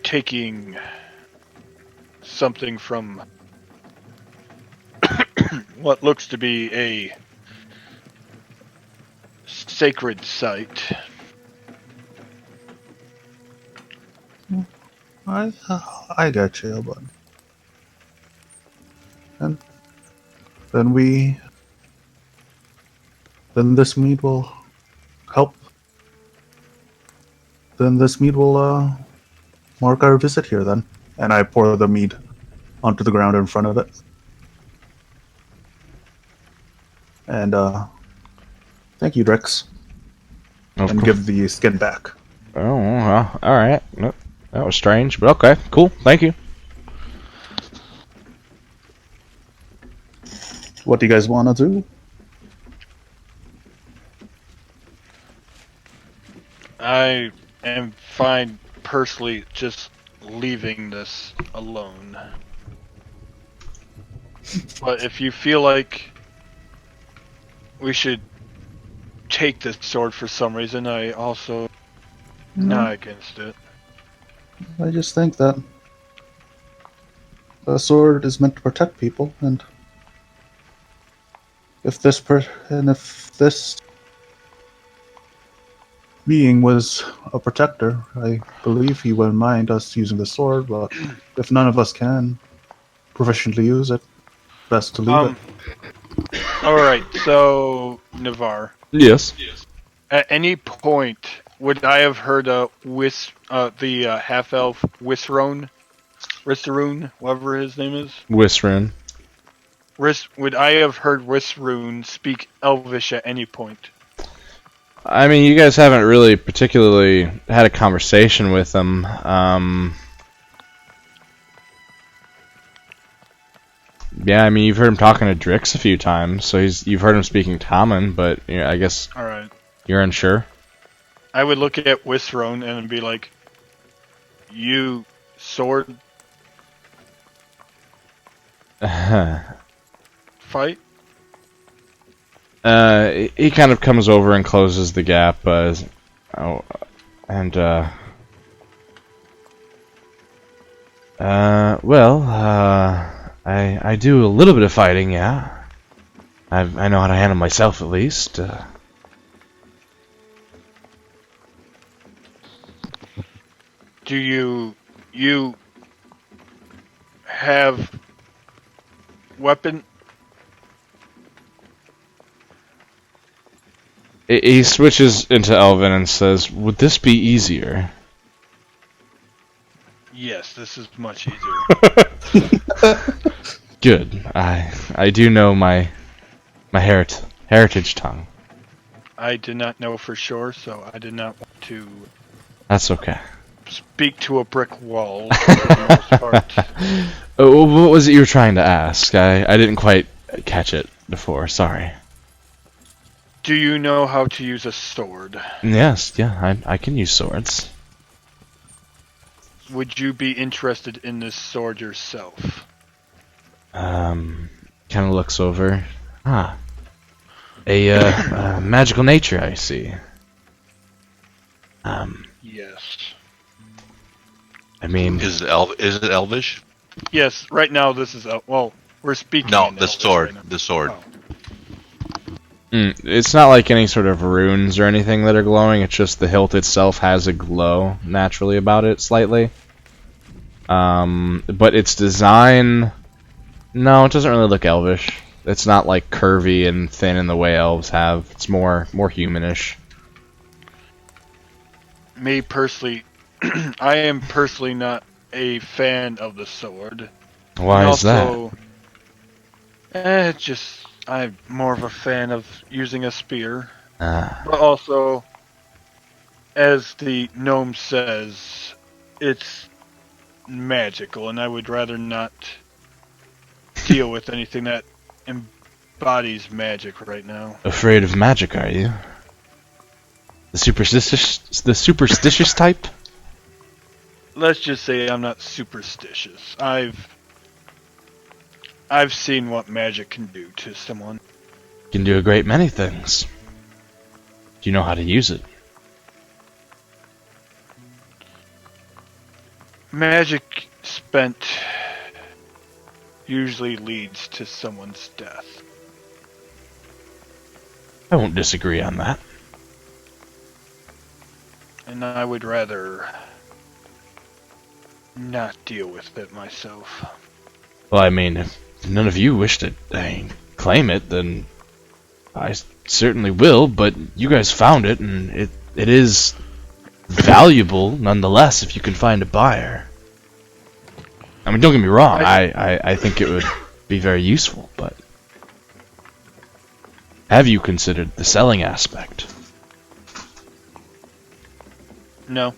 Speaker 3: taking something from what looks to be a sacred site.
Speaker 4: I got you, but and then this mead will help. Then this mead will mark our visit here. Then, and I pour the mead onto the ground in front of it, and thank you, Drix,
Speaker 1: Of
Speaker 4: and
Speaker 1: course.
Speaker 4: give the skin back.
Speaker 1: Oh, well, alright. Nope. That was strange, but okay, cool, thank you.
Speaker 4: What do you guys want to do?
Speaker 3: I am fine personally just leaving this alone. But if you feel like we should take this sword for some reason, I also not against it.
Speaker 4: I just think that a sword is meant to protect people, and if this being was a protector, I believe he wouldn't mind us using the sword. But if none of us can proficiently use it, best to leave it.
Speaker 3: Alright, so Navarre.
Speaker 1: Yes.
Speaker 3: At any point would I have heard the half elf Wisrone, whatever his name is?
Speaker 1: Wisrun.
Speaker 3: Would I have heard Wisrune speak Elvish at any point?
Speaker 1: I mean, you guys haven't really particularly had a conversation with him. Yeah, I mean, you've heard him talking to Drix a few times, so you've heard him speaking Tommen, but you know, I guess
Speaker 3: Alright.
Speaker 1: you're unsure.
Speaker 3: I would look at Wisrone and be like, you sword fight?
Speaker 1: He kind of comes over and closes the gap, I do a little bit of fighting, yeah. I know how to handle myself, at least.
Speaker 3: Do you have weapon?
Speaker 1: He switches into Elven and says, "Would this be easier?"
Speaker 3: Yes, this is much easier.
Speaker 1: Good. I do know my heritage tongue.
Speaker 3: I did not know for sure, so I did not want to
Speaker 1: That's okay.
Speaker 3: speak to a brick wall for the most part.
Speaker 1: Oh, what was it you were trying to ask? I didn't quite catch it before. Sorry.
Speaker 3: Do you know how to use a sword?
Speaker 1: Yes, yeah, I can use swords.
Speaker 3: Would you be interested in this sword yourself?
Speaker 1: Kind of looks over. Ah, a magical nature, I see.
Speaker 3: Yes.
Speaker 1: I mean,
Speaker 2: Is it Elvish?
Speaker 3: Yes, right now this is... well, we're speaking
Speaker 2: No,
Speaker 3: in
Speaker 2: the
Speaker 3: Elvish
Speaker 2: sword.
Speaker 3: right now.
Speaker 2: The sword.
Speaker 3: Oh.
Speaker 1: it's not like any sort of runes or anything that are glowing. It's just the hilt itself has a glow naturally about it, slightly. But its design, no, it doesn't really look elvish. It's not like curvy and thin in the way elves have. It's more humanish.
Speaker 3: Me personally, I am personally not a fan of the sword.
Speaker 1: Why
Speaker 3: And
Speaker 1: is that?
Speaker 3: also, just I'm more of a fan of using a spear.
Speaker 1: Ah,
Speaker 3: But also, as the gnome says, it's magical, and I would rather not deal with anything that embodies magic right now.
Speaker 1: afraid of magic, are you? The superstitious type?
Speaker 3: Let's just say I'm not superstitious. I've seen what magic can do to someone.
Speaker 1: Can do a great many things. Do you know how to use it?
Speaker 3: Magic spent usually leads to someone's death.
Speaker 1: I won't disagree on that.
Speaker 3: And I would rather not deal with it myself.
Speaker 1: Well, I mean, if none of you wish to claim it, then I certainly will, but you guys found it, and it is valuable nonetheless if you can find a buyer. I mean, don't get me wrong, I think it would be very useful, but have you considered the selling aspect?
Speaker 3: No.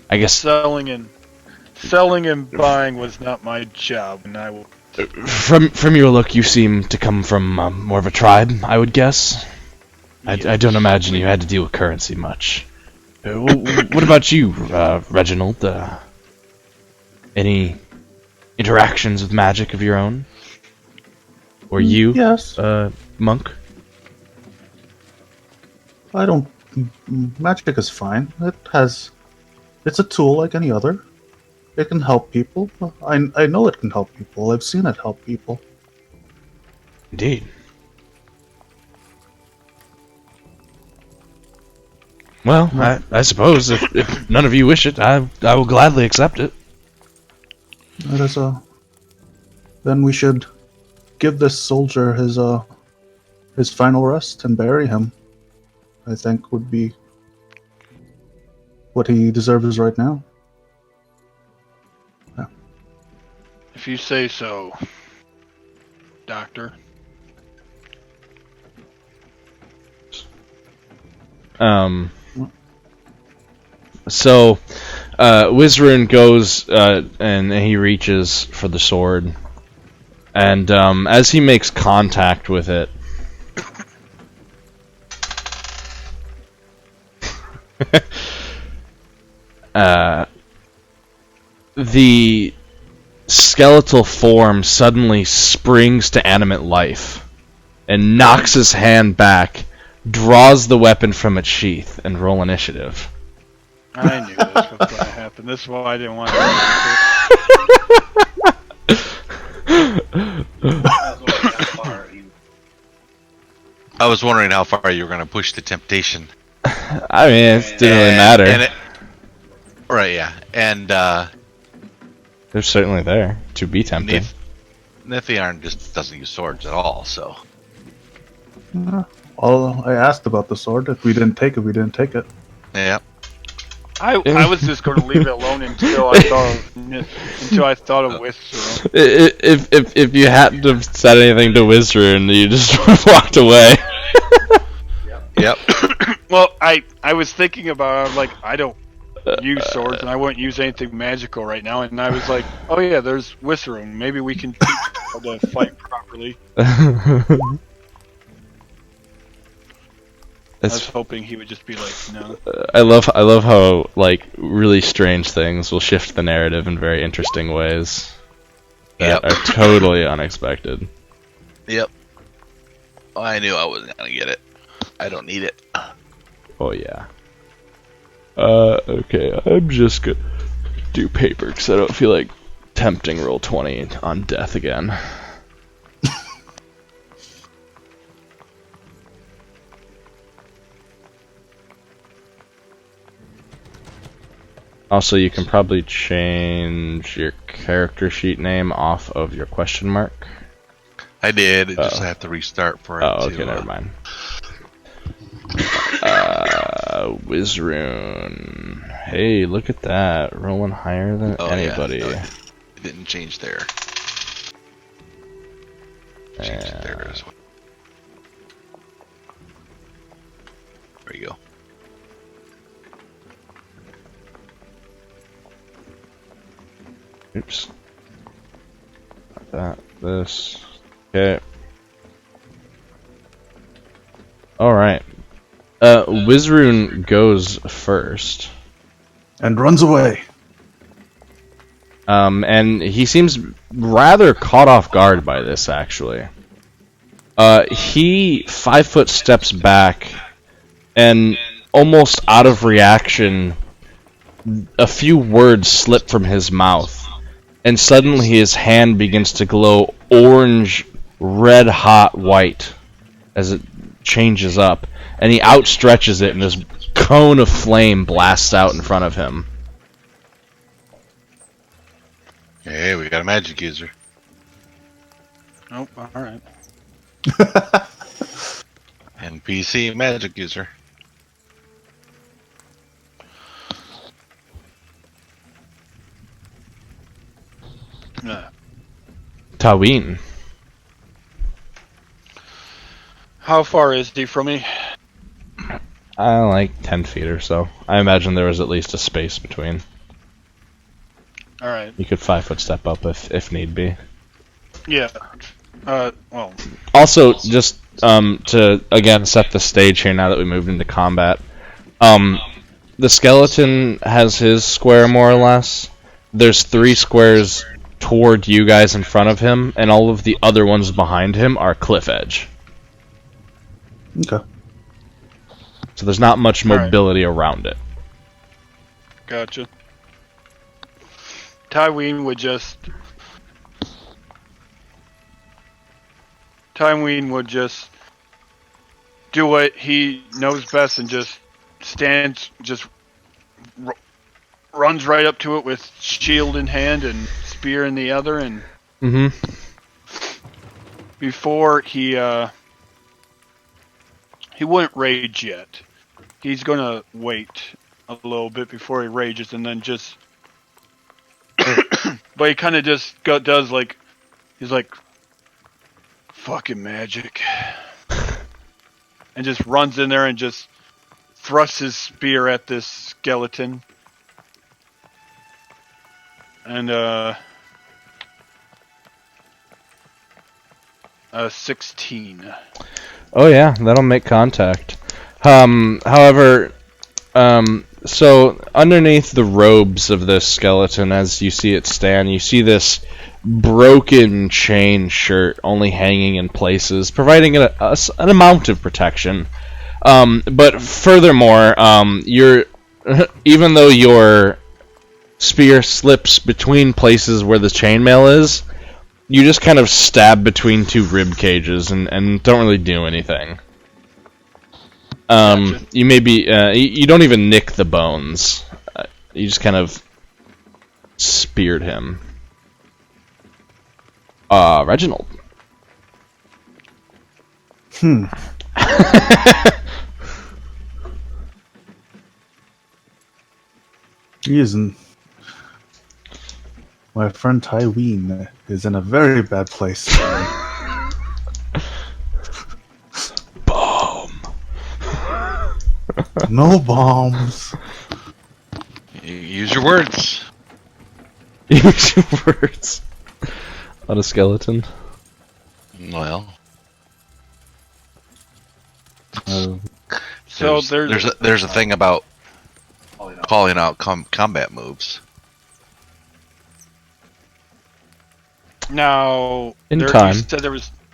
Speaker 1: I guess
Speaker 3: Selling and buying was not my job, and I will.
Speaker 1: from your look, you seem to come from more of a tribe, I would guess. I don't imagine you had to deal with currency much. What about you, Reginald? Any interactions with magic of your own? Or you,
Speaker 4: Yes.
Speaker 1: monk?
Speaker 4: I don't. Magic is fine. It's a tool like any other. It can help people. I know it can help people. I've seen it help people.
Speaker 1: Indeed. Well, I suppose if none of you wish it, I will gladly accept it.
Speaker 4: That is Then we should give this soldier his final rest and bury him. I think would be what he deserves right now.
Speaker 3: If you say so, Doctor.
Speaker 1: So, Wizrun goes and he reaches for the sword, and as he makes contact with it, the skeletal form suddenly springs to animate life and knocks his hand back, draws the weapon from its sheath, and roll initiative.
Speaker 3: I knew this was going to happen. This is why I didn't want to.
Speaker 2: I was wondering how far you were going to push the temptation.
Speaker 1: I mean, it didn't really matter.
Speaker 2: Right, yeah. And
Speaker 1: They're certainly there to be tempting.
Speaker 2: Nithiarn just doesn't use swords at all, so.
Speaker 4: All I asked about the sword. If we didn't take it, we didn't take it.
Speaker 2: Yeah.
Speaker 3: I was just going to leave it alone until I thought of Wizrun.
Speaker 1: If you hadn't have said anything to Wizrun, you just walked away.
Speaker 2: Yep.
Speaker 3: Well, I was thinking about it, I'm like, I don't use swords and I wouldn't use anything magical right now, and I was like, oh yeah, there's Wizrun. Maybe we can teach how to fight properly. I was hoping he would just be like, no.
Speaker 1: I love how like really strange things will shift the narrative in very interesting ways that are totally unexpected.
Speaker 2: Yep. Oh, I knew I wasn't gonna get it. I don't need it.
Speaker 1: Oh yeah. Okay, I'm just gonna do paper because I don't feel like tempting roll 20 on death again. Also, you can probably change your character sheet name off of your question mark.
Speaker 2: I did. It just have to restart for it.
Speaker 1: Oh, okay, never mind. Wizrune. Hey, look at that. Rolling higher than anybody.
Speaker 2: Yeah. No, it didn't change there. Change it there as well. There you go.
Speaker 1: Oops. Not that. This. Okay. Alright. Wizrune goes first.
Speaker 4: And runs away.
Speaker 1: And he seems rather caught off guard by this, actually. He 5 foot steps back, and almost out of reaction, a few words slip from his mouth. And suddenly his hand begins to glow orange, red hot white as it changes up. And he outstretches it and this cone of flame blasts out in front of him.
Speaker 2: Hey, we got a magic user.
Speaker 3: Oh, alright.
Speaker 2: NPC magic user.
Speaker 1: Taween.
Speaker 3: How far is he from me?
Speaker 1: Like 10 feet or so. I imagine there was at least a space between.
Speaker 3: Alright.
Speaker 1: You could 5 foot step up if need be.
Speaker 3: Yeah. Well.
Speaker 1: Also, just to again set the stage here now that we moved into combat. The skeleton has his square more or less. There's 3 squares toward you guys in front of him, and all of the other ones behind him are cliff edge.
Speaker 4: Okay.
Speaker 1: So there's not much mobility around it.
Speaker 3: Gotcha. Tyween would just do what he knows best and just stands, runs right up to it with shield in hand and spear in the other, and before he wouldn't rage yet. He's gonna wait a little bit before he rages, and then just but he kind of just does like, he's like, fucking magic, and just runs in there and just thrusts his spear at this skeleton, and 16.
Speaker 1: Oh yeah, that'll make contact. However, so underneath the robes of this skeleton, as you see it stand, you see this broken chain shirt only hanging in places, providing an amount of protection. But furthermore, even though your spear slips between places where the chainmail is, you just kind of stab between 2 rib cages and don't really do anything.
Speaker 3: Gotcha.
Speaker 1: You maybe you don't even nick the bones. You just kind of speared him. Reginald.
Speaker 4: He isn't. My friend Tyween is in a very bad place.
Speaker 1: Bomb.
Speaker 4: No bombs.
Speaker 2: Use your words.
Speaker 1: Use your words. On a skeleton.
Speaker 2: Well.
Speaker 3: So
Speaker 2: there's a thing about calling out combat moves.
Speaker 3: Now,
Speaker 1: In
Speaker 3: you
Speaker 1: time.
Speaker 3: said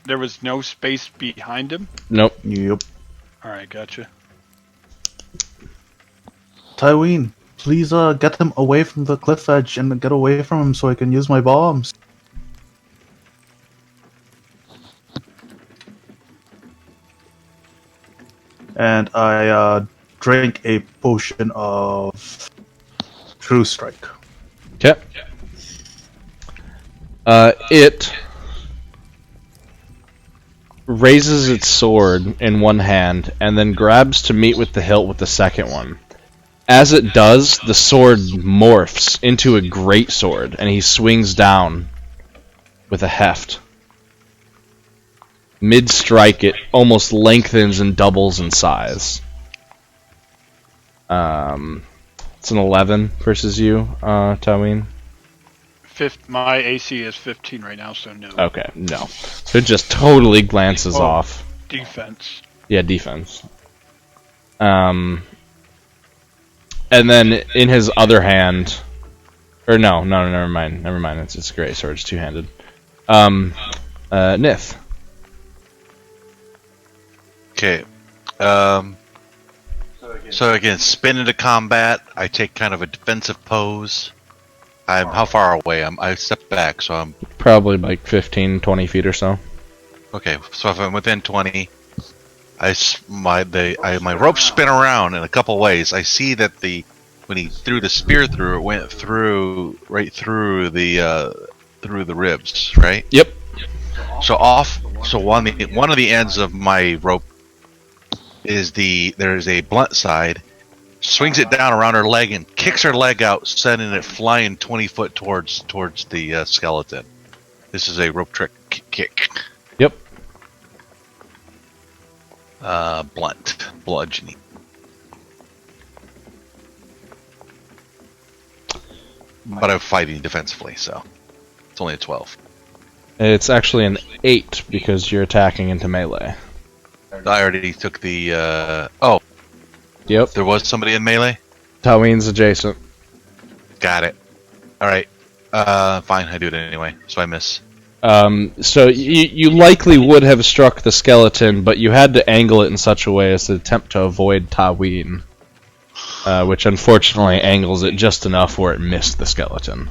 Speaker 3: there was no space behind him?
Speaker 1: Nope.
Speaker 4: Yep.
Speaker 3: Alright, gotcha.
Speaker 4: Tyween, please get him away from the cliff edge and get away from him so I can use my bombs. And I drink a potion of True Strike.
Speaker 1: Okay. It raises its sword in one hand and then grabs to meet with the hilt with the second one. As it does, the sword morphs into a great sword, and he swings down with a heft. Mid-strike, it almost lengthens and doubles in size. It's an 11 versus you, Tyween.
Speaker 3: My AC is 15 right now, so no.
Speaker 1: Okay, no. So it just totally glances off.
Speaker 3: Defense.
Speaker 1: Yeah, defense. And then in his other hand, or no, never mind. It's a great sword. It's two-handed. Nith.
Speaker 2: Okay. So again, spin into combat. I take kind of a defensive pose. How far away? I step back, so I'm
Speaker 1: Probably like 15, 20 feet or so.
Speaker 2: okay. So if I'm within 20, my ropes spin around in a couple ways. I see that when he threw the spear through, it went right through the ribs, right?
Speaker 1: Yep.
Speaker 2: So one of the ends of my rope is there's a blunt side. Swings it down around her leg and kicks her leg out, sending it flying 20 foot towards the skeleton. This is a rope trick kick.
Speaker 1: Yep.
Speaker 2: Blunt, bludgeoning. But I'm fighting defensively, so it's only a 12.
Speaker 1: It's actually an 8 because you're attacking into melee.
Speaker 2: I already took the. Oh,
Speaker 1: Yep.
Speaker 2: there was somebody in melee.
Speaker 1: Tyween's adjacent.
Speaker 2: Got it. All right. Fine. I do it anyway, so I miss.
Speaker 1: So you likely would have struck the skeleton, but you had to angle it in such a way as to attempt to avoid Tyween, which unfortunately angles it just enough where it missed the skeleton.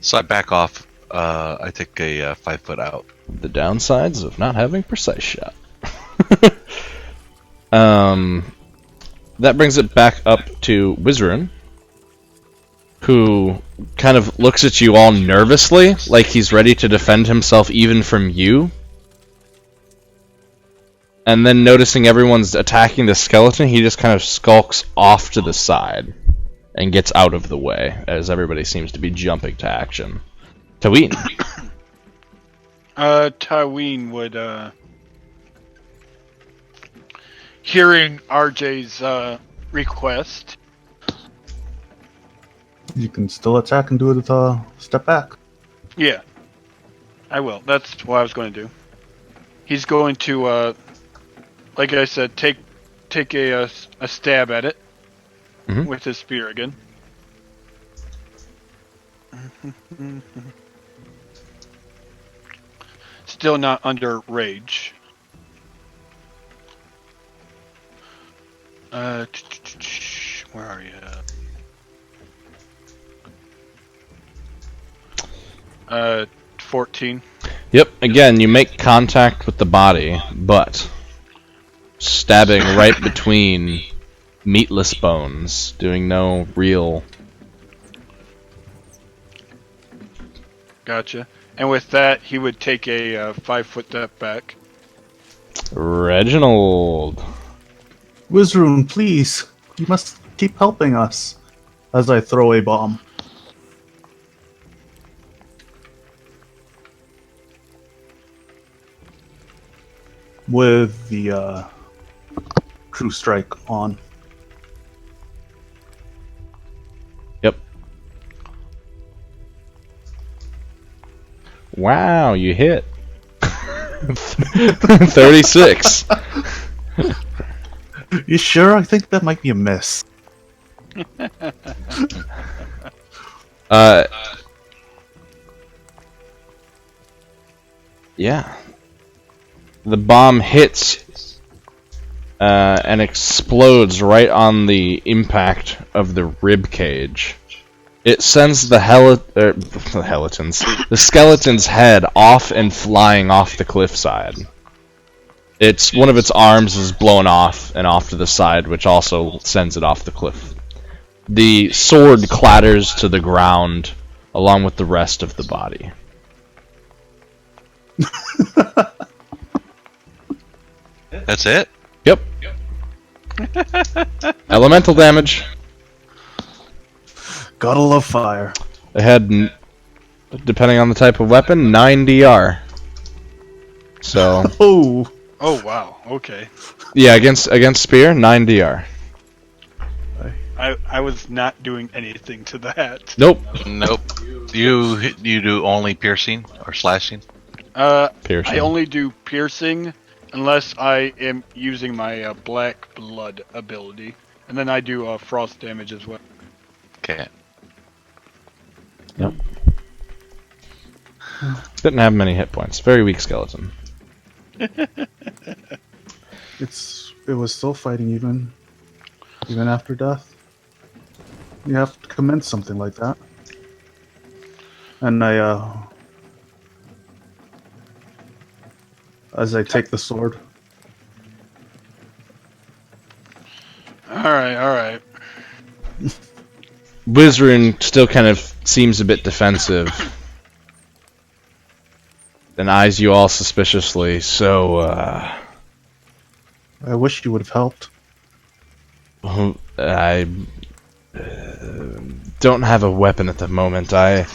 Speaker 2: So I back off. I take a 5 foot out.
Speaker 1: The downsides of not having precise shot. That brings it back up to Wizrun, who kind of looks at you all nervously, like he's ready to defend himself even from you. And then noticing everyone's attacking the skeleton, he just kind of skulks off to the side and gets out of the way, as everybody seems to be jumping to action. Tyween.
Speaker 3: Tyween would, hearing RJ's request.
Speaker 4: You can still attack and do it with a step back.
Speaker 3: Yeah, I will. That's what I was going to do. He's going to, like I said, take a stab at it with his spear again. Still not under rage. Where are you? 14.
Speaker 1: Yep, again, you make contact with the body, but stabbing right between meatless bones, doing no real...
Speaker 3: Gotcha. And with that, he would take a 5 foot step back.
Speaker 1: Reginald.
Speaker 4: Wizrun, please, you must keep helping us. As I throw a bomb. With the True Strike on.
Speaker 1: Yep. Wow, you hit. 36.
Speaker 4: You sure? I think that might be a miss.
Speaker 1: Yeah. The bomb hits and explodes right on the impact of the rib cage. It sends the skeleton's head off and flying off the cliffside. One of its arms is blown off and off to the side, which also sends it off the cliff. The sword clatters to the ground along with the rest of the body.
Speaker 2: That's it?
Speaker 1: Yep. Elemental damage.
Speaker 4: Gotta love fire.
Speaker 1: It had, depending on the type of weapon, 9 DR. So.
Speaker 4: Oh.
Speaker 3: Oh wow. Okay.
Speaker 1: Yeah, against spear, 9 DR.
Speaker 3: I was not doing anything to that.
Speaker 1: Nope.
Speaker 2: Nope. You do only piercing or slashing?
Speaker 1: Piercing.
Speaker 3: I only do piercing unless I am using my black blood ability, and then I do frost damage as well.
Speaker 2: Okay.
Speaker 1: Yep. Didn't have many hit points. Very weak skeleton.
Speaker 4: It was still fighting even after death. You have to commence something like that. And as I take the sword.
Speaker 3: Alright.
Speaker 1: Wizrun still kind of seems a bit defensive. And eyes you all suspiciously, so,
Speaker 4: I wish you would have helped.
Speaker 1: I don't have a weapon at the moment. I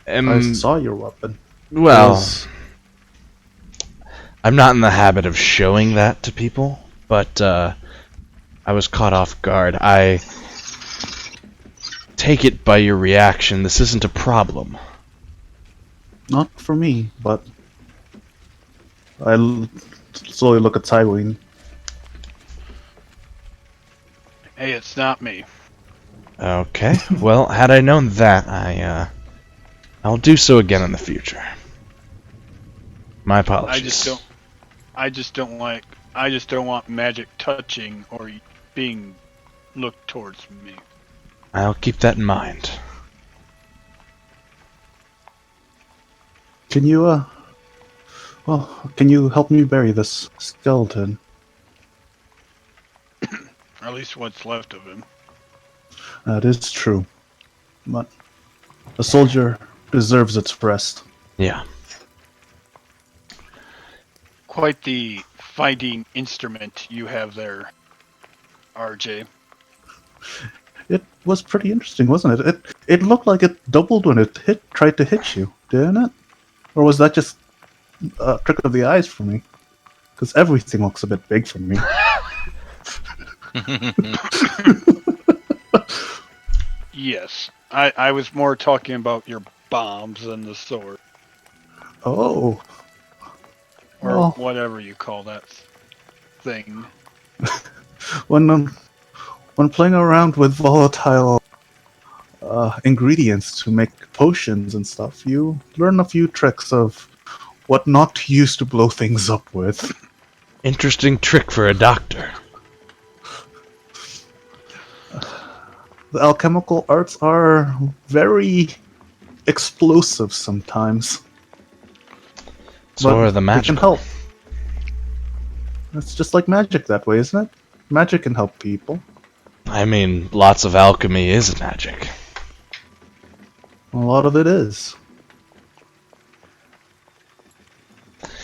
Speaker 1: am...
Speaker 4: I saw your weapon.
Speaker 1: Well, I'm not in the habit of showing that to people, but I was caught off guard. I take it by your reaction, this isn't a problem.
Speaker 4: Not for me, but slowly look at Tywin.
Speaker 3: Hey, it's not me.
Speaker 1: Okay, well, had I known that, I'll do so again in the future. My apologies.
Speaker 3: I just don't want magic touching or being looked towards me.
Speaker 1: I'll keep that in mind.
Speaker 4: Can you can you help me bury this skeleton?
Speaker 3: At least what's left of him.
Speaker 4: That is true. But a soldier deserves its rest.
Speaker 1: Yeah.
Speaker 3: Quite the fighting instrument you have there, RJ.
Speaker 4: It was pretty interesting, wasn't it? It looked like it doubled when it tried to hit you, didn't it? Or was that just a trick of the eyes for me? Because everything looks a bit big for me.
Speaker 3: Yes. I was more talking about your bombs than the sword.
Speaker 4: Oh.
Speaker 3: Or
Speaker 4: Well,
Speaker 3: whatever you call that thing.
Speaker 4: when playing around with volatile ingredients to make potions and stuff, you learn a few tricks of what not to use to blow things up with.
Speaker 1: Interesting trick for a doctor.
Speaker 4: The alchemical arts are very explosive sometimes.
Speaker 1: So
Speaker 4: But
Speaker 1: are the
Speaker 4: they
Speaker 1: magic.
Speaker 4: can help. It's just like magic that way, isn't it? Magic can help people.
Speaker 1: I mean, lots of alchemy is magic.
Speaker 4: A lot of it is.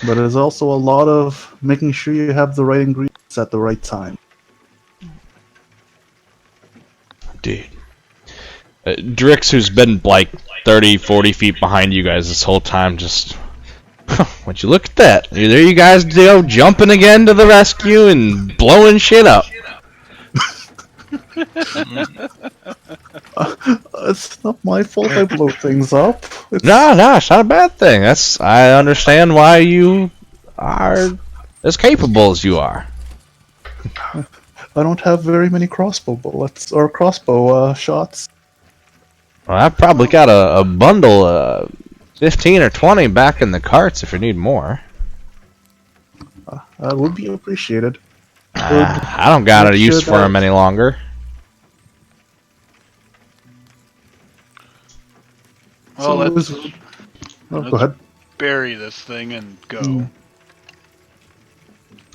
Speaker 4: But it is also a lot of making sure you have the right ingredients at the right time.
Speaker 1: Dude. Drix, who's been like 30, 40 feet behind you guys this whole time, just... Would you look at that? There you guys go, jumping again to the rescue and blowing shit up.
Speaker 4: It's not my fault I blow things up.
Speaker 1: No, it's not a bad thing. I understand why you are as capable as you are.
Speaker 4: I don't have very many crossbow bullets or crossbow shots.
Speaker 1: Well, I've probably got a bundle, 15 or 20 back in the carts if you need more.
Speaker 4: That would be appreciated.
Speaker 1: I don't got a use for them any longer.
Speaker 3: Well, let's
Speaker 4: go ahead.
Speaker 3: bury this thing and go.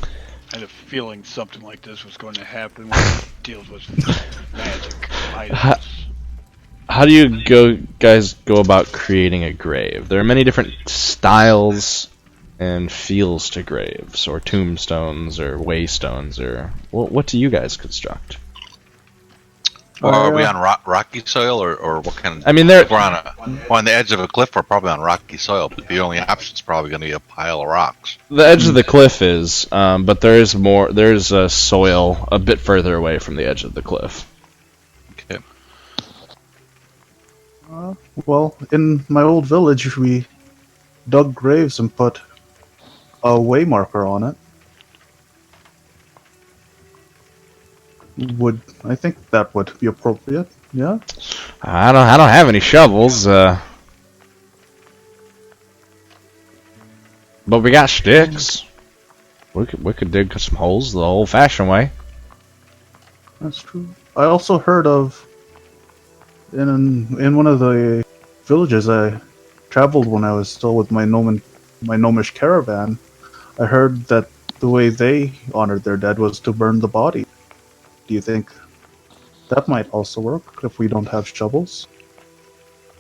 Speaker 3: I had a feeling something like this was going to happen when it deals with magic items.
Speaker 1: How do you guys go about creating a grave? There are many different styles and feels to graves, or tombstones, or waystones, or what do you guys construct?
Speaker 2: Or are we on rocky soil, or what kind of?
Speaker 1: I mean,
Speaker 2: if we're on the edge of a cliff. We're probably on rocky soil, but the only option is probably going to be a pile of rocks.
Speaker 1: The edge of the cliff is, but there is more. There's a soil a bit further away from the edge of the cliff.
Speaker 2: Okay.
Speaker 4: Well, in my old village, we dug graves and put a way marker on it. I think that would be appropriate? Yeah.
Speaker 1: I don't have any shovels. But we got sticks. We could dig some holes the old-fashioned way.
Speaker 4: That's true. I also heard of in one of the villages I traveled when I was still with my gnomish caravan. I heard that the way they honored their dead was to burn the body. Do you think that might also work if we don't have shovels?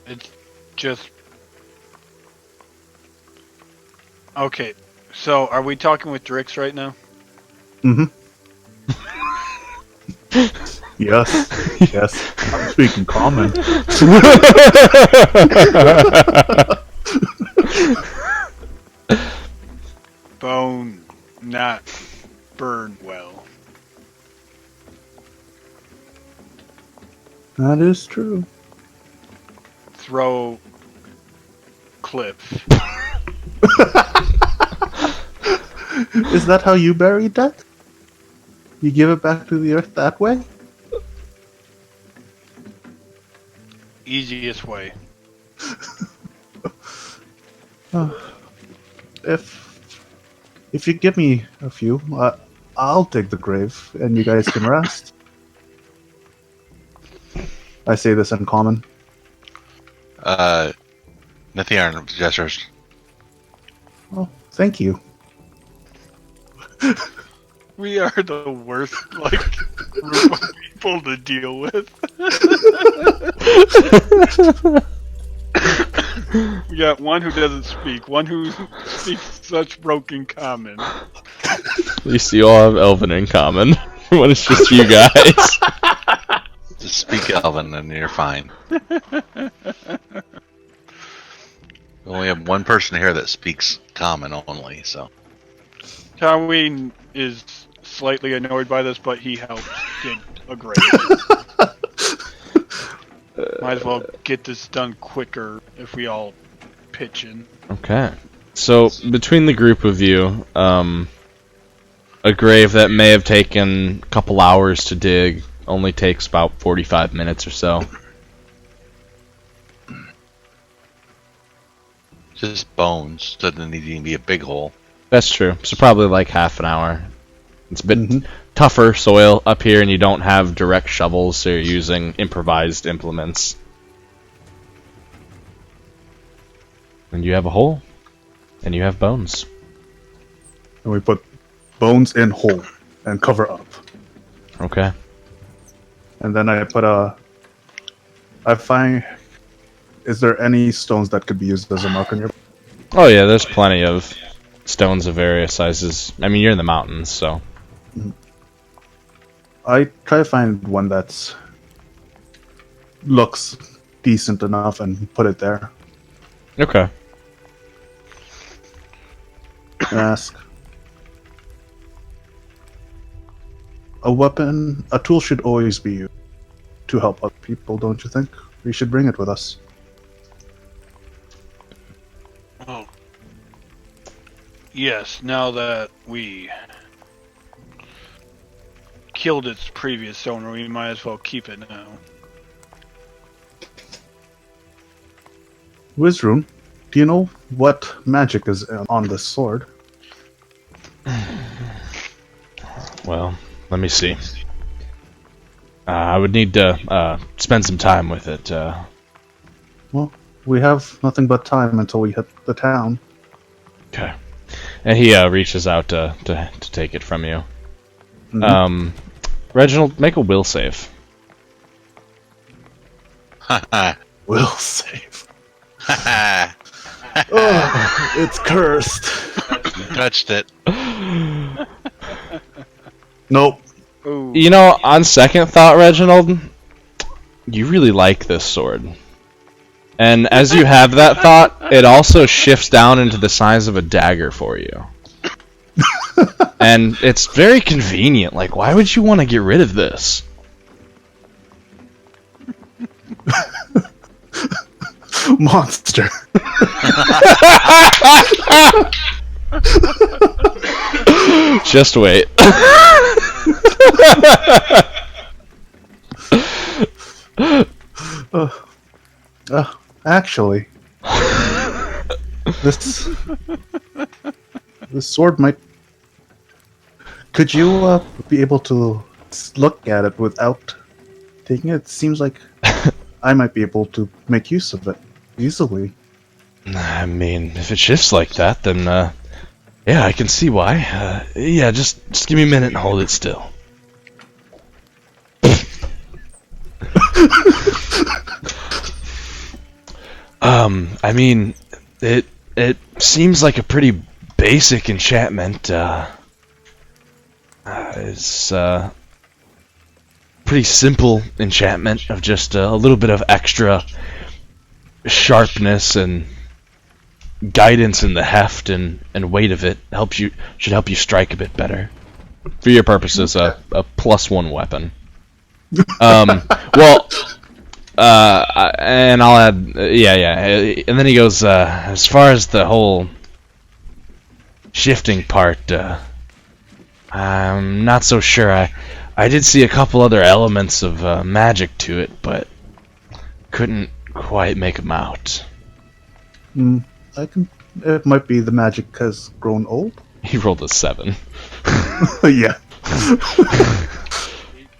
Speaker 3: It's just... Okay, so are we talking with Drix right now?
Speaker 4: Mm-hmm. Yes. Yes. I'm speaking common.
Speaker 3: Bone not burn well.
Speaker 4: That is true.
Speaker 3: Throw cliff.
Speaker 4: Is that how you buried that? You give it back to the earth that way?
Speaker 3: Easiest way.
Speaker 4: If you give me a few, I'll dig the grave and you guys can rest. I say this in common.
Speaker 2: Nathiarn gestures.
Speaker 4: Oh, thank you.
Speaker 3: We are the worst, group of people to deal with. We got one who doesn't speak, one who speaks such broken common.
Speaker 1: At least you all have Elven in common. When it's just you guys.
Speaker 2: Just speak Elven and you're fine. We only have one person here that speaks common only, so.
Speaker 3: Tywin is slightly annoyed by this, but he helped dig a grave. Might as well get this done quicker if we all pitch in.
Speaker 1: Okay. So, between the group of you, a grave that may have taken a couple hours to dig only takes about 45 minutes or so.
Speaker 2: Just bones. Doesn't need to be a big hole.
Speaker 1: That's true. So probably like half an hour. It's a bit tougher soil up here, and you don't have direct shovels, so you're using improvised implements. And you have a hole, and you have bones.
Speaker 4: And we put bones in hole and cover up.
Speaker 1: Okay.
Speaker 4: And then I put I find... Is there any stones that could be used as a mark on your...
Speaker 1: Oh yeah, there's plenty of stones of various sizes. I mean, you're in the mountains, so...
Speaker 4: I try to find one that's... looks decent enough and put it there.
Speaker 1: Okay.
Speaker 4: Ask. a tool should always be used to help other people, don't you think? We should bring it with us.
Speaker 3: Oh. Yes, now that we killed its previous owner, we might as well keep it now.
Speaker 4: Wizrun, do you know what magic is on this sword?
Speaker 1: Well, let me see. I would need to spend some time with it.
Speaker 4: Well, we have nothing but time until we hit the town.
Speaker 1: Okay. And he reaches out to take it from you.
Speaker 4: Mhm.
Speaker 1: Reginald, make a will save.
Speaker 4: Will save. Oh, it's cursed.
Speaker 2: Touched it.
Speaker 4: Nope.
Speaker 3: Ooh.
Speaker 1: You know, on second thought, Reginald, you really like this sword. And as you have that thought, it also shifts down into the size of a dagger for you. And it's very convenient. Like, why would you want to get rid of this?
Speaker 4: Monster.
Speaker 1: Just wait.
Speaker 4: Actually, this sword might. Could you be able to look at it without taking it? It seems like I might be able to make use of it easily.
Speaker 1: I mean, if it shifts like that, then yeah, I can see why. Yeah, just give me a minute and hold it still. I mean, it seems like a pretty basic enchantment. It's pretty simple enchantment of just a little bit of extra sharpness and guidance in the heft and weight of it should help you strike a bit better. For your purposes, a +1 weapon. Well, and I'll add, yeah, and then he goes, as far as the whole shifting part, I'm not so sure. I did see a couple other elements of magic to it, but couldn't quite make them out.
Speaker 4: It might be the magic has grown old.
Speaker 1: He rolled a 7.
Speaker 4: Yeah.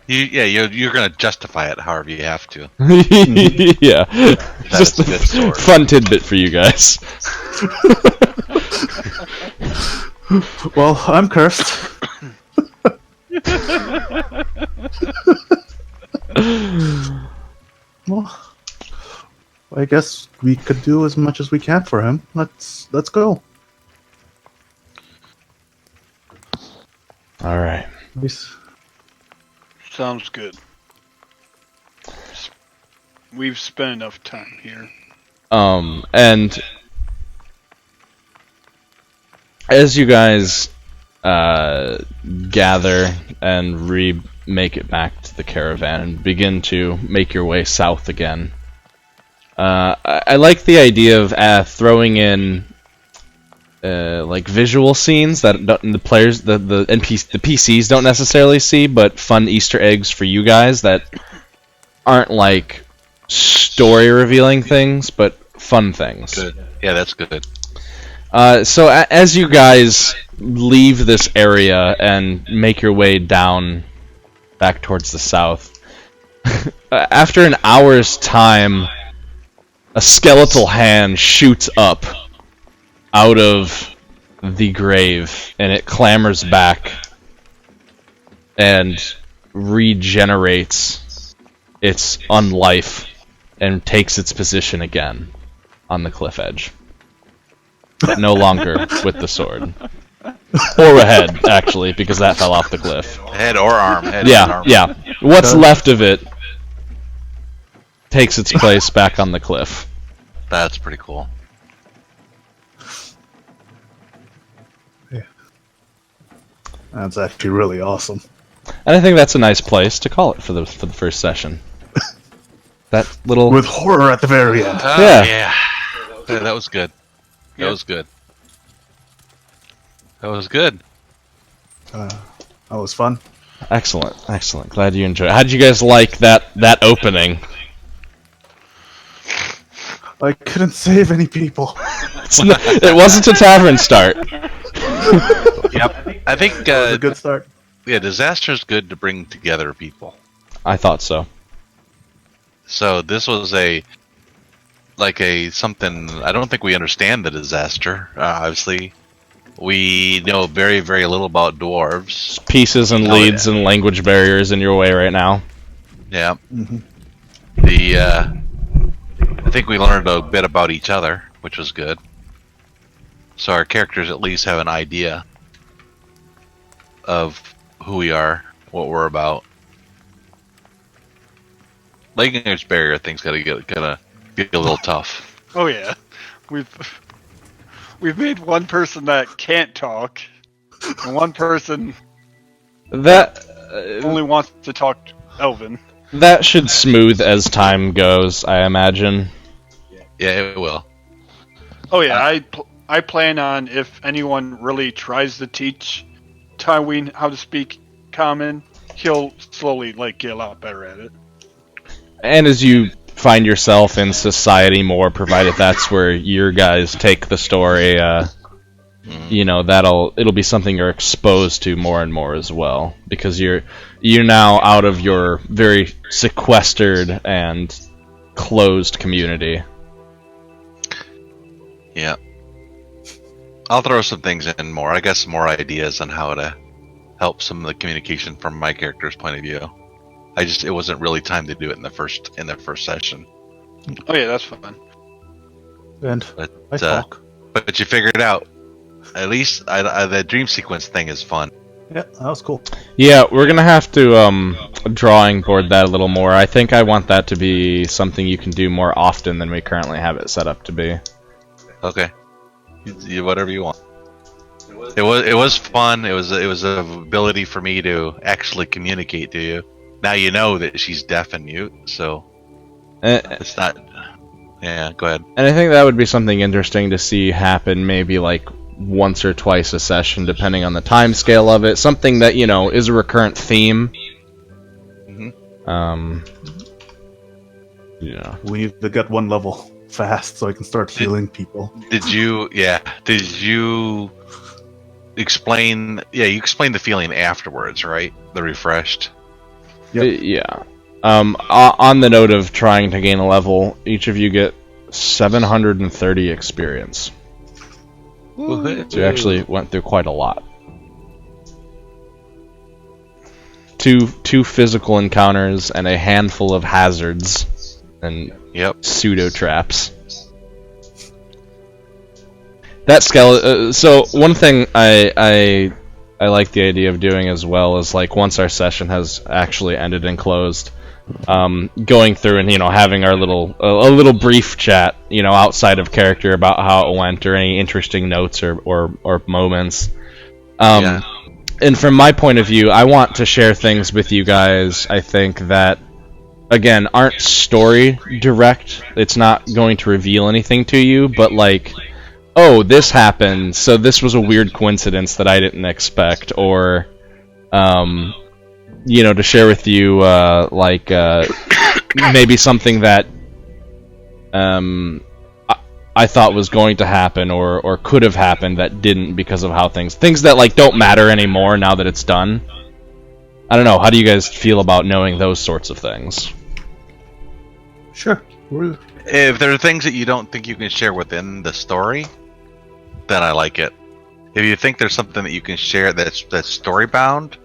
Speaker 2: You're gonna justify it however you have to.
Speaker 1: Yeah,
Speaker 2: That's
Speaker 1: just
Speaker 2: a good sword.
Speaker 1: a fun tidbit for you guys.
Speaker 4: Well, I'm cursed. Well, I guess we could do as much as we can for him. Let's go.
Speaker 1: All right.
Speaker 3: Sounds good. We've spent enough time here.
Speaker 1: And as you guys gather and make it back to the caravan and begin to make your way south again, I like the idea of throwing in like visual scenes that the players, the PCs don't necessarily see, but fun Easter eggs for you guys that aren't like story revealing things, but fun things.
Speaker 2: Good. Yeah, that's good.
Speaker 1: So as you guys leave this area and make your way down back towards the south, after an hour's time, a skeletal hand shoots up out of the grave, and it clambers back and regenerates its unlife and takes its position again on the cliff edge. But no longer with the sword. Or a head, actually, because that fell off the cliff.
Speaker 2: Head or arm. Head and
Speaker 1: Yeah,
Speaker 2: arm.
Speaker 1: yeah. What's left of it takes its place back on the cliff.
Speaker 2: That's pretty cool.
Speaker 4: That's actually really awesome.
Speaker 1: And I think that's a nice place to call it for the first session. That little
Speaker 4: With horror at the very end.
Speaker 1: Yeah.
Speaker 2: That was good. That was good. That was good.
Speaker 4: That was fun.
Speaker 1: Excellent. Glad you enjoyed. How did you guys like that opening?
Speaker 4: I couldn't save any people.
Speaker 1: It wasn't a tavern start.
Speaker 2: Yep. I think
Speaker 4: It was a good start.
Speaker 2: yeah, disaster's good to bring together people.
Speaker 1: I thought so.
Speaker 2: So this was something. I don't think we understand the disaster. Obviously, we know very, very little about dwarves.
Speaker 1: Pieces and leads and language barriers in your way right now.
Speaker 2: Yeah.
Speaker 4: Mhm.
Speaker 2: I think we learned a bit about each other, which was good. So our characters at least have an idea of who we are, what we're about. Language barrier thing's gonna get a little tough.
Speaker 3: Oh yeah, we've made one person that can't talk, and one person
Speaker 1: That
Speaker 3: only wants to talk Elven.
Speaker 1: that should smooth as time goes, I imagine.
Speaker 2: Yeah, it will.
Speaker 3: Oh yeah, I plan on, if anyone really tries to teach Tywin how to speak Common, he'll slowly get a lot better at it.
Speaker 1: And as you find yourself in society more, provided that's where your guys take the story, you know, it'll be something you're exposed to more and more as well, because you're now out of your very sequestered and closed community.
Speaker 2: Yeah. I'll throw some things in more. I got some more ideas on how to help some of the communication from my character's point of view. It wasn't really time to do it in the first session.
Speaker 3: Oh yeah, that's fun.
Speaker 4: And
Speaker 2: But
Speaker 4: I talk.
Speaker 2: but you figured it out. At least the dream sequence thing is fun.
Speaker 4: Yeah, that was cool.
Speaker 1: Yeah, we're gonna have to drawing board that a little more. I think I want that to be something you can do more often than we currently have it set up to be.
Speaker 2: Okay. You whatever you want. It was fun. It was an ability for me to actually communicate to you. Now you know that she's deaf and mute, so it's not. Yeah, go ahead.
Speaker 1: And I think that would be something interesting to see happen, maybe like once or twice a session, depending on the time scale of it. Something that, you know, is a recurrent theme.
Speaker 2: Mm-hmm.
Speaker 1: Yeah.
Speaker 4: We need to get one level fast so I can start healing people.
Speaker 2: Did you explain? Yeah, you explained the feeling afterwards, right? The refreshed.
Speaker 4: Yep.
Speaker 1: Yeah. On the note of trying to gain a level, each of you get 730 experience. So you actually went through quite a lot. Two physical encounters and a handful of hazards and pseudo traps. That skeleton. So one thing I like the idea of doing as well is, like, once our session has actually ended and closed, going through and, you know, having our a little brief chat, you know, outside of character about how it went or any interesting notes or moments. And from my point of view, I want to share things with you guys, I think, that, again, aren't story direct. It's not going to reveal anything to you, but, like, oh, this happened, so this was a weird coincidence that I didn't expect, or, you know, to share with you, maybe something that I thought was going to happen or could have happened that didn't because of how things that, like, don't matter anymore now that it's done. I don't know, how do you guys feel about knowing those sorts of things?
Speaker 4: Sure.
Speaker 2: If there are things that you don't think you can share within the story, then I like it. If you think there's something that you can share that's story bound,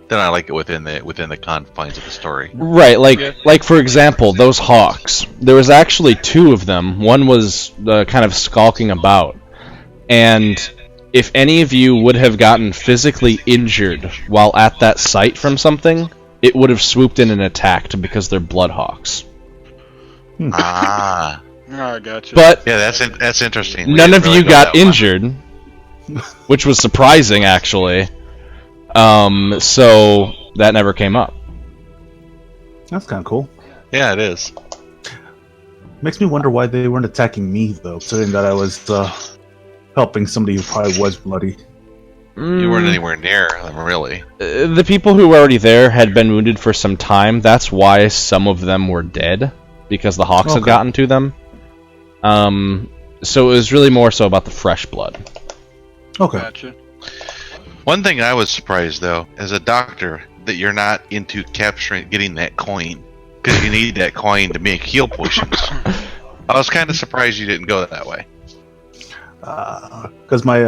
Speaker 2: then I like it within the confines of the story.
Speaker 1: Right, like for example, those hawks. There was actually two of them. One was kind of skulking about, and if any of you would have gotten physically injured while at that site from something, it would have swooped in and attacked because they're bloodhawks.
Speaker 2: Ah.
Speaker 3: Oh, I gotcha.
Speaker 1: But
Speaker 2: yeah, that's interesting.
Speaker 1: None of you got injured, which was surprising, actually. So that never came up.
Speaker 4: That's kind of cool.
Speaker 2: Yeah, it is.
Speaker 4: Makes me wonder why they weren't attacking me, though, considering that I was helping somebody who probably was bloody.
Speaker 2: You weren't anywhere near them, really.
Speaker 1: The people who were already there had been wounded for some time. That's why some of them were dead, because the Hawks had gotten to them. So it was really more so about the fresh blood.
Speaker 4: Okay.
Speaker 3: Gotcha.
Speaker 2: One thing I was surprised, though, as a doctor, that you're not into getting that coin. Because you need that coin to make heal potions. I was kind of surprised you didn't go that way.
Speaker 4: Because my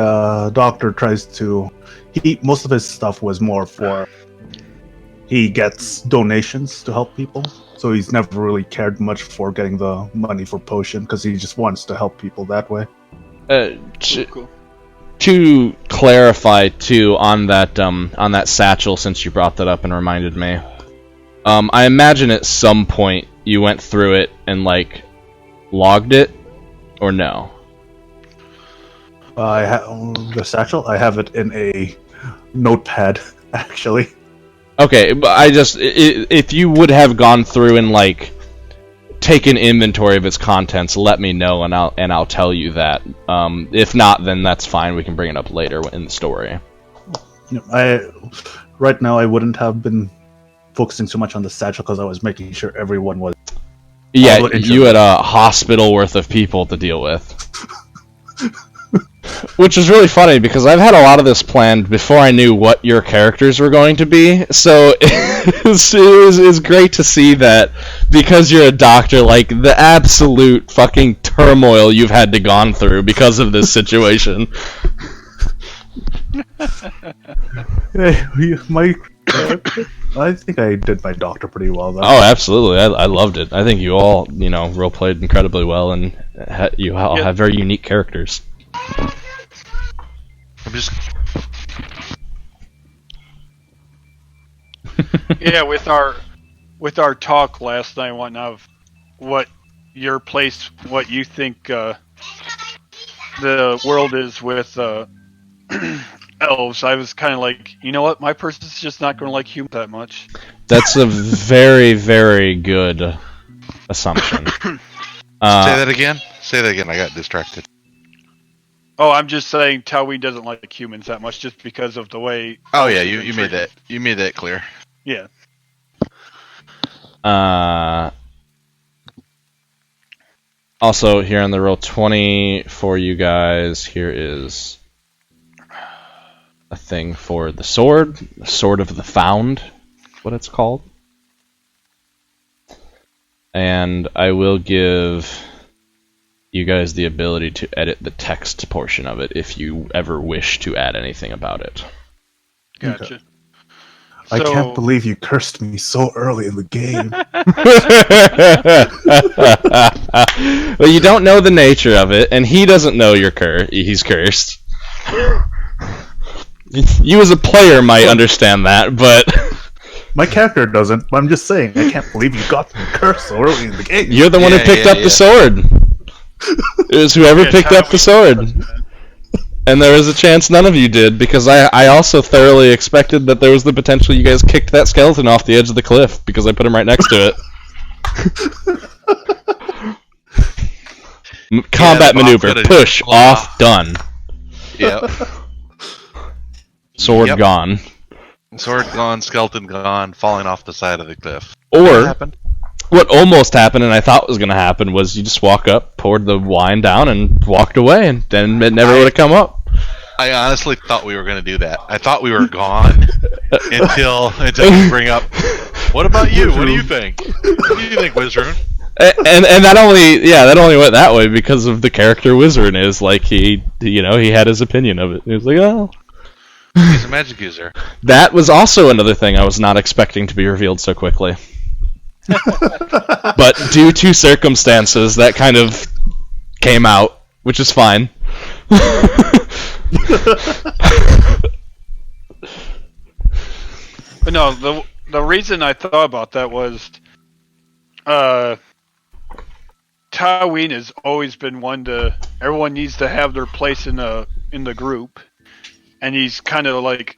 Speaker 4: doctor tries to... Most of his stuff was more for... He gets donations to help people. So he's never really cared much for getting the money for potion, because he just wants to help people that way.
Speaker 3: Cool.
Speaker 1: To clarify, too, on that satchel, since you brought that up and reminded me, I imagine at some point you went through it and, like, logged it, or no?
Speaker 4: I have the satchel. I have it in a notepad, actually.
Speaker 1: Okay, but if you would have gone through and, like, taken inventory of its contents, let me know, and I'll tell you that. If not, then that's fine. We can bring it up later in the story.
Speaker 4: Right now, I wouldn't have been focusing so much on the satchel because I was making sure everyone was.
Speaker 1: Yeah, you had a hospital worth of people to deal with. Which is really funny, because I've had a lot of this planned before I knew what your characters were going to be, so it was great to see that, because you're a doctor, like, the absolute fucking turmoil you've had to gone through because of this situation.
Speaker 4: Hey, I think I did my doctor pretty well, though.
Speaker 1: Oh, absolutely. I loved it. I think you all, role-played incredibly well, and you all have very unique characters.
Speaker 2: I'm just...
Speaker 3: Yeah, with our talk last night, one of what your place, what you think the world is with elves, I was kind of like, you know what, my person's just not going to like humans that much.
Speaker 1: That's a very, very good assumption.
Speaker 2: Say that again? Say that again, I got distracted.
Speaker 3: Oh, I'm just saying Tawin doesn't like humans that much just because of the way...
Speaker 2: Oh yeah, you made that. You made that clear.
Speaker 3: Yeah.
Speaker 1: Also, here on the roll 20 for you guys, here is a thing for the Sword of the Found, what it's called. And I will give you guys the ability to edit the text portion of it if you ever wish to add anything about it.
Speaker 3: Gotcha.
Speaker 4: Okay. I can't believe you cursed me so early in the game.
Speaker 1: Well, you don't know the nature of it, and he doesn't know he's cursed. You as a player might understand that, but...
Speaker 4: My character doesn't, but I'm just saying, I can't believe you got me cursed so early in the game.
Speaker 1: You're the one who picked up the sword. It was whoever picked up the sword. And there was a chance none of you did, because I also thoroughly expected that there was the potential you guys kicked that skeleton off the edge of the cliff, because I put him right next to it. Combat maneuver, push, off, done.
Speaker 2: Yep.
Speaker 1: Sword gone.
Speaker 2: Sword gone, skeleton gone, falling off the side of the cliff.
Speaker 1: Or...
Speaker 2: happened?
Speaker 1: What almost happened, and I thought was going to happen, was you just walk up, poured the wine down, and walked away, and then it never would have come up.
Speaker 2: I honestly thought we were going to do that. I thought we were gone until you bring up, what about you? What do you think? What do you think, Wizard?
Speaker 1: And that only went that way because of the character Wizard is. Like, he had his opinion of it. He was like, oh.
Speaker 2: He's a magic user.
Speaker 1: That was also another thing I was not expecting to be revealed so quickly. But due to circumstances, that kind of came out, which is fine.
Speaker 3: But no, the reason I thought about that was, Tawin has always been one to... Everyone needs to have their place in the group, and he's kind of like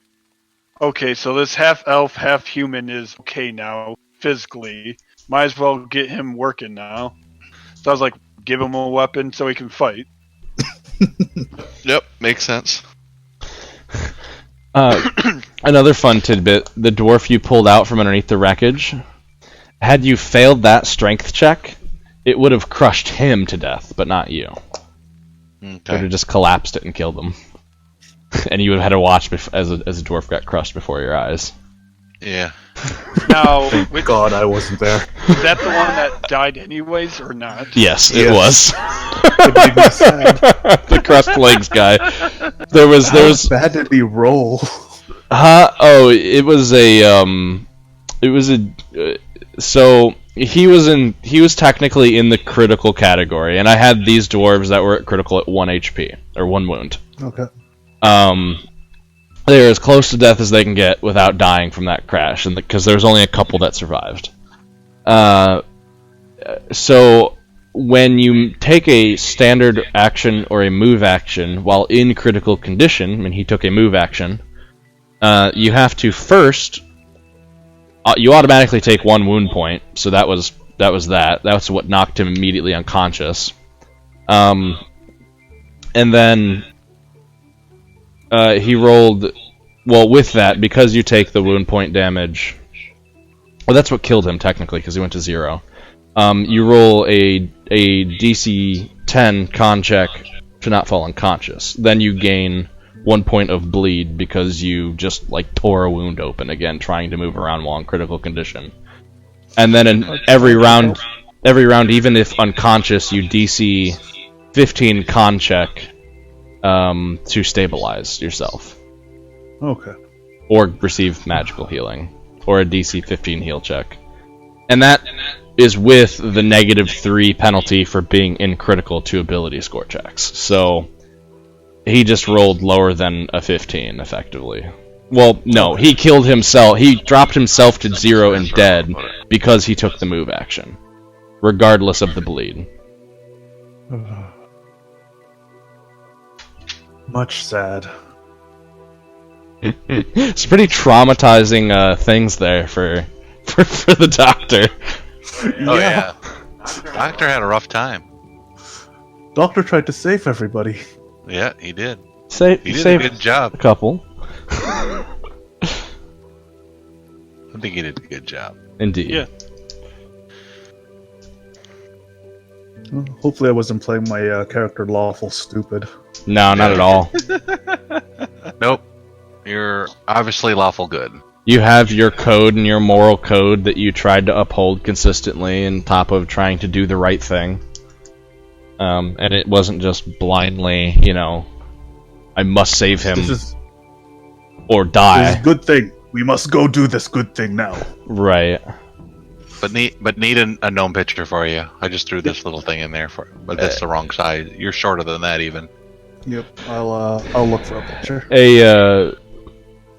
Speaker 3: Okay, so this half elf, half human is okay now, physically. Might as well get him working now. So I was like, give him a weapon so he can fight.
Speaker 2: Yep, makes sense.
Speaker 1: Another fun tidbit, the dwarf you pulled out from underneath the wreckage, had you failed that strength check, it would have crushed him to death, but not you. It would have just collapsed it and killed him. And you would have had to watch as a dwarf got crushed before your eyes.
Speaker 2: Yeah.
Speaker 3: Now,
Speaker 4: Thank God I wasn't there.
Speaker 3: is that the one that died anyways, or not?
Speaker 1: Yes, it was.
Speaker 4: It made me sad.
Speaker 1: The crushed legs guy. There was
Speaker 4: How bad did he roll?
Speaker 1: So he was technically in the critical category, and I had these dwarves that were at critical at 1 HP or 1 wound.
Speaker 4: Okay.
Speaker 1: They're as close to death as they can get without dying from that crash, and because there's only a couple that survived. So when you take a standard action or a move action while in critical condition, I mean he took a move action, you have to first. You automatically take 1 wound point, so that was that. That's what knocked him immediately unconscious. And then he rolled. Well, with that, because you take the wound point damage. Well, that's what killed him technically, because he went to 0. You roll a DC 10 con check to not fall unconscious. Then you gain 1 point of bleed because you just like tore a wound open again, trying to move around while in critical condition. And then in every round, even if unconscious, you DC 15 con check to stabilize yourself.
Speaker 4: Okay.
Speaker 1: Or receive magical healing, or a DC 15 heal check. And that is with the -3 penalty for being in critical to ability score checks. So he just rolled lower than a 15, effectively. Well, no, he killed himself. He dropped himself to 0 and dead because he took the move action, regardless of the bleed.
Speaker 4: Much sad.
Speaker 1: It's pretty traumatizing things there for the doctor.
Speaker 2: Oh yeah. Doctor had a rough time.
Speaker 4: Doctor tried to save everybody.
Speaker 2: Yeah, he did.
Speaker 1: He
Speaker 2: He did
Speaker 1: saved
Speaker 2: a good job.
Speaker 1: a couple.
Speaker 2: I think he did a good job.
Speaker 1: Indeed.
Speaker 3: Yeah.
Speaker 4: Well, hopefully I wasn't playing my character lawful stupid.
Speaker 1: No, not at all.
Speaker 2: Nope. You're obviously lawful good.
Speaker 1: You have your code and your moral code that you tried to uphold consistently on top of trying to do the right thing. And it wasn't just blindly, I must save him or
Speaker 4: This
Speaker 1: die.
Speaker 4: is a good thing. We must go do this good thing now.
Speaker 1: Right.
Speaker 2: But need a gnome picture for you. I just threw this little thing in there but that's the wrong size. You're shorter than that even.
Speaker 4: Yep. I'll look for a picture.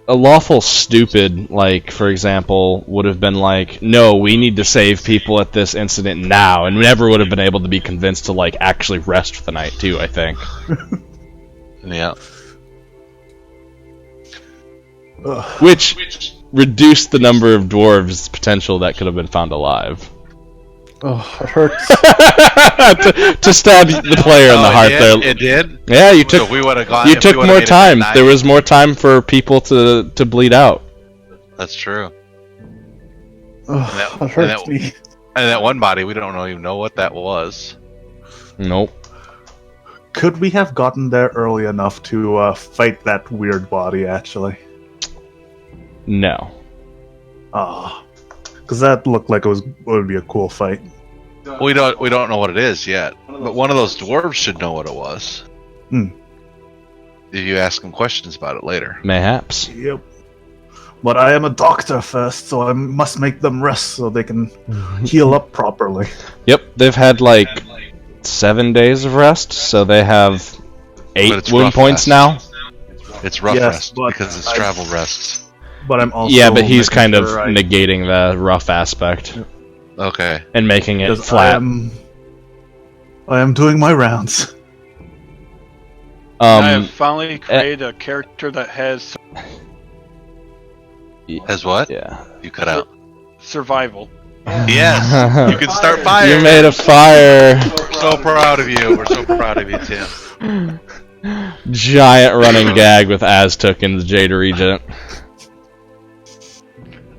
Speaker 1: A lawful stupid, like, for example, would have been like, no, we need to save people at this incident now, and never would have been able to be convinced to, like, actually rest for the night, too, I think.
Speaker 2: Yeah.
Speaker 1: Which reduced the number of dwarves potential that could have been found alive.
Speaker 4: Oh, it hurts.
Speaker 1: to stab the player in the heart there.
Speaker 2: It did?
Speaker 1: Yeah, you
Speaker 2: So
Speaker 1: took
Speaker 2: we would have gone.
Speaker 1: you
Speaker 2: if we
Speaker 1: took
Speaker 2: would've
Speaker 1: more
Speaker 2: made it
Speaker 1: time.
Speaker 2: that
Speaker 1: There
Speaker 2: night.
Speaker 1: was more time for people to bleed out.
Speaker 2: That's true.
Speaker 4: Oh,
Speaker 2: And
Speaker 4: it hurts me.
Speaker 2: And that one body, we don't even know what that was.
Speaker 1: Nope.
Speaker 4: Could we have gotten there early enough to fight that weird body, actually?
Speaker 1: No.
Speaker 4: Ah. Because that looked like it would be a cool fight.
Speaker 2: We don't know what it is yet. But one of those dwarves should know what it was.
Speaker 4: Hmm.
Speaker 2: If you ask them questions about it later.
Speaker 1: Mayhaps.
Speaker 4: Yep. But I am a doctor first, so I must make them rest so they can heal up properly.
Speaker 1: Yep, they've had like 7 days of rest, so they have
Speaker 2: But
Speaker 1: 8
Speaker 2: it's
Speaker 1: wound
Speaker 2: rough
Speaker 1: points
Speaker 2: rest.
Speaker 1: now.
Speaker 2: It's rough
Speaker 4: Yes,
Speaker 2: rest
Speaker 4: but
Speaker 2: because it's
Speaker 4: I-
Speaker 2: travel rests.
Speaker 4: But I'm also
Speaker 1: Yeah, but he's
Speaker 4: making
Speaker 1: kind of
Speaker 4: sure
Speaker 1: negating the rough aspect
Speaker 2: Okay.
Speaker 1: and making it
Speaker 4: because
Speaker 1: flat.
Speaker 4: I am doing my rounds.
Speaker 3: I have finally created a character that has
Speaker 2: Has what?
Speaker 1: Yeah.
Speaker 2: You cut out.
Speaker 3: Survival.
Speaker 2: Yes, you can start fire.
Speaker 1: You made a fire.
Speaker 2: We're so proud of you. We're so proud of you, Tim.
Speaker 1: Giant running gag with Aztuk and the Jade Regent.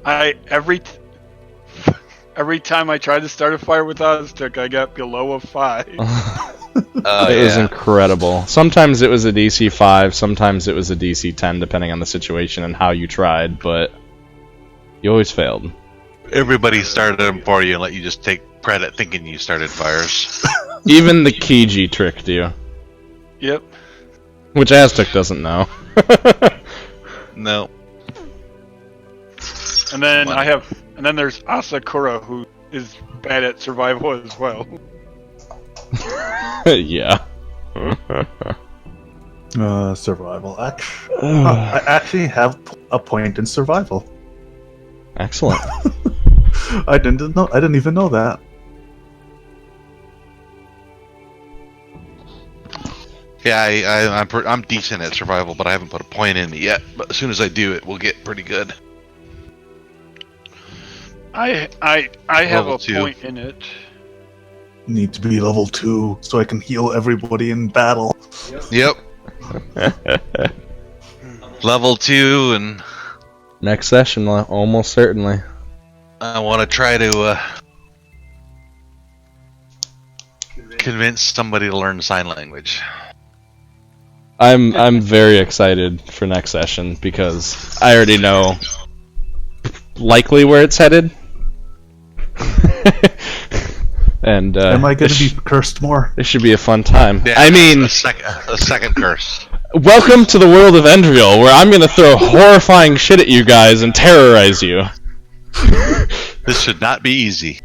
Speaker 3: Every time I tried to start a fire with Aztec, I got below a 5.
Speaker 1: It was incredible. Sometimes it was a DC 5, sometimes it was a DC 10, depending on the situation and how you tried, but you always failed.
Speaker 2: Everybody started them for you and let you just take credit thinking you started fires.
Speaker 1: Even the Kiji tricked you.
Speaker 3: Yep.
Speaker 1: Which Aztec doesn't know.
Speaker 2: No.
Speaker 3: And then and then there's Asakura, who is bad at survival as well.
Speaker 1: Yeah.
Speaker 4: Survival. I actually have a point in survival.
Speaker 1: Excellent.
Speaker 4: I didn't even know that.
Speaker 2: Yeah, I'm decent at survival, but I haven't put a point in it yet. But as soon as I do, it will get pretty good.
Speaker 3: I have
Speaker 2: Level
Speaker 3: a
Speaker 2: 2.
Speaker 3: point in it.
Speaker 4: Need to be level 2 so I can heal everybody in battle.
Speaker 2: Yep. Level 2, and
Speaker 1: Next session, almost certainly.
Speaker 2: I want to try to convince somebody to learn sign language.
Speaker 1: I'm very excited for next session because I already know likely where it's headed. And
Speaker 4: am I going to be cursed more?
Speaker 1: It should be a fun time.
Speaker 2: Yeah,
Speaker 1: I mean,
Speaker 2: a second curse.
Speaker 1: welcome to the world of Endriel, where I'm gonna throw horrifying shit at you guys and terrorize you.
Speaker 2: This should not be easy.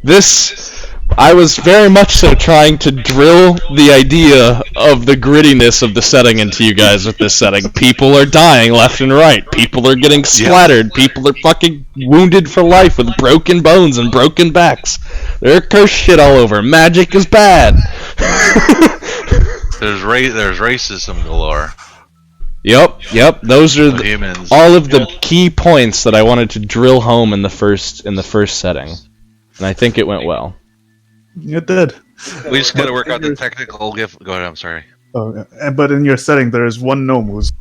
Speaker 1: I was very much so trying to drill the idea of the grittiness of the setting into you guys with this setting. People are dying left and right. People are getting splattered. People are fucking wounded for life with broken bones and broken backs. There's cursed shit all over. Magic is bad.
Speaker 2: There's racism galore.
Speaker 1: Yep. Those are
Speaker 2: Humans.
Speaker 1: all of the key points that I wanted to drill home in the first setting, and I think it went well.
Speaker 4: You did.
Speaker 2: We just gotta work out the technical gift. Go ahead, I'm sorry.
Speaker 4: Oh, yeah. But in your setting, there is one gnome who's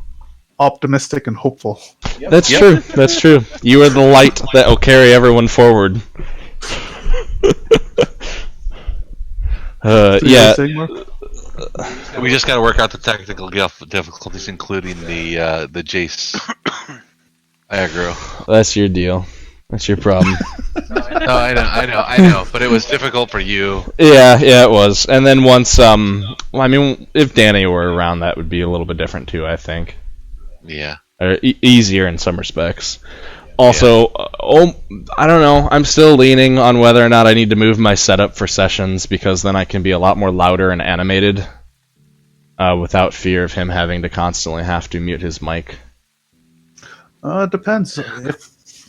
Speaker 4: optimistic and hopeful.
Speaker 1: That's true. That's true. You are the light that will carry everyone forward. Yeah.
Speaker 2: We just gotta work out the technical difficulties, including the Jace aggro.
Speaker 1: That's your deal. That's your problem.
Speaker 2: No, I know, but it was difficult for you.
Speaker 1: Yeah, it was. And then once, I mean, if Danny were around, that would be a little bit different too, I think.
Speaker 2: Yeah.
Speaker 1: Or easier in some respects. Also, I don't know. I'm still leaning on whether or not I need to move my setup for sessions, because then I can be a lot more louder and animated without fear of him having to constantly have to mute his mic.
Speaker 4: Depends.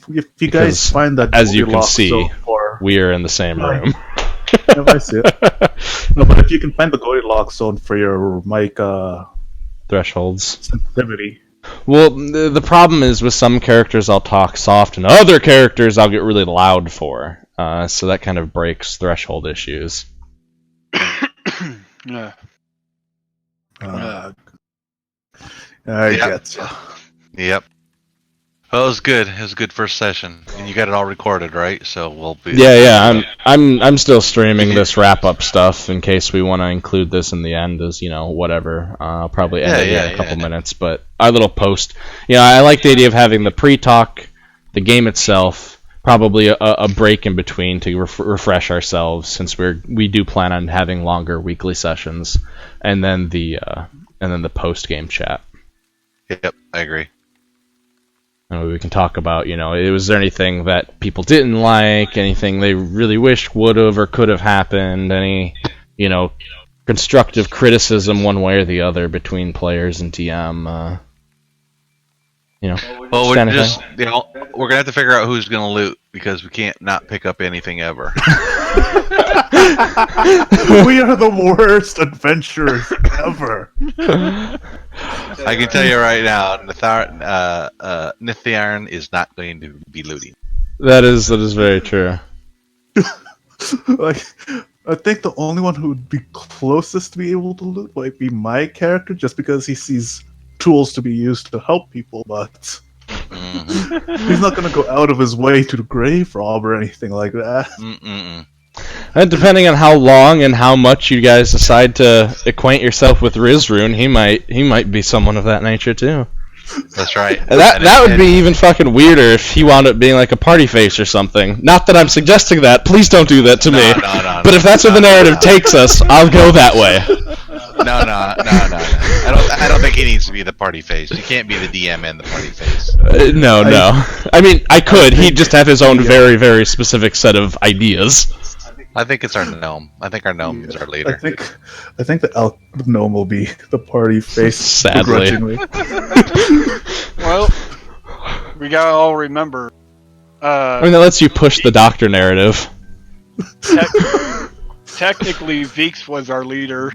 Speaker 4: If you guys find that,
Speaker 1: as you can see, we are in the same room.
Speaker 4: I see it. No, but if you can find the Goldilocks zone for your mic
Speaker 1: thresholds
Speaker 4: sensitivity.
Speaker 1: Well, the problem is with some characters I'll talk soft, and other characters I'll get really loud for. So that kind of breaks threshold issues.
Speaker 3: Yeah.
Speaker 4: I
Speaker 2: Yep.
Speaker 4: get you.
Speaker 2: Yep. Well, it was good. It was a good first session, and you got it all recorded, right? So we'll be.
Speaker 1: Yeah. I'm still streaming this wrap up stuff in case we want to include this in the end as whatever. I'll probably end it in a couple minutes, but our little post. I like the idea of having the pre-talk, the game itself, probably a break in between to refresh ourselves, since we do plan on having longer weekly sessions, and then the post game chat.
Speaker 2: Yep, I agree.
Speaker 1: And we can talk about, was there anything that people didn't like, anything they really wished would have or could have happened, any, constructive criticism one way or the other between players and TM,
Speaker 2: Well, we're gonna have to figure out who's gonna loot, because we can't not pick up anything ever.
Speaker 4: We are the worst adventurers ever.
Speaker 2: I can tell you right now, Nithiarn is not going to be looting.
Speaker 1: That is very true.
Speaker 4: Like, I think the only one who would be closest to be able to loot might be my character, just because he sees tools to be used to help people, but he's not going to go out of his way to grave rob or anything like that.
Speaker 1: And depending on how long and how much you guys decide to acquaint yourself with Rizrune, he might be someone of that nature too.
Speaker 2: That's right.
Speaker 1: That would be even fucking weirder if he wound up being like a party face or something. Not that I'm suggesting that. Please don't do that to me.
Speaker 2: No,
Speaker 1: but if that's where the narrative takes us, I'll go that way.
Speaker 2: No. I don't think he needs to be the party face. You can't be the DM and the party face.
Speaker 1: No. I mean, I could. He'd just have his own very, very specific set of ideas.
Speaker 2: I think it's our gnome. I think our gnome is our leader.
Speaker 4: I think the elk gnome will be the party face.
Speaker 1: Sadly.
Speaker 4: Begrudgingly.
Speaker 3: Well, we gotta all remember.
Speaker 1: I mean, that lets you push the doctor narrative.
Speaker 3: Technically, Veeks was our leader.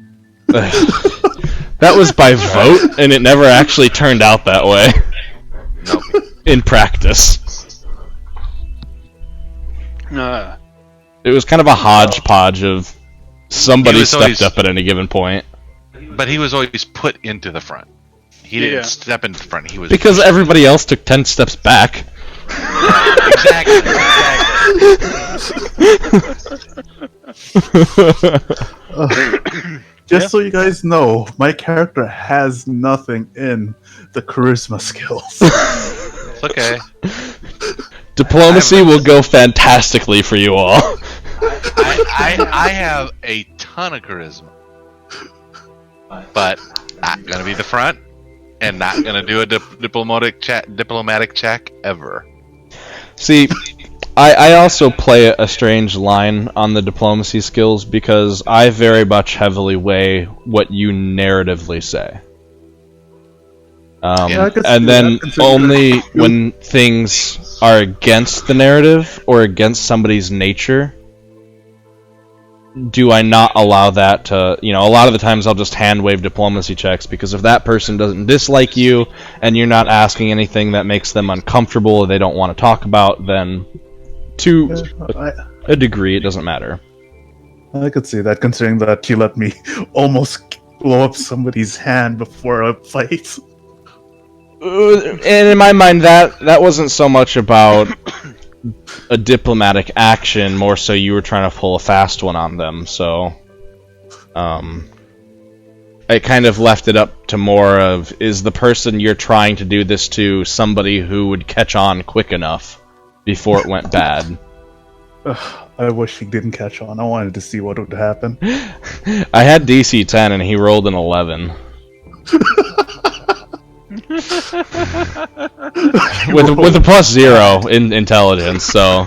Speaker 1: That was by vote, and it never actually turned out that way.
Speaker 2: Nope.
Speaker 1: In practice. It was kind of a hodgepodge of somebody stepped up at any given point.
Speaker 2: But he was always put into the front. He didn't step into the front. He was
Speaker 1: because everybody else took 10 steps back.
Speaker 2: Exactly.
Speaker 4: Just so you guys know, my character has nothing in the charisma skills.
Speaker 2: It's okay.
Speaker 1: Diplomacy will go fantastically for you all.
Speaker 2: I have a ton of charisma, but not gonna be the front, and not gonna do a diplomatic check ever.
Speaker 1: See, I also play a strange line on the diplomacy skills because I very much heavily weigh what you narratively say. And then only when things are against the narrative or against somebody's nature do I not allow that to, a lot of the times I'll just hand wave diplomacy checks, because if that person doesn't dislike you and you're not asking anything that makes them uncomfortable or they don't want to talk about, then to a degree it doesn't matter.
Speaker 4: I could see that, considering that you let me almost blow up somebody's hand before a fight.
Speaker 1: And in my mind, that wasn't so much about a diplomatic action, more so you were trying to pull a fast one on them, so I kind of left it up to more of, is the person you're trying to do this to somebody who would catch on quick enough before it went bad?
Speaker 4: I wish he didn't catch on. I wanted to see what would happen.
Speaker 1: I had DC 10 and he rolled an 11. with a +0 in intelligence, so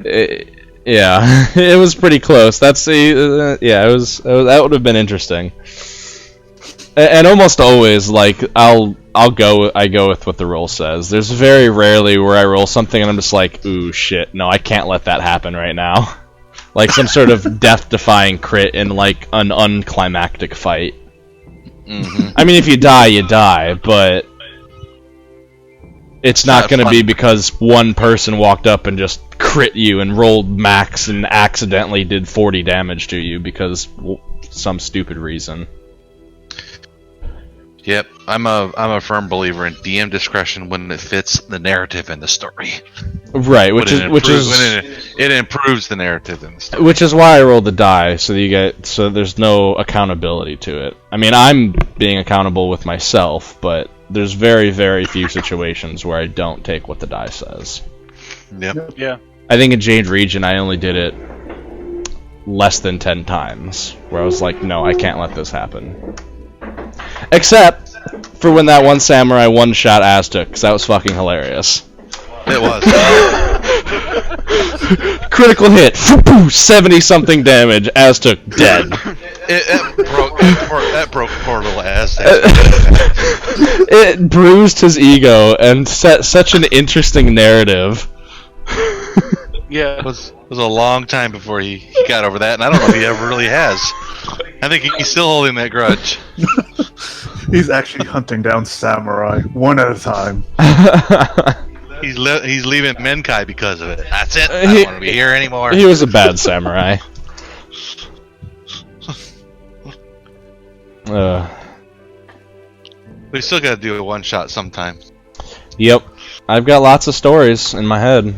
Speaker 1: it was pretty close. That would have been interesting. And almost always, like I go with what the roll says. There's very rarely where I roll something and I'm just like, ooh shit, no, I can't let that happen right now. Like some sort of death-defying crit in like an unclimactic fight. Mm-hmm. I mean, if you die, you die, but it's not going to be because one person walked up and just crit you and rolled max and accidentally did 40 damage to you because some stupid reason.
Speaker 2: Yep, I'm a firm believer in DM discretion when it fits the narrative and the story.
Speaker 1: Right, which is
Speaker 2: it improves the narrative and the story.
Speaker 1: Which is why I rolled the die, so there's no accountability to it. I mean, I'm being accountable with myself, but there's very, very few situations where I don't take what the die says.
Speaker 2: Yep.
Speaker 3: Yeah.
Speaker 1: I think in Jade Region I only did it less than 10 times, where I was like, no, I can't let this happen. Except for when that one samurai one-shot Aztec, because that was fucking hilarious.
Speaker 2: It was.
Speaker 1: Critical hit, 70-something damage, Aztec dead.
Speaker 2: That broke poor little Aztec.
Speaker 1: It bruised his ego and set such an interesting narrative.
Speaker 3: Yeah.
Speaker 2: It was a long time before he got over that, and I don't know if he ever really has. I think he's still holding that grudge.
Speaker 4: He's actually hunting down samurai, one at a time.
Speaker 2: He's leaving Menkai because of it. That's it. I don't want to be here anymore.
Speaker 1: He was a bad samurai.
Speaker 2: We still gotta do a one-shot sometime.
Speaker 1: Yep. I've got lots of stories in my head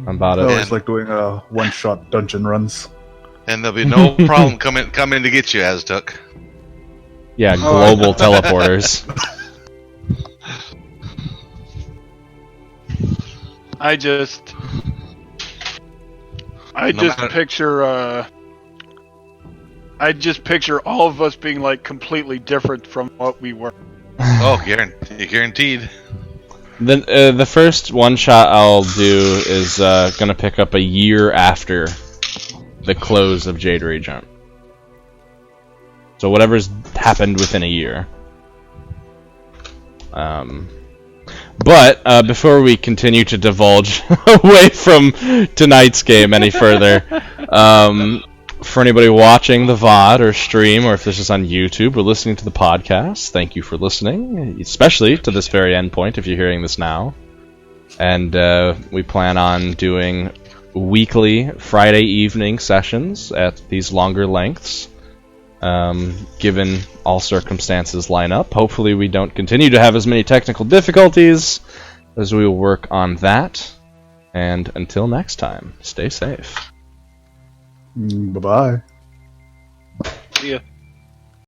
Speaker 1: about
Speaker 4: I
Speaker 1: it.
Speaker 4: always like doing one-shot dungeon runs.
Speaker 2: And there'll be no problem coming to get you, Aztuk.
Speaker 1: Yeah, global teleporters.
Speaker 3: I just picture all of us being like completely different from what we were.
Speaker 2: Oh, guaranteed.
Speaker 1: The first one shot I'll do is gonna pick up a year after the close of Jade Regent. So whatever's happened within a year. But before we continue to divulge away from tonight's game any further, for anybody watching the VOD or stream, or if this is on YouTube or listening to the podcast, thank you for listening, especially to this very end point if you're hearing this now. And we plan on doing weekly Friday evening sessions at these longer lengths, given all circumstances line up. Hopefully we don't continue to have as many technical difficulties, as we will work on that. And until next time, stay safe.
Speaker 4: Bye-bye.
Speaker 3: See ya.